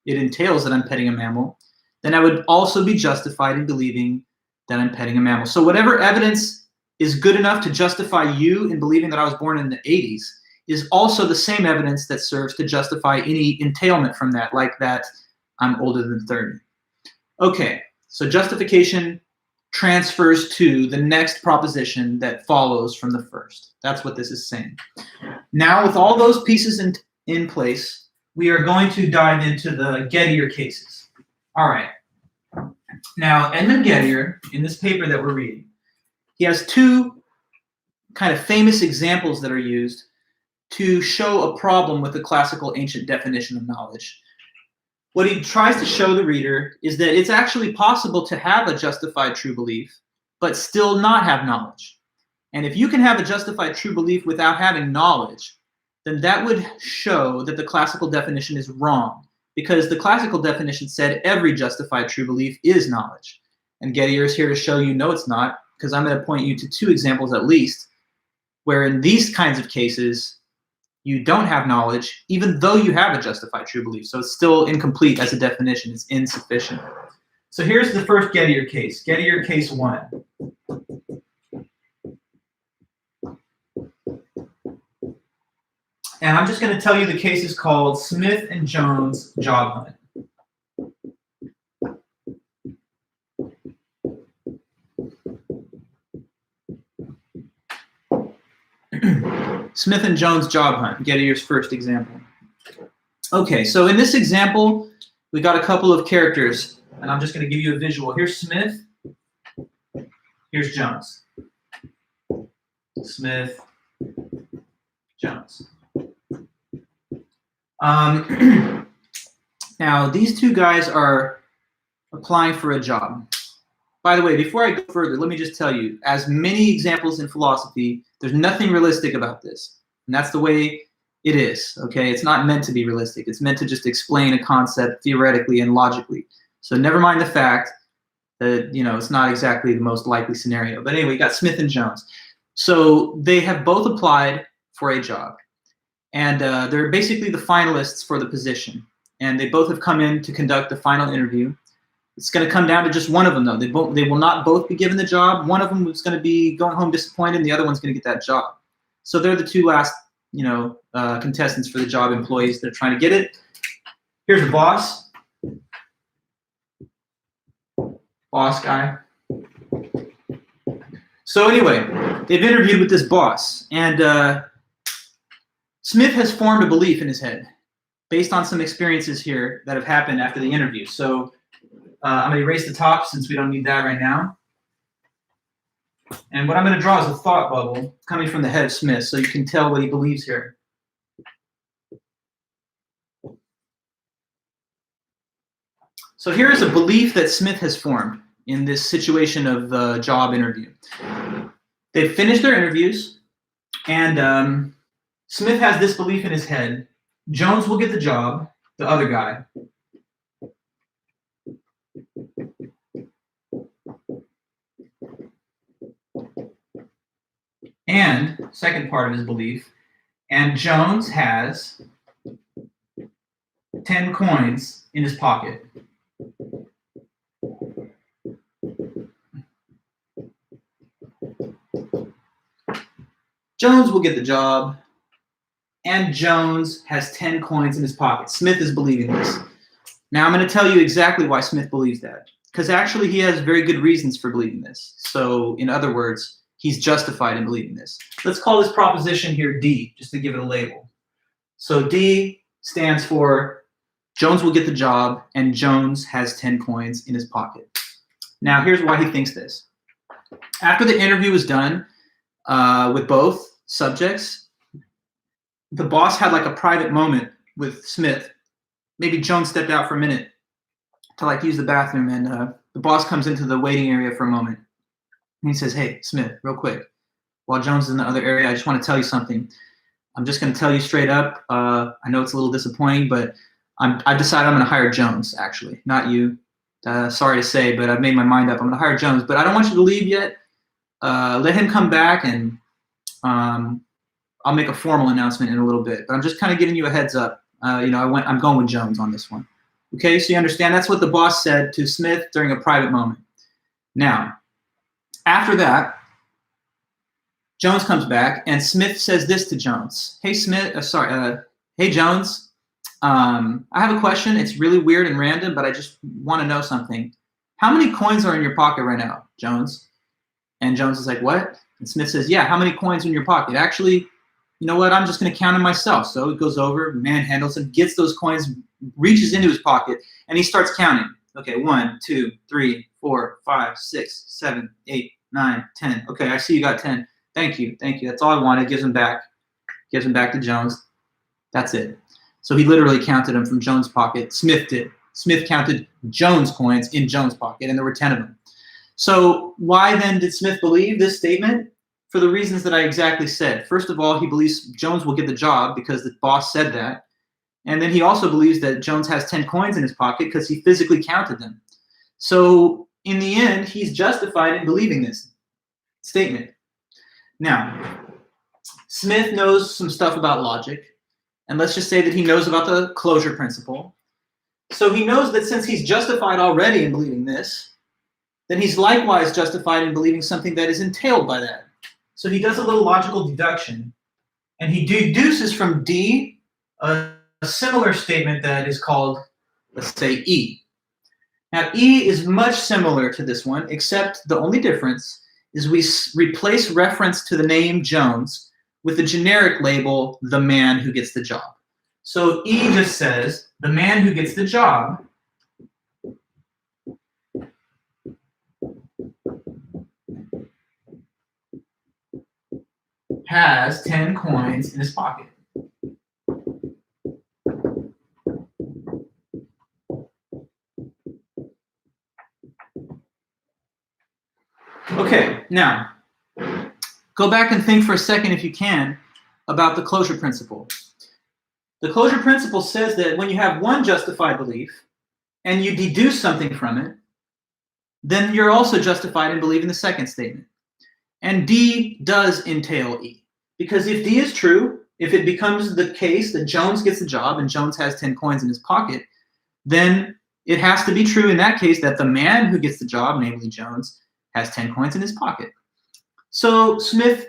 it entails that I'm petting a mammal, then I would also be justified in believing that I'm petting a mammal. So whatever evidence is good enough to justify you in believing that I was born in the 80s is also the same evidence that serves to justify any entailment from that, like that I'm older than 30. Okay, so justification transfers to the next proposition that follows from the first. That's what this is saying. Now, with all those pieces in place, we are going to dive into the Gettier cases. All right. Now, Edmund Gettier, in this paper that we're reading, he has two kind of famous examples that are used to show a problem with the classical ancient definition of knowledge. What he tries to show the reader is that it's actually possible to have a justified true belief, but still not have knowledge. And if you can have a justified true belief without having knowledge, then that would show that the classical definition is wrong, because the classical definition said every justified true belief is knowledge. And Gettier is here to show you, no, it's not, because I'm going to point you to two examples at least, where in these kinds of cases, you don't have knowledge, even though you have a justified true belief. So it's still incomplete as a definition. It's insufficient. So here's the first Gettier case, Gettier case 1. And I'm just going to tell you the case is called Smith and Jones job hunt. Smith and Jones job hunt, Gettier's first example. Okay, so in this example, we got a couple of characters, and I'm just going to give you a visual. Here's Smith, here's Jones. Smith, Jones. Now, these two guys are applying for a job. By the way, before I go further, let me just tell you, as many examples in philosophy, there's nothing realistic about this. And that's the way it is, okay? It's not meant to be realistic. It's meant to just explain a concept theoretically and logically. So never mind the fact that, you know, it's not exactly the most likely scenario. But anyway, you got Smith and Jones. So they have both applied for a job. And they're basically the finalists for the position. And they both have come in to conduct the final interview. It's going to come down to just one of them, though. They will not both be given the job. One of them is going to be going home disappointed, and the other one's going to get that job. So they're the two last, you know, contestants for the job, employees that are trying to get it. Here's a boss. Boss guy. So anyway, they've interviewed with this boss, and Smith has formed a belief in his head based on some experiences here that have happened after the interview. So I'm going to erase the top since we don't need that right now. And what I'm going to draw is a thought bubble coming from the head of Smith so you can tell what he believes here. So here is a belief that Smith has formed in this situation of the job interview. They've finished their interviews, and Smith has this belief in his head. Jones will get the job, the other guy. And, second part of his belief, and Jones has 10 coins in his pocket. Jones will get the job, and Jones has 10 coins in his pocket. Smith is believing this. Now, I'm going to tell you exactly why Smith believes that, because actually he has very good reasons for believing this. So, in other words, he's justified in believing this. Let's call this proposition here D, just to give it a label. So D stands for Jones will get the job, and Jones has 10 coins in his pocket. Now, here's why he thinks this. After the interview was done with both subjects, the boss had like a private moment with Smith. Maybe Jones stepped out for a minute to like use the bathroom, and the boss comes into the waiting area for a moment. And he says, hey, Smith, real quick, while Jones is in the other area, I just want to tell you something. I'm just going to tell you straight up. I know it's a little disappointing, but I've decided I'm going to hire Jones, actually, not you. Sorry to say, but I've made my mind up. I'm going to hire Jones, but I don't want you to leave yet. Let him come back, and I'll make a formal announcement in a little bit. But I'm just kind of giving you a heads up. I'm going with Jones on this one. Okay, so you understand that's what the boss said to Smith during a private moment. Now, after that, Jones comes back, and Smith says this to Jones. Hey, hey, Jones, I have a question. It's really weird and random, but I just want to know something. How many coins are in your pocket right now, Jones? And Jones is like, what? And Smith says, yeah, how many coins in your pocket? Actually, you know what? I'm just going to count them myself. So he goes over, manhandles him, gets those coins, reaches into his pocket, and he starts counting. Okay, 1, 2, 3, 4, 5, 6, 7, 8, 9, 10. Okay, I see you got 10. Thank you. That's all I wanted. Gives him back to Jones. That's it. So he literally counted them from Jones' pocket. Smith did. Smith counted Jones' coins in Jones' pocket, and there were 10 of them. So why then did Smith believe this statement? For the reasons that I exactly said. First of all, he believes Jones will get the job because the boss said that. And then he also believes that Jones has 10 coins in his pocket because he physically counted them. So in the end, he's justified in believing this statement. Now, Smith knows some stuff about logic. And let's just say that he knows about the closure principle. So he knows that since he's justified already in believing this, then he's likewise justified in believing something that is entailed by that. So he does a little logical deduction, and he deduces from D a similar statement that is called, let's say, E. Now, E is much similar to this one, except the only difference is we replace reference to the name Jones with the generic label, the man who gets the job. So E just says, the man who gets the job has 10 coins in his pocket. Okay, now, go back and think for a second, if you can, about the closure principle. The closure principle says that when you have one justified belief and you deduce something from it, then you're also justified in believing the second statement. And D does entail E. Because if D is true, if it becomes the case that Jones gets the job and Jones has 10 coins in his pocket, then it has to be true in that case that the man who gets the job, namely Jones, has 10 coins in his pocket. So Smith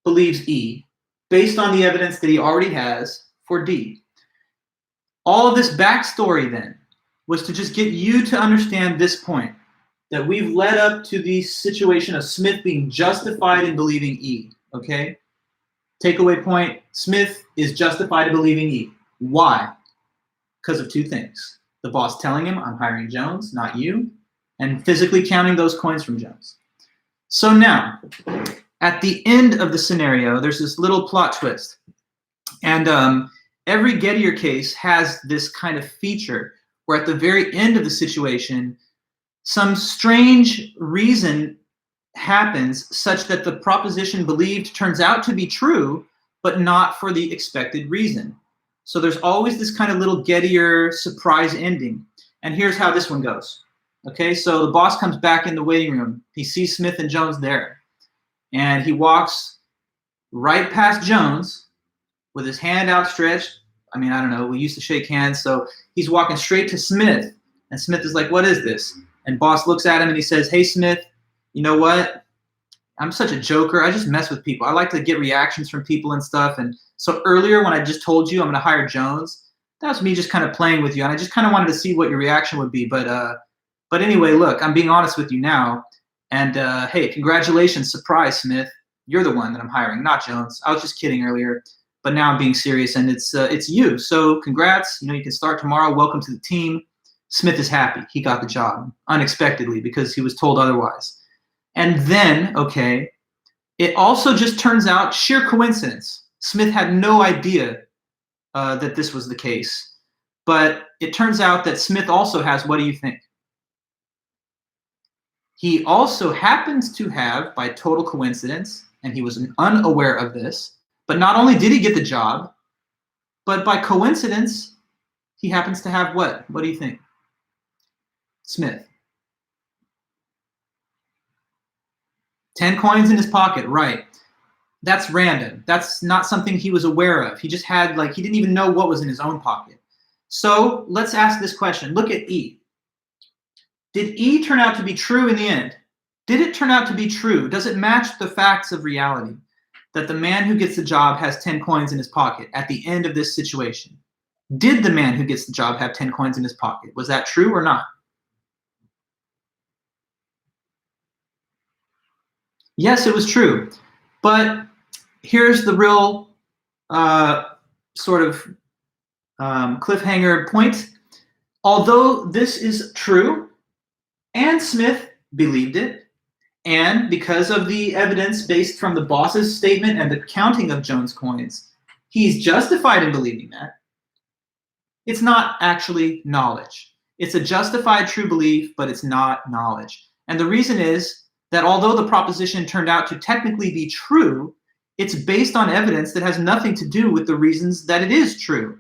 believes E based on the evidence that he already has for D. All of this backstory then was to just get you to understand this point, that we've led up to the situation of Smith being justified in believing E, okay? Takeaway point, Smith is justified in believing E. Why? Because of two things. The boss telling him, I'm hiring Jones, not you, and physically counting those coins from Jones. So now, at the end of the scenario, there's this little plot twist. And every Gettier case has this kind of feature where at the very end of the situation, some strange reason happens such that the proposition believed turns out to be true, but not for the expected reason. So there's always this kind of little Gettier surprise ending. And here's how this one goes. Okay, so the boss comes back in the waiting room. He sees Smith and Jones there. And he walks right past Jones with his hand outstretched. I mean, I don't know, we used to shake hands. So he's walking straight to Smith. And Smith is like, what is this? And boss looks at him and he says, hey, Smith, you know what? I'm such a joker. I just mess with people. I like to get reactions from people and stuff. And so earlier when I just told you I'm going to hire Jones, that was me just kind of playing with you. And I just kind of wanted to see what your reaction would be. But anyway, look, I'm being honest with you now. And hey, congratulations, surprise, Smith. You're the one that I'm hiring, not Jones. I was just kidding earlier, but now I'm being serious, and it's you. So congrats. You know, you can start tomorrow. Welcome to the team. Smith is happy. He got the job unexpectedly because he was told otherwise. And then, okay, it also just turns out sheer coincidence. Smith had no idea that this was the case, but it turns out that Smith also has, what do you think? He also happens to have, by total coincidence, and he was unaware of this, but not only did he get the job, but by coincidence, he happens to have what? What do you think? Smith. 10 coins in his pocket, right. That's random. That's not something he was aware of. He just had, he didn't even know what was in his own pocket. So let's ask this question. Look at E. Did E turn out to be true in the end? Did it turn out to be true? Does it match the facts of reality that the man who gets the job has 10 coins in his pocket at the end of this situation? Did the man who gets the job have 10 coins in his pocket? Was that true or not? Yes, it was true. But here's the real cliffhanger point. Although this is true, and Smith believed it, and because of the evidence based from the boss's statement and the counting of Jones' coins, he's justified in believing that. It's not actually knowledge. It's a justified true belief, but it's not knowledge. And the reason is that although the proposition turned out to technically be true, it's based on evidence that has nothing to do with the reasons that it is true.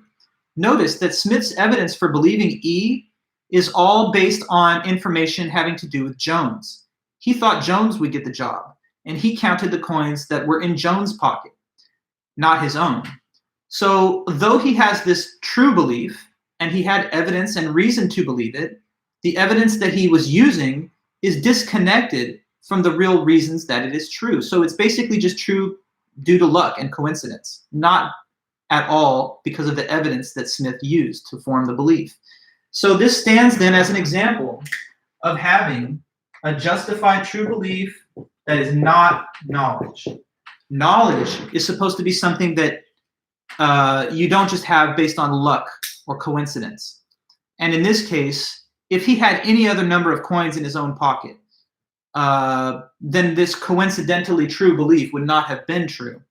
Notice that Smith's evidence for believing E is all based on information having to do with Jones. He thought Jones would get the job, and he counted the coins that were in Jones' pocket, not his own. So though he has this true belief, and he had evidence and reason to believe it, the evidence that he was using is disconnected from the real reasons that it is true. So it's basically just true due to luck and coincidence, not at all because of the evidence that Smith used to form the belief. So this stands then as an example of having a justified true belief that is not knowledge. Knowledge is supposed to be something that you don't just have based on luck or coincidence. And in this case, if he had any other number of coins in his own pocket, then this coincidentally true belief would not have been true.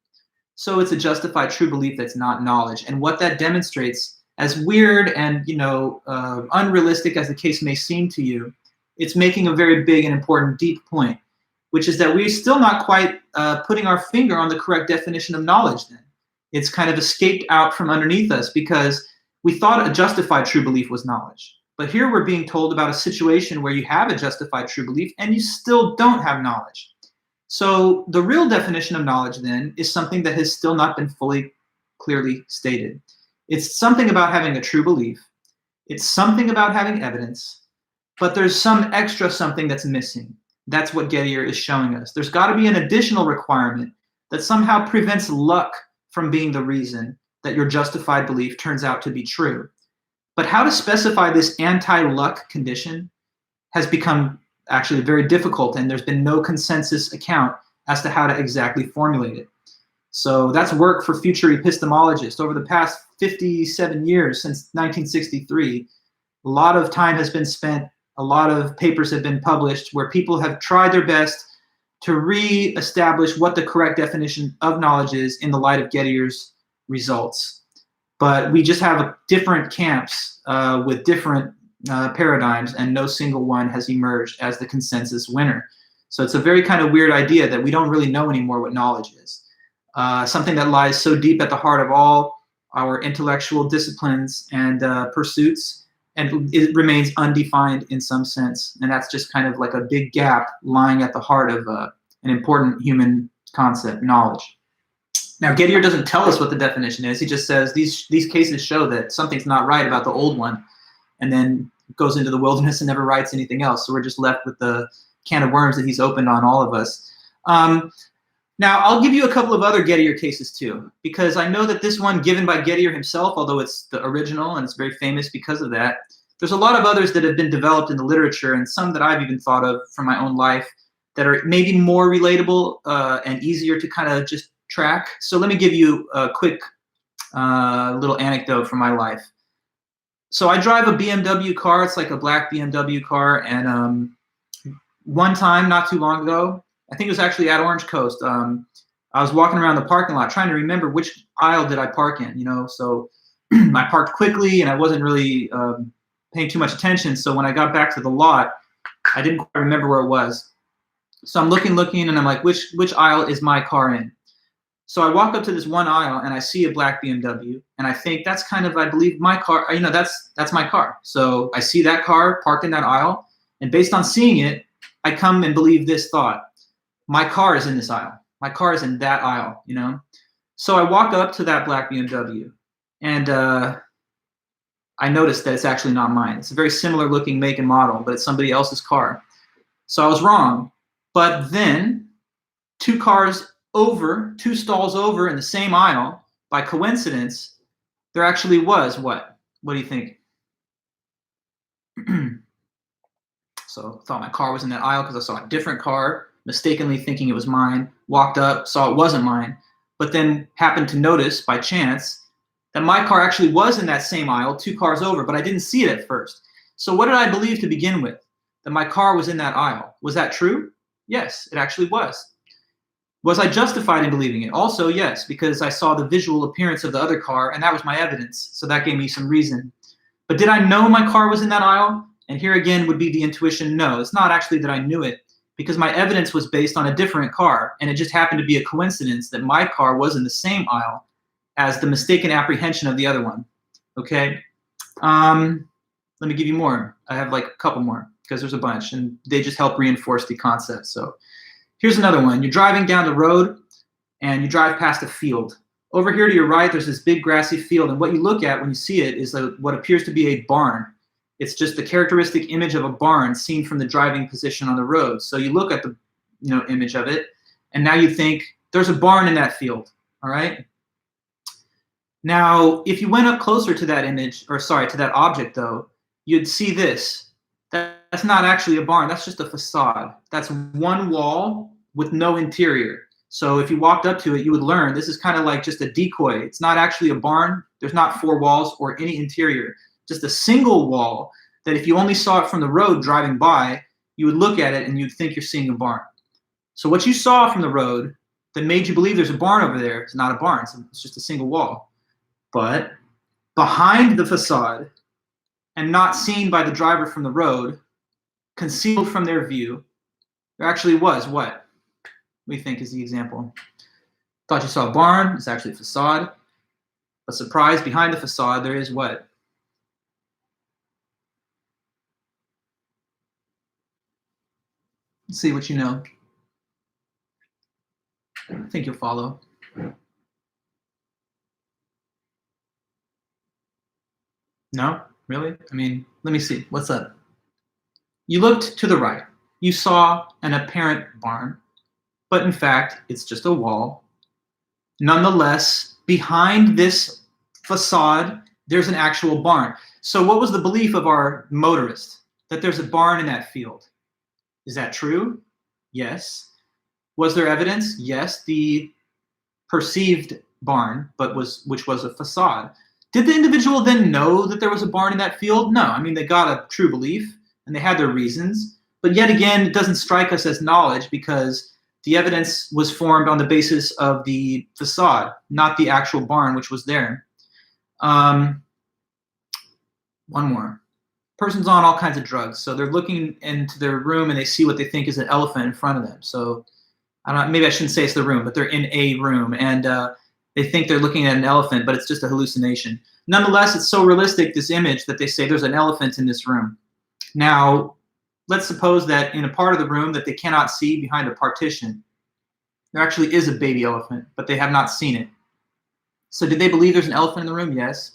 So it's a justified true belief that's not knowledge. And what that demonstrates, as weird and unrealistic as the case may seem to you, it's making a very big and important deep point, which is that we're still not quite putting our finger on the correct definition of knowledge then. It's kind of escaped out from underneath us because we thought a justified true belief was knowledge. But here we're being told about a situation where you have a justified true belief and you still don't have knowledge. So the real definition of knowledge then is something that has still not been fully clearly stated. It's something about having a true belief. It's something about having evidence, but there's some extra something that's missing. That's what Gettier is showing us. There's got to be an additional requirement that somehow prevents luck from being the reason that your justified belief turns out to be true. But how to specify this anti-luck condition has become actually very difficult, and there's been no consensus account as to how to exactly formulate it. So that's work for future epistemologists. Over the past 57 years, since 1963, a lot of time has been spent, a lot of papers have been published where people have tried their best to re-establish what the correct definition of knowledge is in the light of Gettier's results. But we just have different camps with different paradigms, and no single one has emerged as the consensus winner. So it's a very kind of weird idea that we don't really know anymore what knowledge is. Something that lies so deep at the heart of all our intellectual disciplines and pursuits, and it remains undefined in some sense. And that's just kind of like a big gap lying at the heart of an important human concept, knowledge. Now, Gettier doesn't tell us what the definition is. He just says these cases show that something's not right about the old one, and then goes into the wilderness and never writes anything else. So we're just left with the can of worms that he's opened on all of us. Now, I'll give you a couple of other Gettier cases too, because I know that this one given by Gettier himself, although it's the original and it's very famous because of that, there's a lot of others that have been developed in the literature, and some that I've even thought of from my own life that are maybe more relatable and easier to kind of just track. So let me give you a quick little anecdote from my life. So I drive a BMW car. It's like a black BMW car, and one time, not too long ago, I think it was actually at Orange Coast, I was walking around the parking lot trying to remember which aisle did I park in, you know, so I parked quickly and I wasn't really paying too much attention. So when I got back to the lot, I didn't quite remember where it was. So I'm looking, and I'm like, which aisle is my car in? So I walk up to this one aisle and I see a black BMW, and I think that's kind of, I believe, my car, you know, that's my car. So I see that car parked in that aisle, and based on seeing it, I come and believe this thought: my car is in this aisle. My car is in that aisle, you know? So I walk up to that black BMW, and I noticed that it's actually not mine. It's a very similar looking make and model, but it's somebody else's car. So I was wrong. But then two stalls over in the same aisle, by coincidence, there actually was what? What do you think? So I thought my car was in that aisle because I saw a different car, mistakenly thinking it was mine, walked up, saw it wasn't mine, but then happened to notice by chance that my car actually was in that same aisle, two cars over, but I didn't see it at first. So what did I believe to begin with? That my car was in that aisle. Was that true? Yes, it actually was. Was I justified in believing it? Also, yes, because I saw the visual appearance of the other car, and that was my evidence, so that gave me some reason. But did I know my car was in that aisle? And here again would be the intuition: no, it's not actually that I knew it, because my evidence was based on a different car, and it just happened to be a coincidence that my car was in the same aisle as the mistaken apprehension of the other one. Okay? Let me give you more. I have like a couple more, because there's a bunch, and they just help reinforce the concept. So here's another one. You're driving down the road, and you drive past a field. Over here to your right, there's this big grassy field, and what you look at when you see it is what appears to be a barn. It's just the characteristic image of a barn seen from the driving position on the road. So you look at the image of it, and now you think there's a barn in that field. All right. Now, if you went up closer to that image, or sorry, to that object though, you'd see this. That's not actually a barn. That's just a facade. That's one wall with no interior. So if you walked up to it, you would learn this is kind of like just a decoy. It's not actually a barn. There's not four walls or any interior. Just a single wall that if you only saw it from the road driving by, you would look at it and you'd think you're seeing a barn. So what you saw from the road that made you believe there's a barn over there is not a barn. It's just a single wall. But behind the facade, and not seen by the driver from the road, concealed from their view, there actually was what we think is the example. Thought you saw a barn, it's actually a facade. But surprise, behind the facade, there is what? Let's see what you know. I think you'll follow. No? Really? I mean, let me see. What's up? You looked to the right. You saw an apparent barn, but in fact, it's just a wall. Nonetheless, behind this facade, there's an actual barn. So what was the belief of our motorist? That there's a barn in that field. Is that true? Yes. Was there evidence? Yes, the perceived barn, which was a facade. Did the individual then know that there was a barn in that field? No. I mean, they got a true belief, and they had their reasons. But yet again, it doesn't strike us as knowledge because the evidence was formed on the basis of the facade, not the actual barn, which was there. One more. Person's on all kinds of drugs, so they're looking into their room and they see what they think is an elephant in front of them. So I don't know, maybe I shouldn't say it's the room, but they're in a room and they think they're looking at an elephant, but it's just a hallucination. Nonetheless, it's so realistic, this image, that they say there's an elephant in this room. Now, let's suppose that in a part of the room that they cannot see behind a partition, there actually is a baby elephant, but they have not seen it. So did they believe there's an elephant in the room? Yes.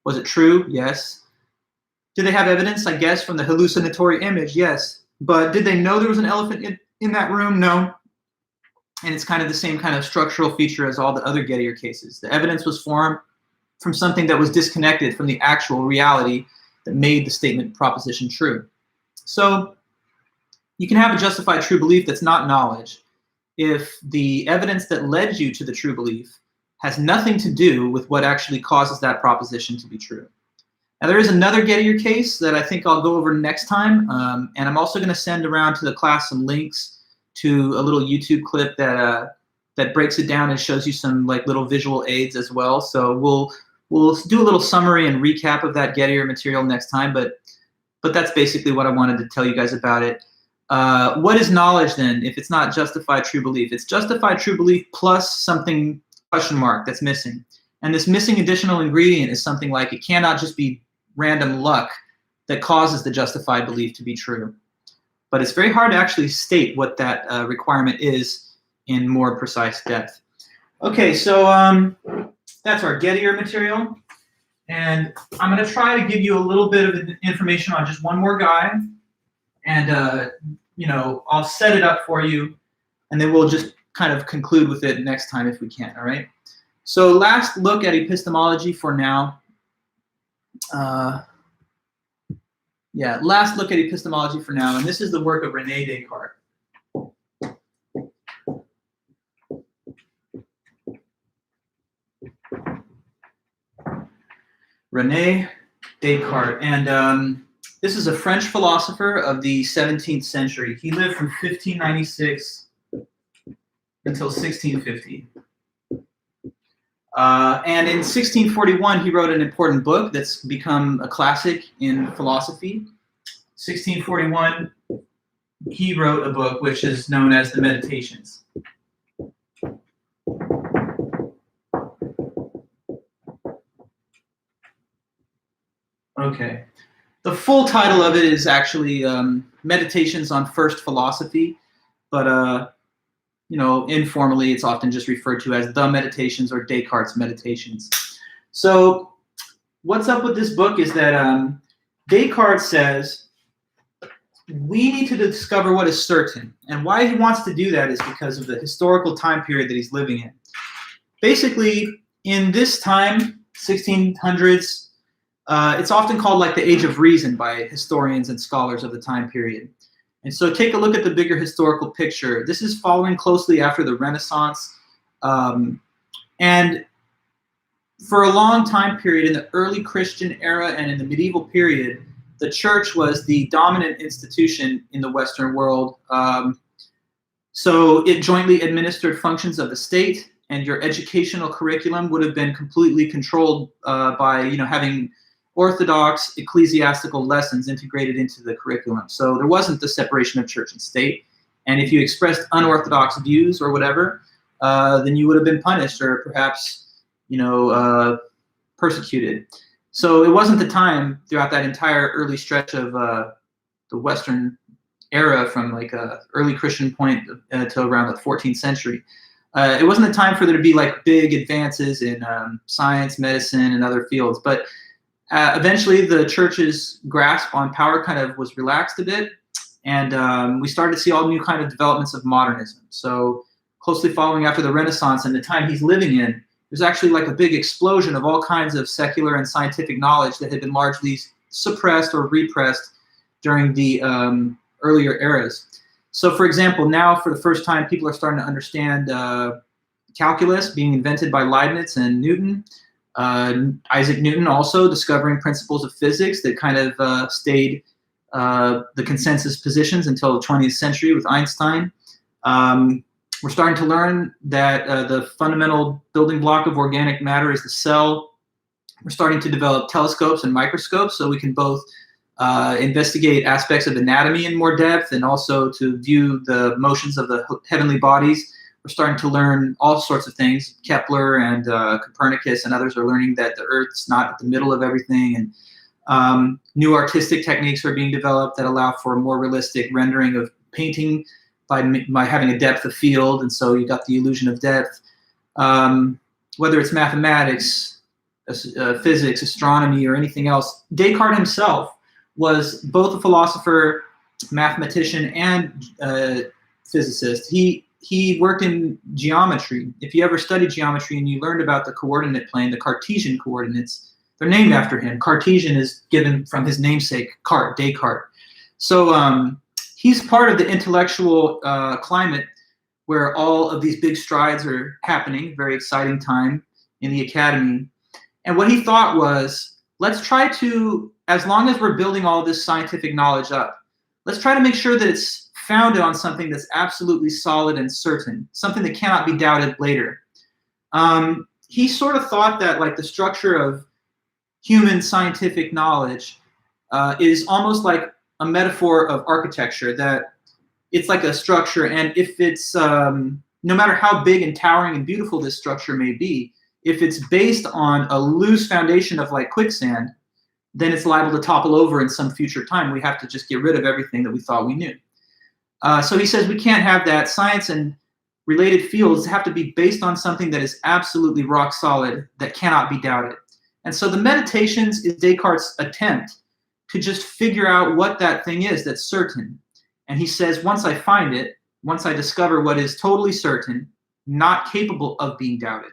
Was it true? Yes. Did they have evidence, I guess, from the hallucinatory image? Yes. But did they know there was an elephant in that room? No. And it's kind of the same kind of structural feature as all the other Gettier cases. The evidence was formed from something that was disconnected from the actual reality that made the statement proposition true. So you can have a justified true belief that's not knowledge if the evidence that led you to the true belief has nothing to do with what actually causes that proposition to be true. Now, there is another Gettier case that I think I'll go over next time, and I'm also going to send around to the class some links to a little YouTube clip that breaks it down and shows you some like little visual aids as well. So we'll do a little summary and recap of that Gettier material next time, but that's basically what I wanted to tell you guys about it. What is knowledge then if it's not justified true belief? It's justified true belief plus something question mark that's missing. And this missing additional ingredient is something like it cannot just be random luck that causes the justified belief to be true. But it's very hard to actually state what that requirement is in more precise depth. Okay, so that's our Gettier material. And I'm going to try to give you a little bit of information on just one more guy. And, I'll set it up for you. And then we'll just kind of conclude with it next time if we can, all right? So last look at epistemology for now. Last look at epistemology for now, and this is the work of René Descartes. René Descartes, and this is a French philosopher of the 17th century. He lived from 1596 until 1650. And in 1641, he wrote an important book that's become a classic in philosophy. 1641, he wrote a book which is known as the Meditations. Okay. The full title of it is actually Meditations on First Philosophy, but informally, it's often just referred to as the Meditations or Descartes' Meditations. So what's up with this book is that Descartes says we need to discover what is certain. And why he wants to do that is because of the historical time period that he's living in. Basically, in this time, 1600s, it's often called like the Age of Reason by historians and scholars of the time period. And so take a look at the bigger historical picture. This is following closely after the Renaissance. And for a long time period in the early Christian era and in the medieval period, the church was the dominant institution in the Western world. So it jointly administered functions of the state, and your educational curriculum would have been completely controlled by having orthodox ecclesiastical lessons integrated into the curriculum. So there wasn't the separation of church and state. And if you expressed unorthodox views or whatever, then you would have been punished or perhaps, persecuted. So it wasn't the time throughout that entire early stretch of the Western era from like early Christian point to around the 14th century. It wasn't the time for there to be like big advances in science, medicine, and other fields. But eventually, the church's grasp on power kind of was relaxed a bit, and we started to see all new kind of developments of modernism. So closely following after the Renaissance and the time he's living in, there's actually like a big explosion of all kinds of secular and scientific knowledge that had been largely suppressed or repressed during the earlier eras. So for example, now for the first time, people are starting to understand calculus being invented by Leibniz and Newton. Isaac Newton also discovering principles of physics that kind of stayed the consensus positions until the 20th century with Einstein. We're starting to learn that the fundamental building block of organic matter is the cell. We're starting to develop telescopes and microscopes so we can both investigate aspects of anatomy in more depth and also to view the motions of the heavenly bodies. We're starting to learn all sorts of things. Kepler and Copernicus and others are learning that the Earth's not at the middle of everything. And new artistic techniques are being developed that allow for a more realistic rendering of painting by having a depth of field. And so you got the illusion of depth. Whether it's mathematics, physics, astronomy, or anything else, Descartes himself was both a philosopher, mathematician, and physicist. He worked in geometry. If you ever studied geometry and you learned about the coordinate plane, the Cartesian coordinates, they're named after him. Cartesian is given from his namesake, Descartes. So he's part of the intellectual climate where all of these big strides are happening, very exciting time in the academy. And what he thought was, let's try to, as long as we're building all this scientific knowledge up, let's try to make sure that it's founded on something that's absolutely solid and certain, something that cannot be doubted later. He sort of thought that like the structure of human scientific knowledge is almost like a metaphor of architecture, that it's like a structure, and if it's, no matter how big and towering and beautiful this structure may be, if it's based on a loose foundation of like quicksand, then it's liable to topple over in some future time. We have to just get rid of everything that we thought we knew. So he says we can't have that. Science and related fields have to be based on something that is absolutely rock solid, that cannot be doubted. And so the Meditations is Descartes' attempt to just figure out what that thing is that's certain. And he says, once I find it, once I discover what is totally certain, not capable of being doubted,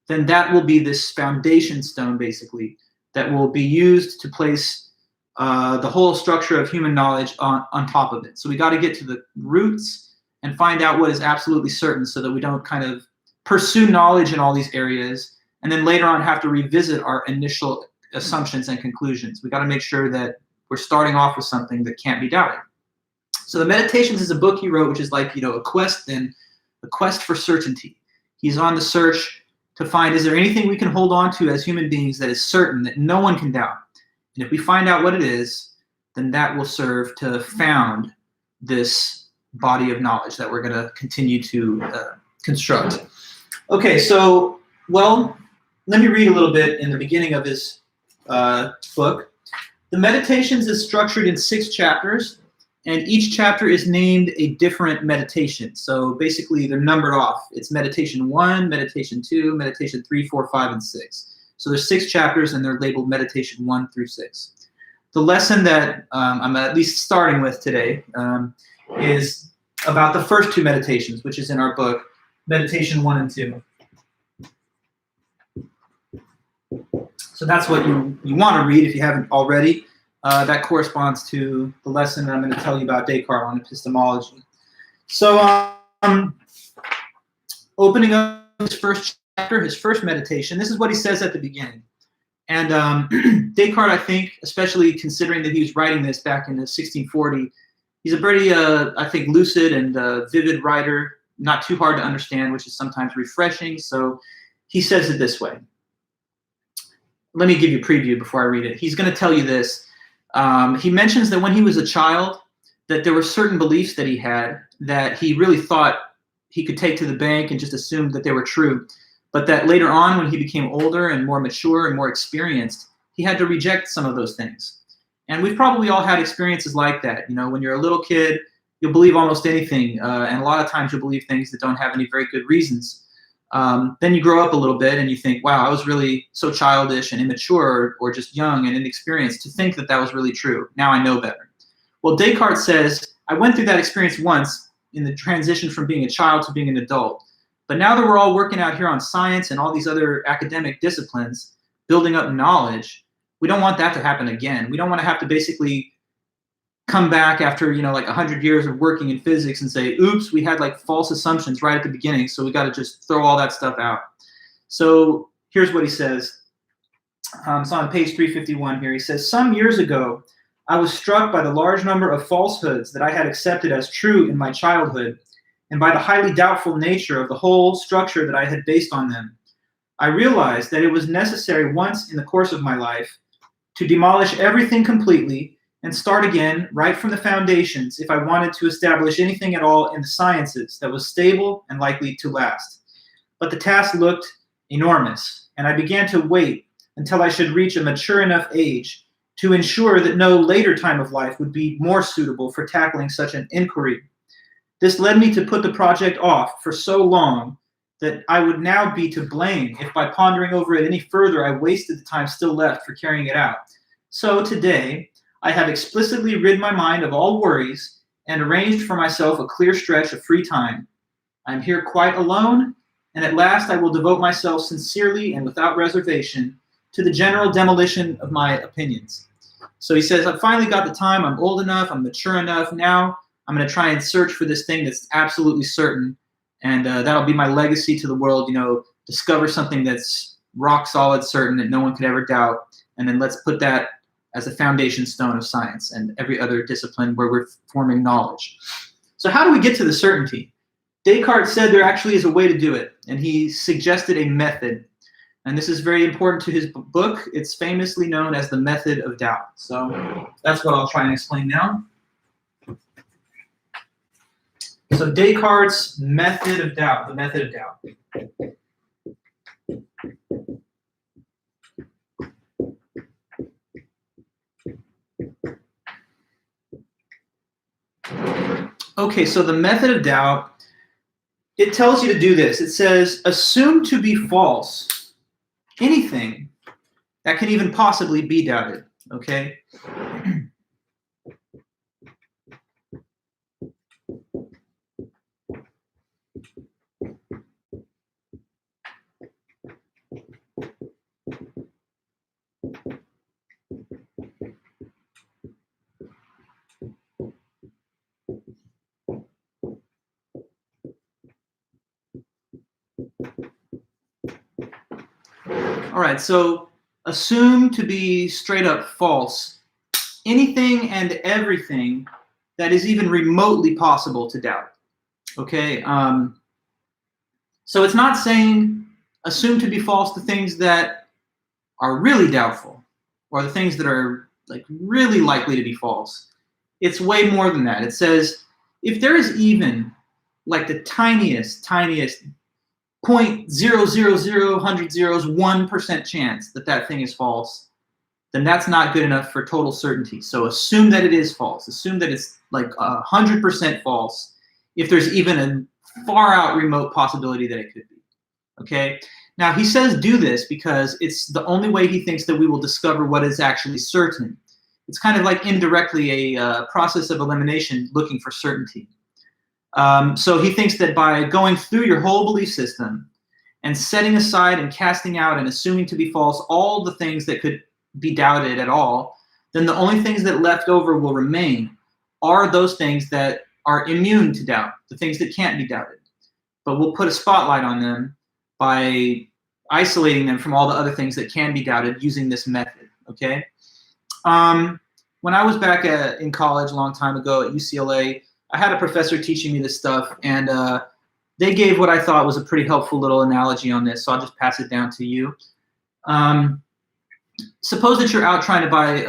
then that will be this foundation stone, basically, that will be used to place the whole structure of human knowledge on top of it. So we got to get to the roots and find out what is absolutely certain so that we don't kind of pursue knowledge in all these areas and then later on have to revisit our initial assumptions and conclusions. We got to make sure that we're starting off with something that can't be doubted. So the Meditations is a book he wrote, which is like, a quest for certainty. He's on the search to find, is there anything we can hold on to as human beings that is certain, that no one can doubt? And if we find out what it is, then that will serve to found this body of knowledge that we're going to continue to construct. Okay, so, well, let me read a little bit in the beginning of his book. The Meditations is structured in 6 chapters, and each chapter is named a different meditation. So basically, they're numbered off. It's Meditation 1, Meditation 2, Meditation 3, 4, 5, and 6. So there's 6 chapters, and they're labeled Meditation 1 through 6. The lesson that I'm at least starting with today is about the first 2 meditations, which is in our book, Meditation 1 and 2. So that's what you want to read if you haven't already. That corresponds to the lesson that I'm going to tell you about Descartes on epistemology. So opening up his first chapter, his first meditation, this is what he says at the beginning. And Descartes, I think, especially considering that he was writing this back in 1640, he's a pretty, I think, lucid and vivid writer, not too hard to understand, which is sometimes refreshing. So he says it this way. Let me give you a preview before I read it. He's going to tell you this. He mentions that when he was a child, that there were certain beliefs that he had that he really thought he could take to the bank and just assumed that they were true. But that later on, when he became older and more mature and more experienced, he had to reject some of those things. And we've probably all had experiences like that. When you're a little kid, you'll believe almost anything. And a lot of times you'll believe things that don't have any very good reasons. Then you grow up a little bit and you think, wow, I was really so childish and immature or just young and inexperienced to think that that was really true. Now I know better. Well, Descartes says, I went through that experience once in the transition from being a child to being an adult. But now that we're all working out here on science and all these other academic disciplines, building up knowledge, we don't want that to happen again. We don't want to have to basically come back after, like 100 years of working in physics and say, oops, we had like false assumptions right at the beginning, so we got to just throw all that stuff out. So here's what he says. So on page 351 here, he says, some years ago, I was struck by the large number of falsehoods that I had accepted as true in my childhood, and by the highly doubtful nature of the whole structure that I had based on them. I realized that it was necessary once in the course of my life to demolish everything completely and start again right from the foundations if I wanted to establish anything at all in the sciences that was stable and likely to last. But the task looked enormous, and I began to wait until I should reach a mature enough age to ensure that no later time of life would be more suitable for tackling such an inquiry. This led me to put the project off for so long that I would now be to blame if by pondering over it any further I wasted the time still left for carrying it out. So today, I have explicitly rid my mind of all worries and arranged for myself a clear stretch of free time. I am here quite alone, and at last I will devote myself sincerely and without reservation to the general demolition of my opinions. So he says, I've finally got the time, I'm old enough, I'm mature enough, now I'm going to try and search for this thing that's absolutely certain, and that'll be my legacy to the world, discover something that's rock solid certain that no one could ever doubt, and then let's put that as a foundation stone of science and every other discipline where we're forming knowledge. So how do we get to the certainty? Descartes said there actually is a way to do it, and he suggested a method. And this is very important to his book. It's famously known as the method of doubt. So that's what I'll try and explain now. So Descartes' method of doubt, the method of doubt. Okay, so the method of doubt, it tells you to do this. It says, assume to be false anything that can even possibly be doubted, okay? All right, so assume to be straight up false anything and everything that is even remotely possible to doubt. Okay, so it's not saying assume to be false the things that are really doubtful or the things that are like really likely to be false. It's way more than that. It says if there is even like the tiniest 0.00001% chance that that thing is false, then that's not good enough for total certainty. So assume that it is false. Assume that it's like 100% false if there's even a far out remote possibility that it could be. Okay? Now he says do this because it's the only way he thinks that we will discover what is actually certain. It's kind of like indirectly a process of elimination looking for certainty. So he thinks that by going through your whole belief system and setting aside and casting out and assuming to be false all the things that could be doubted at all, then the only things that left over will remain are those things that are immune to doubt, the things that can't be doubted. But we'll put a spotlight on them by isolating them from all the other things that can be doubted using this method, okay? When I was back in college a long time ago at UCLA, I had a professor teaching me this stuff, and they gave what I thought was a pretty helpful little analogy on this, so I'll just pass it down to you. Suppose that you're out trying to buy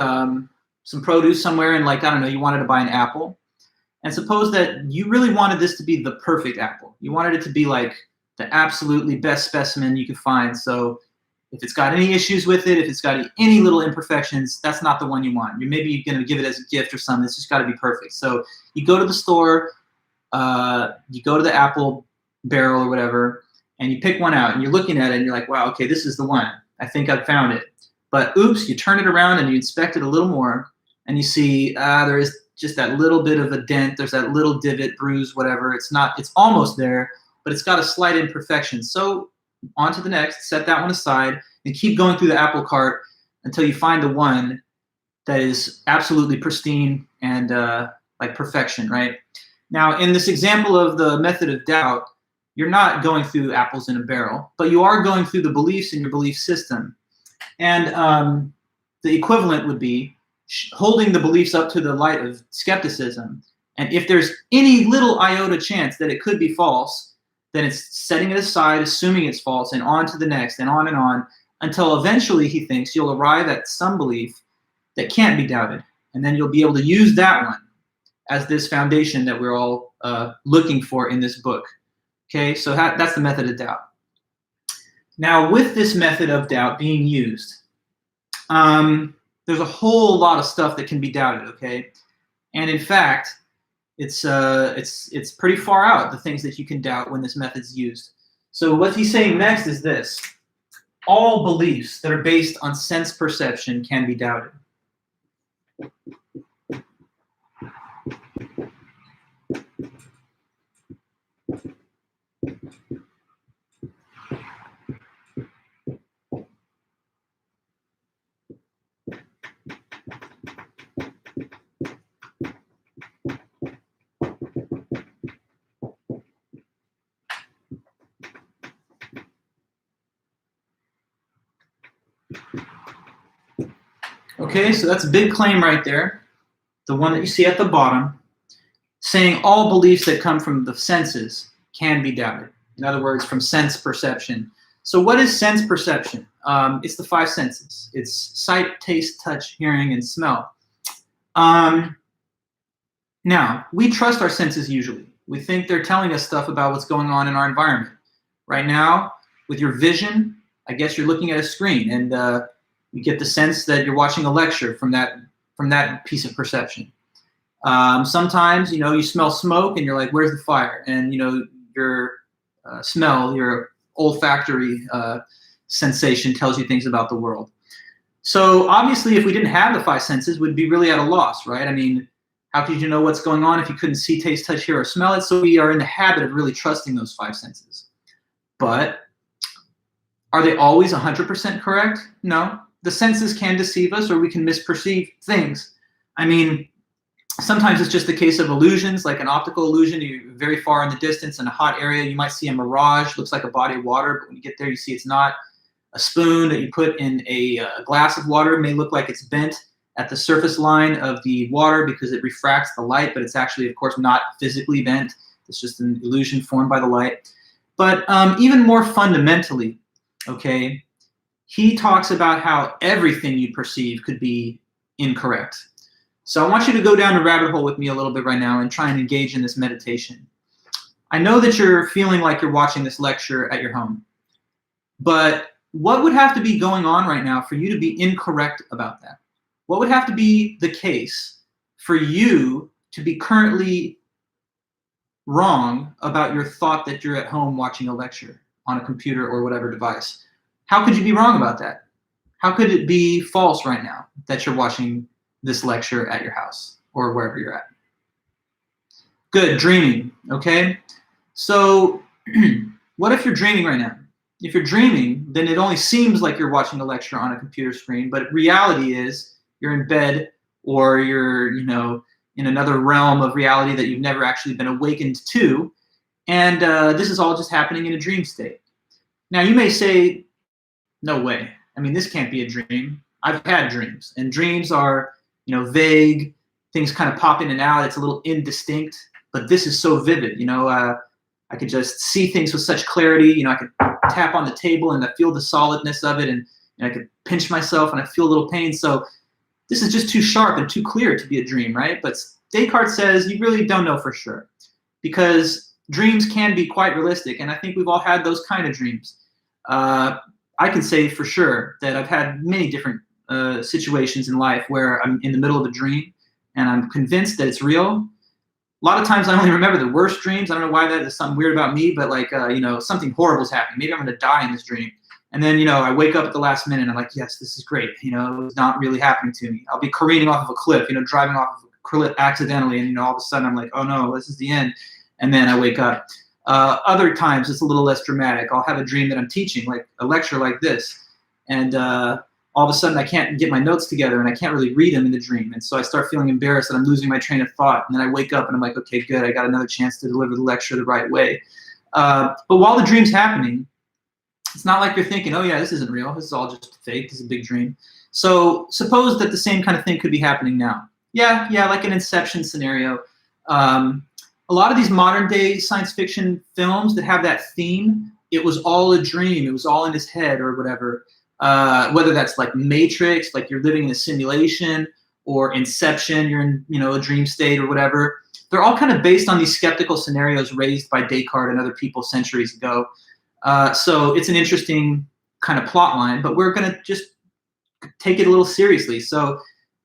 some produce somewhere, and like, I don't know, you wanted to buy an apple. And suppose that you really wanted this to be the perfect apple. You wanted it to be like the absolutely best specimen you could find. So if it's got any issues with it, if it's got any little imperfections, that's not the one you want. You're maybe going to give it as a gift or something. It's just got to be perfect. So you go to the store, you go to the apple barrel or whatever, and you pick one out, and you're looking at it, and you're like, wow, okay, this is the one. I think I've found it. But oops, you turn it around, and you inspect it a little more, and you see there is just that little bit of a dent. There's that little divot, bruise, whatever. It's almost there, but it's got a slight imperfection. So on to the next, set that one aside, and keep going through the apple cart until you find the one that is absolutely pristine and like perfection, right? Now, in this example of the method of doubt, you're not going through apples in a barrel, but you are going through the beliefs in your belief system. And the equivalent would be holding the beliefs up to the light of skepticism. And if there's any little iota chance that it could be false, then it's setting it aside, assuming it's false, and on to the next, and on, until eventually he thinks you'll arrive at some belief that can't be doubted. And then you'll be able to use that one as this foundation that we're all looking for in this book. Okay, so that's the method of doubt. Now, with this method of doubt being used, there's a whole lot of stuff that can be doubted, okay? And in fact, it's pretty far out, the things that you can doubt when this method's used. So what he's saying next is this: all beliefs that are based on sense perception can be doubted. Okay, so that's a big claim right there, the one that you see at the bottom, saying all beliefs that come from the senses can be doubted. In other words, from sense perception. So what is sense perception? It's the five senses. It's sight, taste, touch, hearing, and smell. Now, we trust our senses usually. We think they're telling us stuff about what's going on in our environment. Right now, with your vision, I guess you're looking at a screen, and you get the sense that you're watching a lecture from that piece of perception. Sometimes, you smell smoke and you're like, where's the fire? And, your smell, your olfactory sensation tells you things about the world. So obviously, if we didn't have the five senses, we'd be really at a loss, right? I mean, how could you know what's going on if you couldn't see, taste, touch, hear, or smell it? So we are in the habit of really trusting those five senses. But are they always 100% correct? No. The senses can deceive us, or we can misperceive things. I mean, sometimes it's just a case of illusions, like an optical illusion. You're very far in the distance in a hot area, you might see a mirage, looks like a body of water, but when you get there, you see it's not. A spoon that you put in a glass of water may look like it's bent at the surface line of the water because it refracts the light, but it's actually, of course, not physically bent. It's just an illusion formed by the light. But even more fundamentally, okay, he talks about how everything you perceive could be incorrect. So I want you to go down the rabbit hole with me a little bit right now and try and engage in this meditation. I know that you're feeling like you're watching this lecture at your home, but what would have to be going on right now for you to be incorrect about that? What would have to be the case for you to be currently wrong about your thought that you're at home watching a lecture on a computer or whatever device? How could you be wrong about that? How could it be false right now that you're watching this lecture at your house or wherever you're at? Good, dreaming, okay? So what if you're dreaming right now? If you're dreaming, then it only seems like you're watching a lecture on a computer screen, but reality is you're in bed or you're, in another realm of reality that you've never actually been awakened to, and this is all just happening in a dream state. Now you may say, no way. I mean, this can't be a dream. I've had dreams, and dreams are, vague. Things kind of pop in and out. It's a little indistinct, but this is so vivid. I could just see things with such clarity. I could tap on the table and I feel the solidness of it, and I could pinch myself and I feel a little pain. So this is just too sharp and too clear to be a dream, right? But Descartes says you really don't know for sure, because dreams can be quite realistic, and I think we've all had those kind of dreams. I can say for sure that I've had many different situations in life where I'm in the middle of a dream and I'm convinced that it's real. A lot of times I only remember the worst dreams. I don't know why that is something weird about me, but something horrible is happening. Maybe I'm going to die in this dream. And then, I wake up at the last minute and I'm like, yes, this is great. It's not really happening to me. I'll be careening off of a cliff, driving off of a cliff accidentally. And, all of a sudden I'm like, oh no, this is the end. And then I wake up. Other times it's a little less dramatic. I'll have a dream that I'm teaching, like a lecture like this. And all of a sudden I can't get my notes together and I can't really read them in the dream. And so I start feeling embarrassed that I'm losing my train of thought. And then I wake up and I'm like, okay, good, I got another chance to deliver the lecture the right way. But while the dream's happening, it's not like you're thinking, oh yeah, this isn't real. This is all just fake. This is a big dream. So suppose that the same kind of thing could be happening now. Yeah, like an Inception scenario. A lot of these modern day science fiction films that have that theme, it was all a dream, it was all in his head or whatever, whether that's like Matrix, like you're living in a simulation, or Inception, you're in a dream state or whatever. They're all kind of based on these skeptical scenarios raised by Descartes and other people centuries ago. So it's an interesting kind of plot line, but we're going to just take it a little seriously. So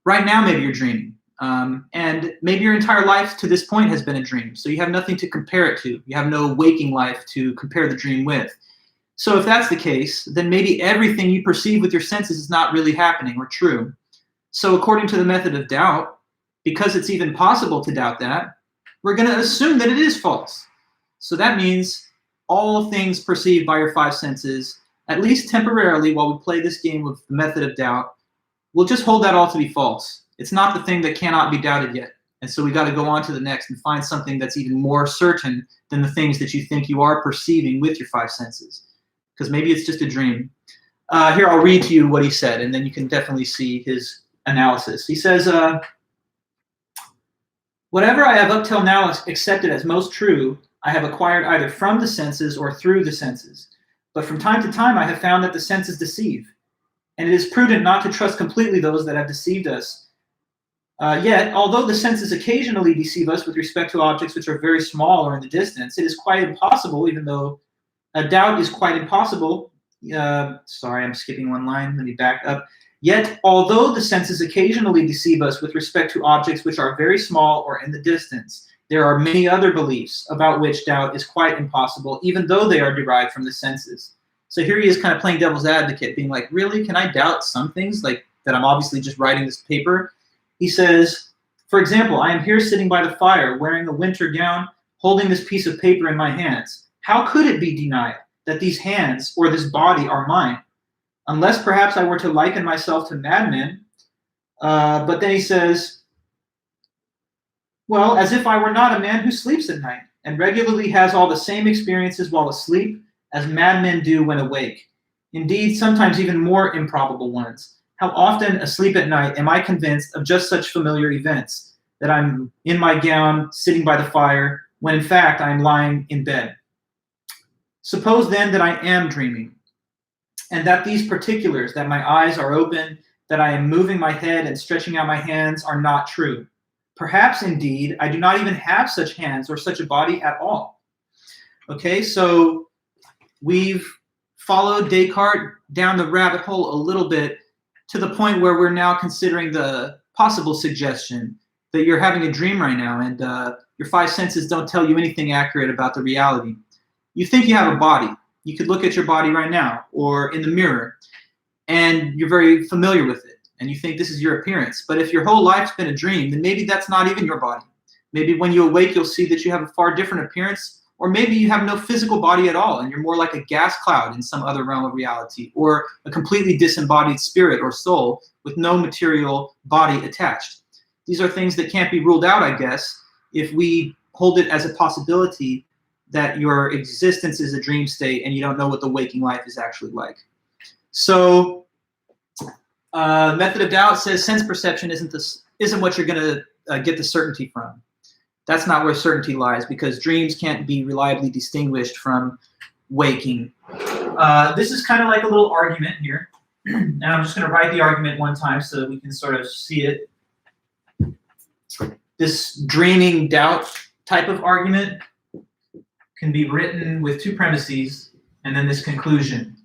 right now, maybe you're dreaming. And maybe your entire life to this point has been a dream. So you have nothing to compare it to. You have no waking life to compare the dream with. So if that's the case, then maybe everything you perceive with your senses is not really happening or true. So according to the method of doubt, because it's even possible to doubt that, we're going to assume that it is false. So that means all things perceived by your five senses, at least temporarily while we play this game with the method of doubt, we'll just hold that all to be false. It's not the thing that cannot be doubted yet. And so we got to go on to the next and find something that's even more certain than the things that you think you are perceiving with your five senses. Because maybe it's just a dream. Here, I'll read to you what he said, and then you can definitely see his analysis. He says, whatever I have up till now accepted as most true, I have acquired either from the senses or through the senses. But from time to time, I have found that the senses deceive. And it is prudent not to trust completely those that have deceived us. Yet, although the senses occasionally deceive us with respect to objects which are very small or in the distance, it is quite impossible, even though a doubt is quite impossible. Sorry, I'm skipping one line. Let me back up. Yet, although the senses occasionally deceive us with respect to objects which are very small or in the distance, there are many other beliefs about which doubt is quite impossible, even though they are derived from the senses. So here he is kind of playing devil's advocate, being like, really, can I doubt some things, like that I'm obviously just writing this paper? He says, for example, I am here sitting by the fire, wearing a winter gown, holding this piece of paper in my hands. How could it be denied that these hands or this body are mine? Unless perhaps I were to liken myself to madmen. But then he says, well, as if I were not a man who sleeps at night and regularly has all the same experiences while asleep as madmen do when awake. Indeed, sometimes even more improbable ones. How often asleep at night am I convinced of just such familiar events, that I'm in my gown, sitting by the fire, when in fact I'm lying in bed. Suppose then that I am dreaming, and that these particulars, that my eyes are open, that I am moving my head and stretching out my hands, are not true. Perhaps, indeed, I do not even have such hands or such a body at all. Okay, so we've followed Descartes down the rabbit hole a little bit to the point where we're now considering the possible suggestion that you're having a dream right now and your five senses don't tell you anything accurate about the reality. You think you have a body. You could look at your body right now or in the mirror, and you're very familiar with it, and you think this is your appearance. But if your whole life's been a dream, then maybe that's not even your body. Maybe when you awake, you'll see that you have a far different appearance, or maybe you have no physical body at all, and you're more like a gas cloud in some other realm of reality, or a completely disembodied spirit or soul with no material body attached. These are things that can't be ruled out, I guess, if we hold it as a possibility that your existence is a dream state and you don't know what the waking life is actually like. So method of doubt says sense perception isn't what you're going to get the certainty from. That's not where certainty lies, because dreams can't be reliably distinguished from waking. This is kind of like a little argument here. And I'm just going to write the argument one time so that we can sort of see it. This dreaming doubt type of argument can be written with two premises and then this conclusion.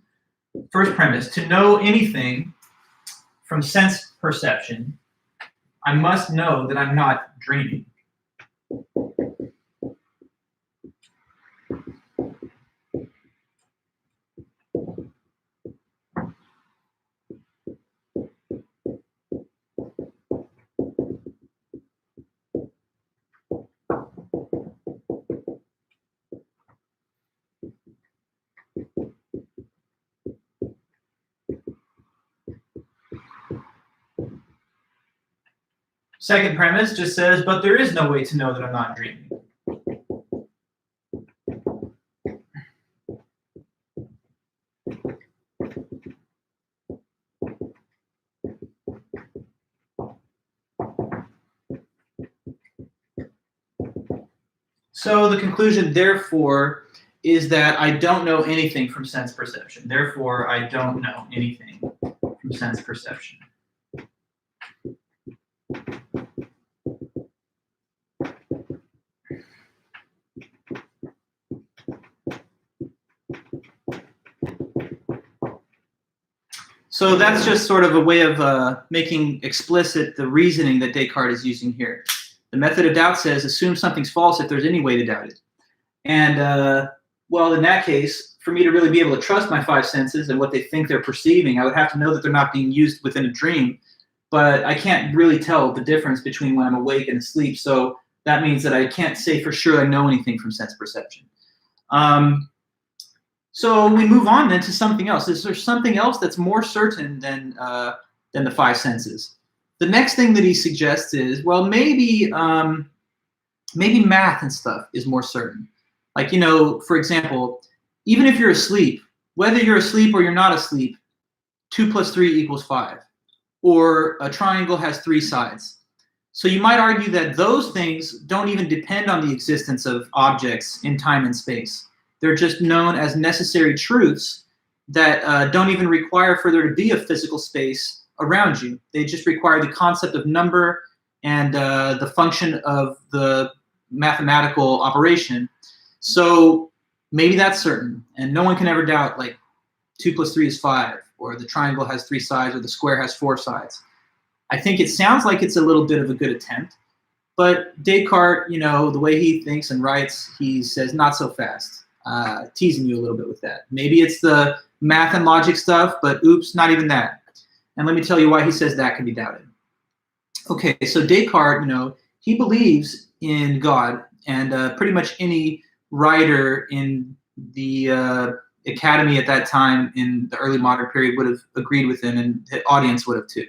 First premise, to know anything from sense perception, I must know that I'm not dreaming. Second premise just says, but there is no way to know that I'm not dreaming. So the conclusion, therefore, is that I don't know anything from sense perception. Therefore, I don't know anything from sense perception. So that's just sort of a way of making explicit the reasoning that Descartes is using here. The method of doubt says assume something's false if there's any way to doubt it. And, well, in that case, for me to really be able to trust my five senses and what they think they're perceiving, I would have to know that they're not being used within a dream. But I can't really tell the difference between when I'm awake and asleep. So that means that I can't say for sure I know anything from sense perception. So we move on then to something else. Is there something else that's more certain than the five senses? The next thing that he suggests is, well, maybe math and stuff is more certain. Like, you know, for example, even if you're asleep, whether you're asleep or you're not asleep, 2 + 3 = 5. Or a triangle has 3 sides. So you might argue that those things don't even depend on the existence of objects in time and space. They're just known as necessary truths that don't even require for there to be a physical space around you. They just require the concept of number and the function of the mathematical operation. So maybe that's certain, and no one can ever doubt like 2 + 3 = 5, or the triangle has 3 sides, or the square has 4 sides. I think it sounds like it's a little bit of a good attempt, but Descartes, you know, the way he thinks and writes, he says not so fast, teasing you a little bit with that. Maybe it's the math and logic stuff, but oops, not even that. And let me tell you why he says that can be doubted. Okay, so Descartes, you know, he believes in God, and pretty much any writer in the academy at that time in the early modern period would have agreed with him, and the audience would have too.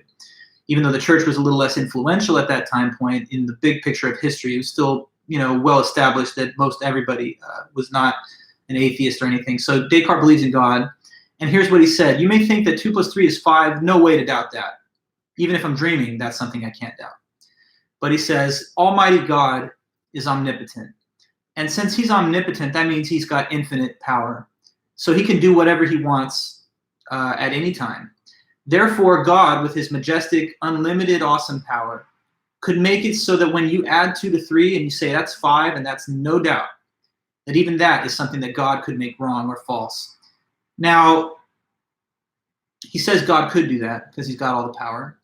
Even though the church was a little less influential at that time point in the big picture of history, it was still, you know, well established that most everybody was not an atheist or anything. So Descartes believes in God, and here's what he said: you may think that 2 + 3 = 5. No way to doubt that. Even if I'm dreaming, that's something I can't doubt. But he says, Almighty God is omnipotent. And since he's omnipotent, that means he's got infinite power. So he can do whatever he wants at any time. Therefore, God, with his majestic, unlimited, awesome power, could make it so that when you add 2 to 3 and you say that's 5, and that's no doubt, that even that is something that God could make wrong or false. Now, he says God could do that because he's got all the power,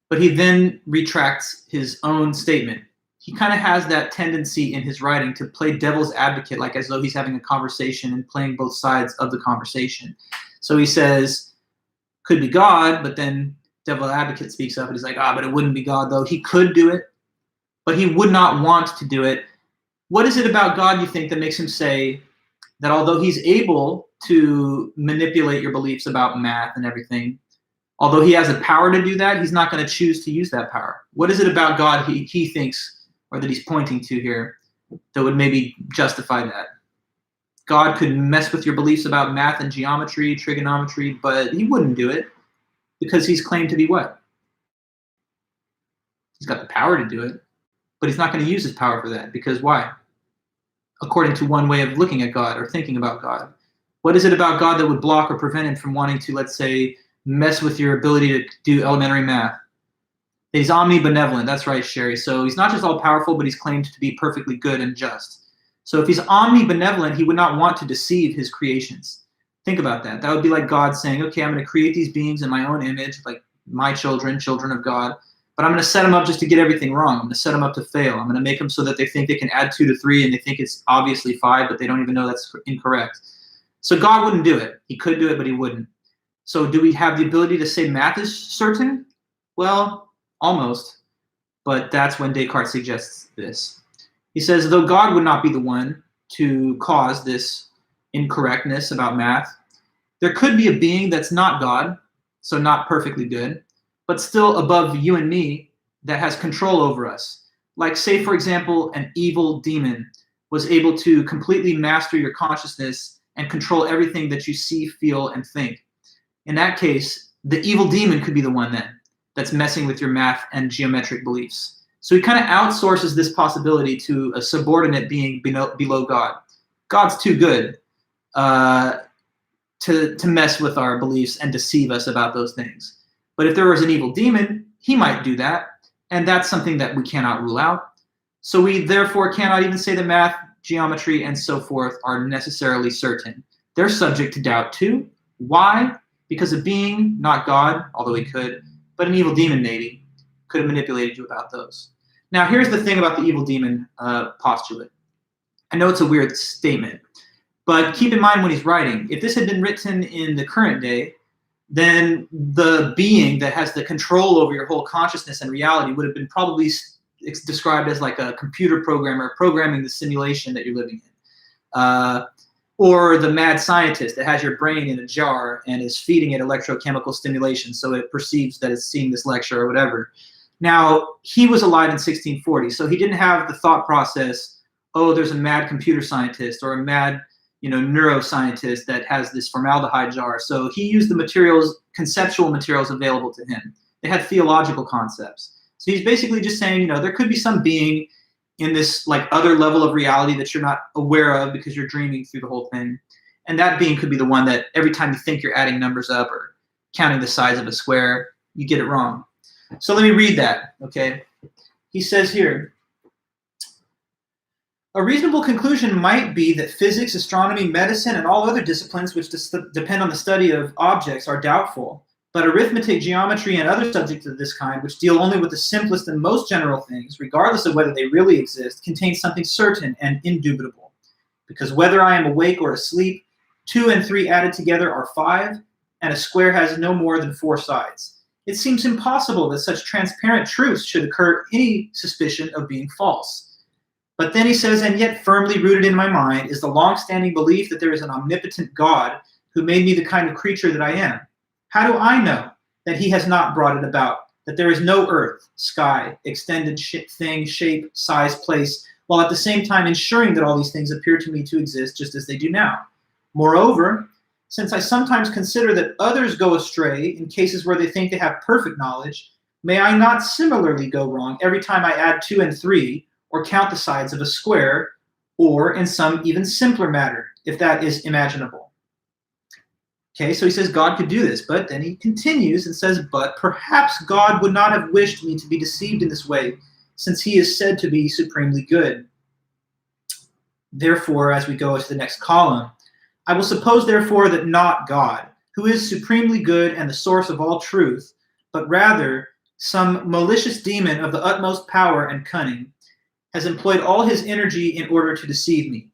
but he then retracts his own statement. He kind of has that tendency in his writing to play devil's advocate, like as though he's having a conversation and playing both sides of the conversation. So he says, could be God, but then devil advocate speaks up and he's like, but it wouldn't be God though. He could do it, but he would not want to do it. What is it about God, you think, that makes him say that although he's able to manipulate your beliefs about math and everything, although he has the power to do that, he's not going to choose to use that power? What is it about God he thinks, or that he's pointing to here, that would maybe justify that? God could mess with your beliefs about math and geometry, trigonometry, but he wouldn't do it because he's claimed to be what? He's got the power to do it, but he's not going to use his power for that, because why? According to one way of looking at God or thinking about God. What is it about God that would block or prevent him from wanting to, let's say, mess with your ability to do elementary math? He's omnibenevolent. That's right, Sherry. So he's not just all-powerful, but he's claimed to be perfectly good and just. So if he's omnibenevolent, he would not want to deceive his creations. Think about that. That would be like God saying, okay, I'm going to create these beings in my own image, like my children, children of God, but I'm going to set them up just to get everything wrong. I'm going to set them up to fail. I'm going to make them so that they think they can add 2 to 3, and they think it's obviously 5, but they don't even know that's incorrect. So God wouldn't do it. He could do it, but he wouldn't. So do we have the ability to say math is certain? Well, almost. But that's when Descartes suggests this. He says, though God would not be the one to cause this incorrectness about math, there could be a being that's not God, so not perfectly good, but still above you and me, that has control over us. Like, say, for example, an evil demon was able to completely master your consciousness and control everything that you see, feel, and think. In that case, the evil demon could be the one then that's messing with your math and geometric beliefs. So he kind of outsources this possibility to a subordinate being below God. God's too good to mess with our beliefs and deceive us about those things. But if there was an evil demon, he might do that, and that's something that we cannot rule out. So we therefore cannot even say that math, geometry, and so forth are necessarily certain. They're subject to doubt too. Why? Because a being, not God, although he could, but an evil demon maybe, could have manipulated you about those. Now here's the thing about the evil demon postulate. I know it's a weird statement, but keep in mind when he's writing, if this had been written in the current day, then the being that has the control over your whole consciousness and reality would have been probably described as like a computer programmer programming the simulation that you're living in. Or the mad scientist that has your brain in a jar and is feeding it electrochemical stimulation so it perceives that it's seeing this lecture or whatever. Now, he was alive in 1640, so he didn't have the thought process, oh, there's a mad computer scientist or a mad neuroscientist that has this formaldehyde jar. So he used the materials, conceptual materials available to him. They had theological concepts. So he's basically just saying, there could be some being in this like other level of reality that you're not aware of because you're dreaming through the whole thing. And that being could be the one that every time you think you're adding numbers up or counting the size of a square, you get it wrong. So let me read that, okay? He says here, a reasonable conclusion might be that physics, astronomy, medicine, and all other disciplines which depend on the study of objects are doubtful. But arithmetic, geometry, and other subjects of this kind, which deal only with the simplest and most general things, regardless of whether they really exist, contain something certain and indubitable. Because whether I am awake or asleep, 2 and 3 added together are 5, and a square has no more than 4 sides. It seems impossible that such transparent truths should occur any suspicion of being false. But then he says, and yet firmly rooted in my mind is the long-standing belief that there is an omnipotent God who made me the kind of creature that I am. How do I know that he has not brought it about, that there is no earth, sky, extended thing, shape, size, place, while at the same time ensuring that all these things appear to me to exist just as they do now? Moreover, since I sometimes consider that others go astray in cases where they think they have perfect knowledge, may I not similarly go wrong every time I add 2 and 3, or count the sides of a square, or in some even simpler matter, if that is imaginable? Okay, so he says God could do this, but then he continues and says, but perhaps God would not have wished me to be deceived in this way, since he is said to be supremely good. Therefore, as we go to the next column, I will suppose, therefore, that not God, who is supremely good and the source of all truth, but rather some malicious demon of the utmost power and cunning, has employed all his energy in order to deceive me.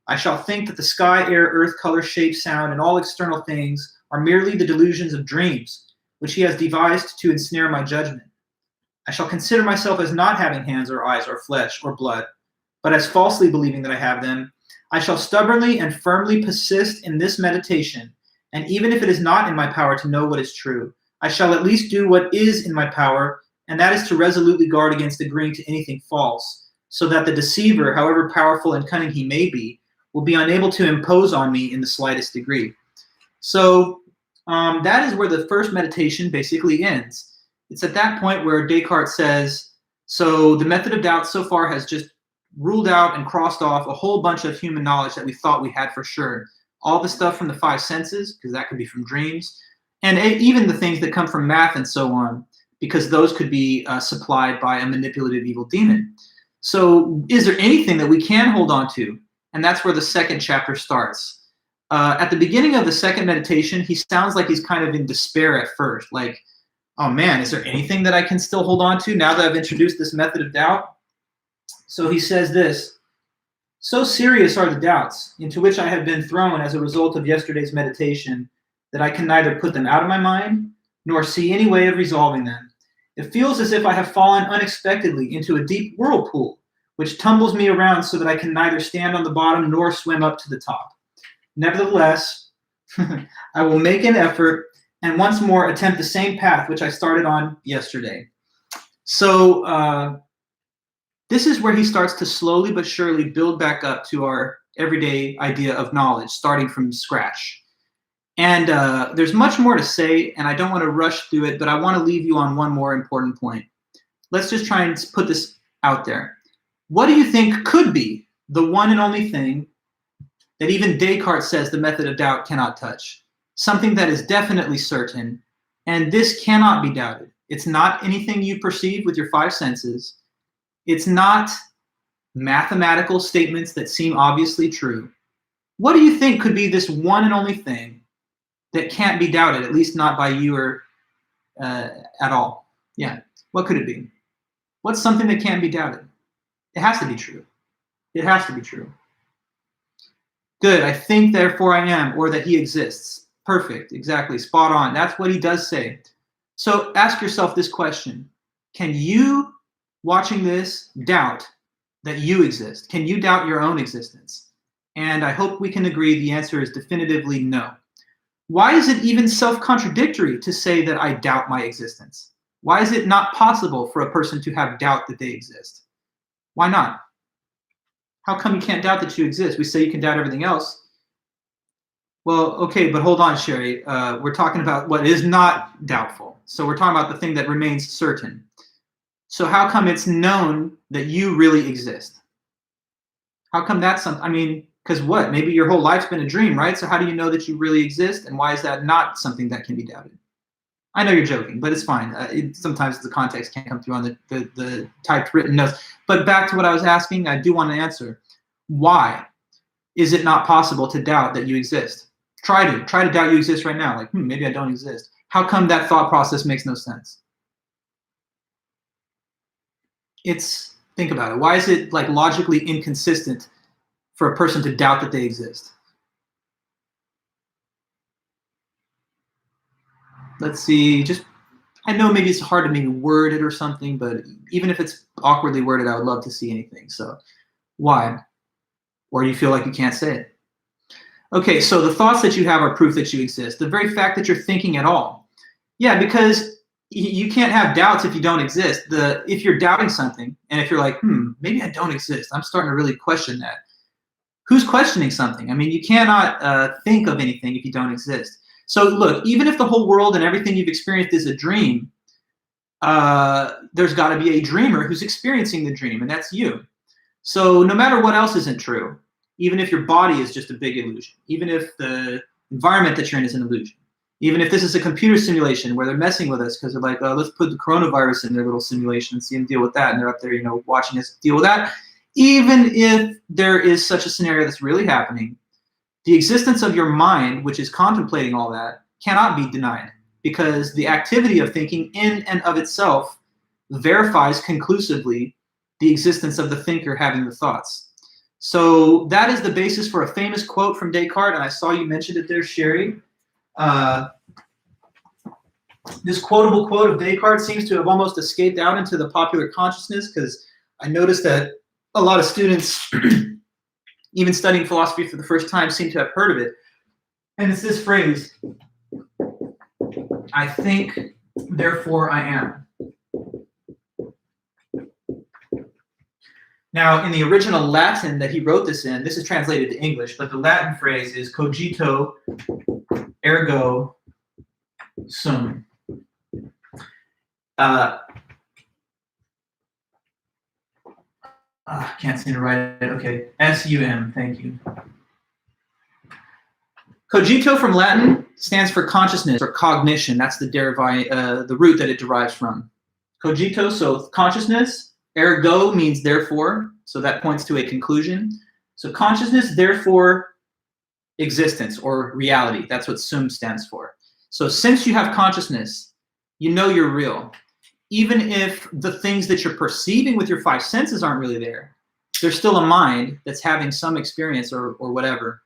I shall think that the sky, air, earth, color, shape, sound, and all external things are merely the delusions of dreams, which he has devised to ensnare my judgment. I shall consider myself as not having hands or eyes or flesh or blood, but as falsely believing that I have them. I shall stubbornly and firmly persist in this meditation, and even if it is not in my power to know what is true, I shall at least do what is in my power, and that is to resolutely guard against agreeing to anything false, so that the deceiver, however powerful and cunning he may be, will be unable to impose on me in the slightest degree. So that is where the first meditation basically ends. It's at that point where Descartes says, so the method of doubt so far has just ruled out and crossed off a whole bunch of human knowledge that we thought we had for sure. All the stuff from the 5 senses, because that could be from dreams, and even the things that come from math and so on, because those could be supplied by a manipulative evil demon. So is there anything that we can hold on to? And that's where the second chapter starts. At the beginning of the second meditation, he sounds like he's kind of in despair at first. Like, oh man, is there anything that I can still hold on to now that I've introduced this method of doubt? So he says this, so serious are the doubts into which I have been thrown as a result of yesterday's meditation that I can neither put them out of my mind nor see any way of resolving them. It feels as if I have fallen unexpectedly into a deep whirlpool, which tumbles me around so that I can neither stand on the bottom nor swim up to the top. Nevertheless, I will make an effort and once more attempt the same path which I started on yesterday. So this is where he starts to slowly but surely build back up to our everyday idea of knowledge, starting from scratch. And there's much more to say, and I don't want to rush through it, but I want to leave you on one more important point. Let's just try and put this out there. What do you think could be the one and only thing that even Descartes says the method of doubt cannot touch? Something that is definitely certain, and this cannot be doubted. It's not anything you perceive with your five senses. It's not mathematical statements that seem obviously true. What do you think could be this one and only thing that can't be doubted, at least not by you or at all? Yeah, what could it be? What's something that can't be doubted? It has to be true. It has to be true. Good, I think, therefore I am, or that he exists. Perfect, exactly, spot on. That's what he does say. So ask yourself this question. Can you, watching this, doubt that you exist? Can you doubt your own existence? And I hope we can agree the answer is definitively no. Why is it even self-contradictory to say that I doubt my existence? Why is it not possible for a person to have doubt that they exist? Why not? How come you can't doubt that you exist? We say you can doubt everything else. Well, okay, but hold on, Sherry. We're talking about what is not doubtful. So we're talking about the thing that remains certain. So how come it's known that you really exist? How come that's something? I mean, because what? Maybe your whole life's been a dream, right? So how do you know that you really exist? And why is that not something that can be doubted? I know you're joking, but it's fine. Sometimes the context can't come through on the typed written notes. But back to what I was asking, I do want to answer. Why is it not possible to doubt that you exist? Try to doubt you exist right now. Like, maybe I don't exist. How come that thought process makes no sense? Think about it. Why is it like logically inconsistent for a person to doubt that they exist? Let's see, I know maybe it's hard to maybe word it or something, but even if it's awkwardly worded, I would love to see anything. So why? Or do you feel like you can't say it? Okay, so the thoughts that you have are proof that you exist. The very fact that you're thinking at all. Yeah, because you can't have doubts if you don't exist. If you're doubting something, and if you're like, maybe I don't exist, I'm starting to really question that. Who's questioning something? I mean, you cannot think of anything if you don't exist. So look, even if the whole world and everything you've experienced is a dream, there's got to be a dreamer who's experiencing the dream, and that's you. So no matter what else isn't true, even if your body is just a big illusion, even if the environment that you're in is an illusion, even if this is a computer simulation where they're messing with us because they're like, oh, let's put the coronavirus in their little simulation and see them deal with that, and they're up there, watching us deal with that. Even if there is such a scenario that's really happening, the existence of your mind, which is contemplating all that, cannot be denied because the activity of thinking in and of itself verifies conclusively the existence of the thinker having the thoughts. So that is the basis for a famous quote from Descartes, and I saw you mentioned it there, Sherry. This quotable quote of Descartes seems to have almost escaped out into the popular consciousness because I noticed that a lot of students even studying philosophy for the first time, seem to have heard of it. And it's this phrase, I think, therefore I am. Now, in the original Latin that he wrote this in, this is translated to English, but the Latin phrase is cogito ergo sum. Can't seem to write it. Okay, S-U-M, thank you. Cogito from Latin stands for consciousness or cognition. That's the root that it derives from. Cogito, so consciousness. Ergo means therefore, so that points to a conclusion. So consciousness, therefore existence or reality. That's what sum stands for. So since you have consciousness, you know you're real. Even if the things that you're perceiving with your five senses aren't really there, there's still a mind that's having some experience or whatever.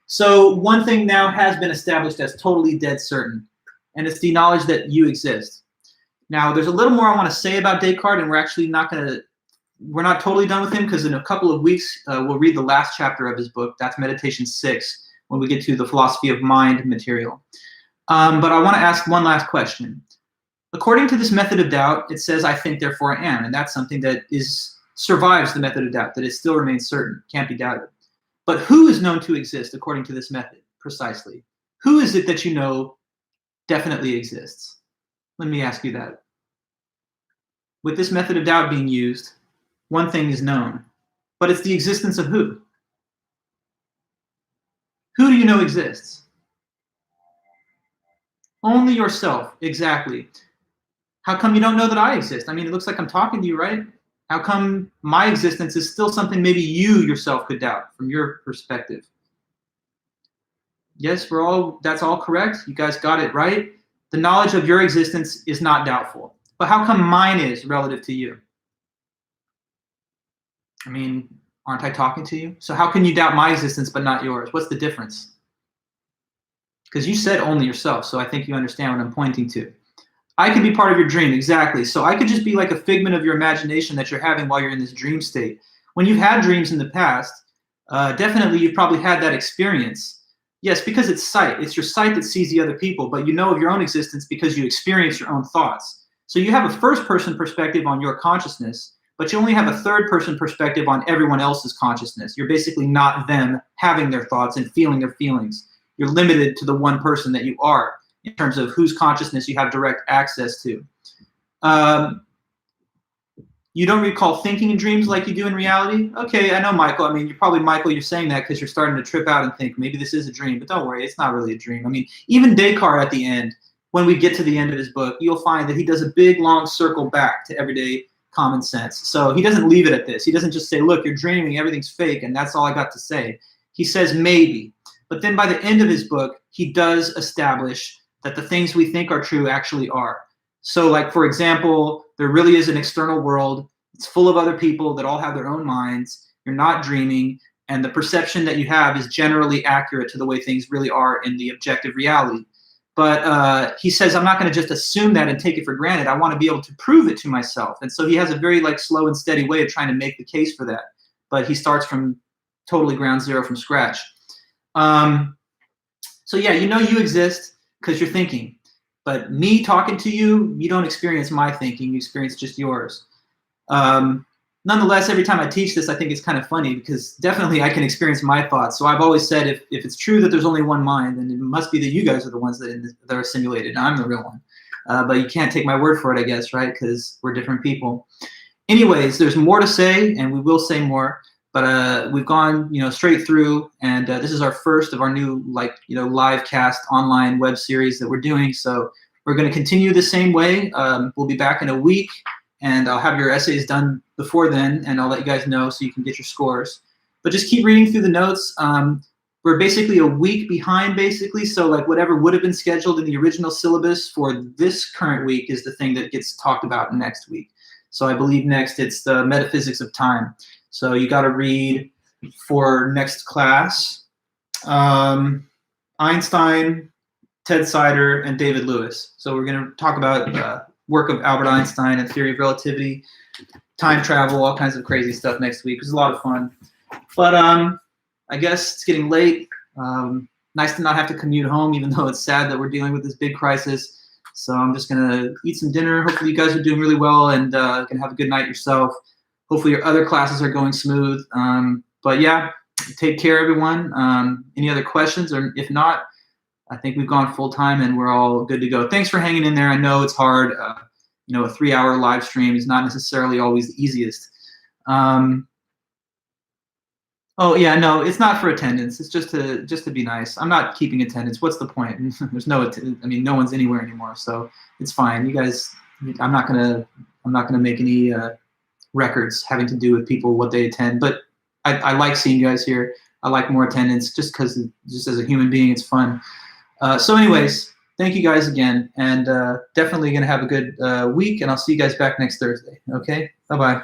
So one thing now has been established as totally dead certain, and it's the knowledge that you exist. Now, there's a little more I want to say about Descartes, and we're actually we're not totally done with him because in a couple of weeks, we'll read the last chapter of his book. That's Meditation 6, when we get to the philosophy of mind material. But I want to ask one last question. According to this method of doubt, it says, I think, therefore I am. And that's something that survives the method of doubt, that it still remains certain, can't be doubted. But who is known to exist according to this method, precisely? Who is it that you know definitely exists? Let me ask you that. With this method of doubt being used, one thing is known, but it's the existence of who? Who do you know exists? Only yourself, exactly. How come you don't know that I exist? I mean, it looks like I'm talking to you, right? How come my existence is still something maybe you yourself could doubt from your perspective? Yes, that's all correct. You guys got it right. The knowledge of your existence is not doubtful. But how come mine is relative to you? I mean, aren't I talking to you? So how can you doubt my existence but not yours? What's the difference? Because you said only yourself, so I think you understand what I'm pointing to. I could be part of your dream, exactly. So I could just be like a figment of your imagination that you're having while you're in this dream state. When you've had dreams in the past, definitely you've probably had that experience. Yes, because it's sight. It's your sight that sees the other people, but you know of your own existence because you experience your own thoughts. So you have a first-person perspective on your consciousness, but you only have a third-person perspective on everyone else's consciousness. You're basically not them having their thoughts and feeling their feelings. You're limited to the one person that you are in terms of whose consciousness you have direct access to. You don't recall thinking in dreams like you do in reality? Okay, I know, Michael. I mean, you're saying that because you're starting to trip out and think maybe this is a dream, but don't worry, it's not really a dream. I mean, even Descartes at the end, when we get to the end of his book, you'll find that he does a big, long circle back to everyday common sense. So he doesn't leave it at this. He doesn't just say, look, you're dreaming, everything's fake, and that's all I got to say. He says maybe. But then by the end of his book, he does establish that the things we think are true actually are. So like, for example, there really is an external world. It's full of other people that all have their own minds. You're not dreaming. And the perception that you have is generally accurate to the way things really are in the objective reality. But he says, I'm not going to just assume that and take it for granted. I want to be able to prove it to myself. And so he has a very like slow and steady way of trying to make the case for that. But he starts from totally ground zero from scratch. So yeah, you know you exist because you're thinking. But me talking to you, you don't experience my thinking. You experience just yours. Nonetheless, every time I teach this, I think it's kind of funny because definitely I can experience my thoughts. So I've always said if it's true that there's only one mind, then it must be that you guys are the ones that are simulated. I'm the real one. But you can't take my word for it, I guess, right? Because we're different people. Anyways, there's more to say, and we will say more. But we've gone, straight through, and this is our first of our new, live cast online web series that we're doing. So we're going to continue the same way. We'll be back in a week. And I'll have your essays done before then, and I'll let you guys know so you can get your scores. But just keep reading through the notes. We're basically a week behind, basically. So like whatever would have been scheduled in the original syllabus for this current week is the thing that gets talked about next week. So I believe next it's the metaphysics of time. So you got to read for next class Einstein, Ted Sider, and David Lewis. So we're going to talk about work of Albert Einstein and theory of relativity, time travel, all kinds of crazy stuff next week. It was a lot of fun. But I guess it's getting late. Nice to not have to commute home, even though it's sad that we're dealing with this big crisis. So I'm just going to eat some dinner. Hopefully you guys are doing really well and can have a good night yourself. Hopefully your other classes are going smooth. But yeah, take care, everyone. Any other questions? Or if not, I think we've gone full time and we're all good to go. Thanks for hanging in there. I know it's hard. A 3-hour live stream is not necessarily always the easiest. Oh yeah, no, it's not for attendance. It's just to be nice. I'm not keeping attendance. What's the point? There's no one's anywhere anymore, so it's fine. You guys, I'm not gonna make any records having to do with people what they attend. But I like seeing you guys here. I like more attendance just because just as a human being, it's fun. So anyways, thank you guys again, and definitely going to have a good week, and I'll see you guys back next Thursday. Okay? Bye-bye.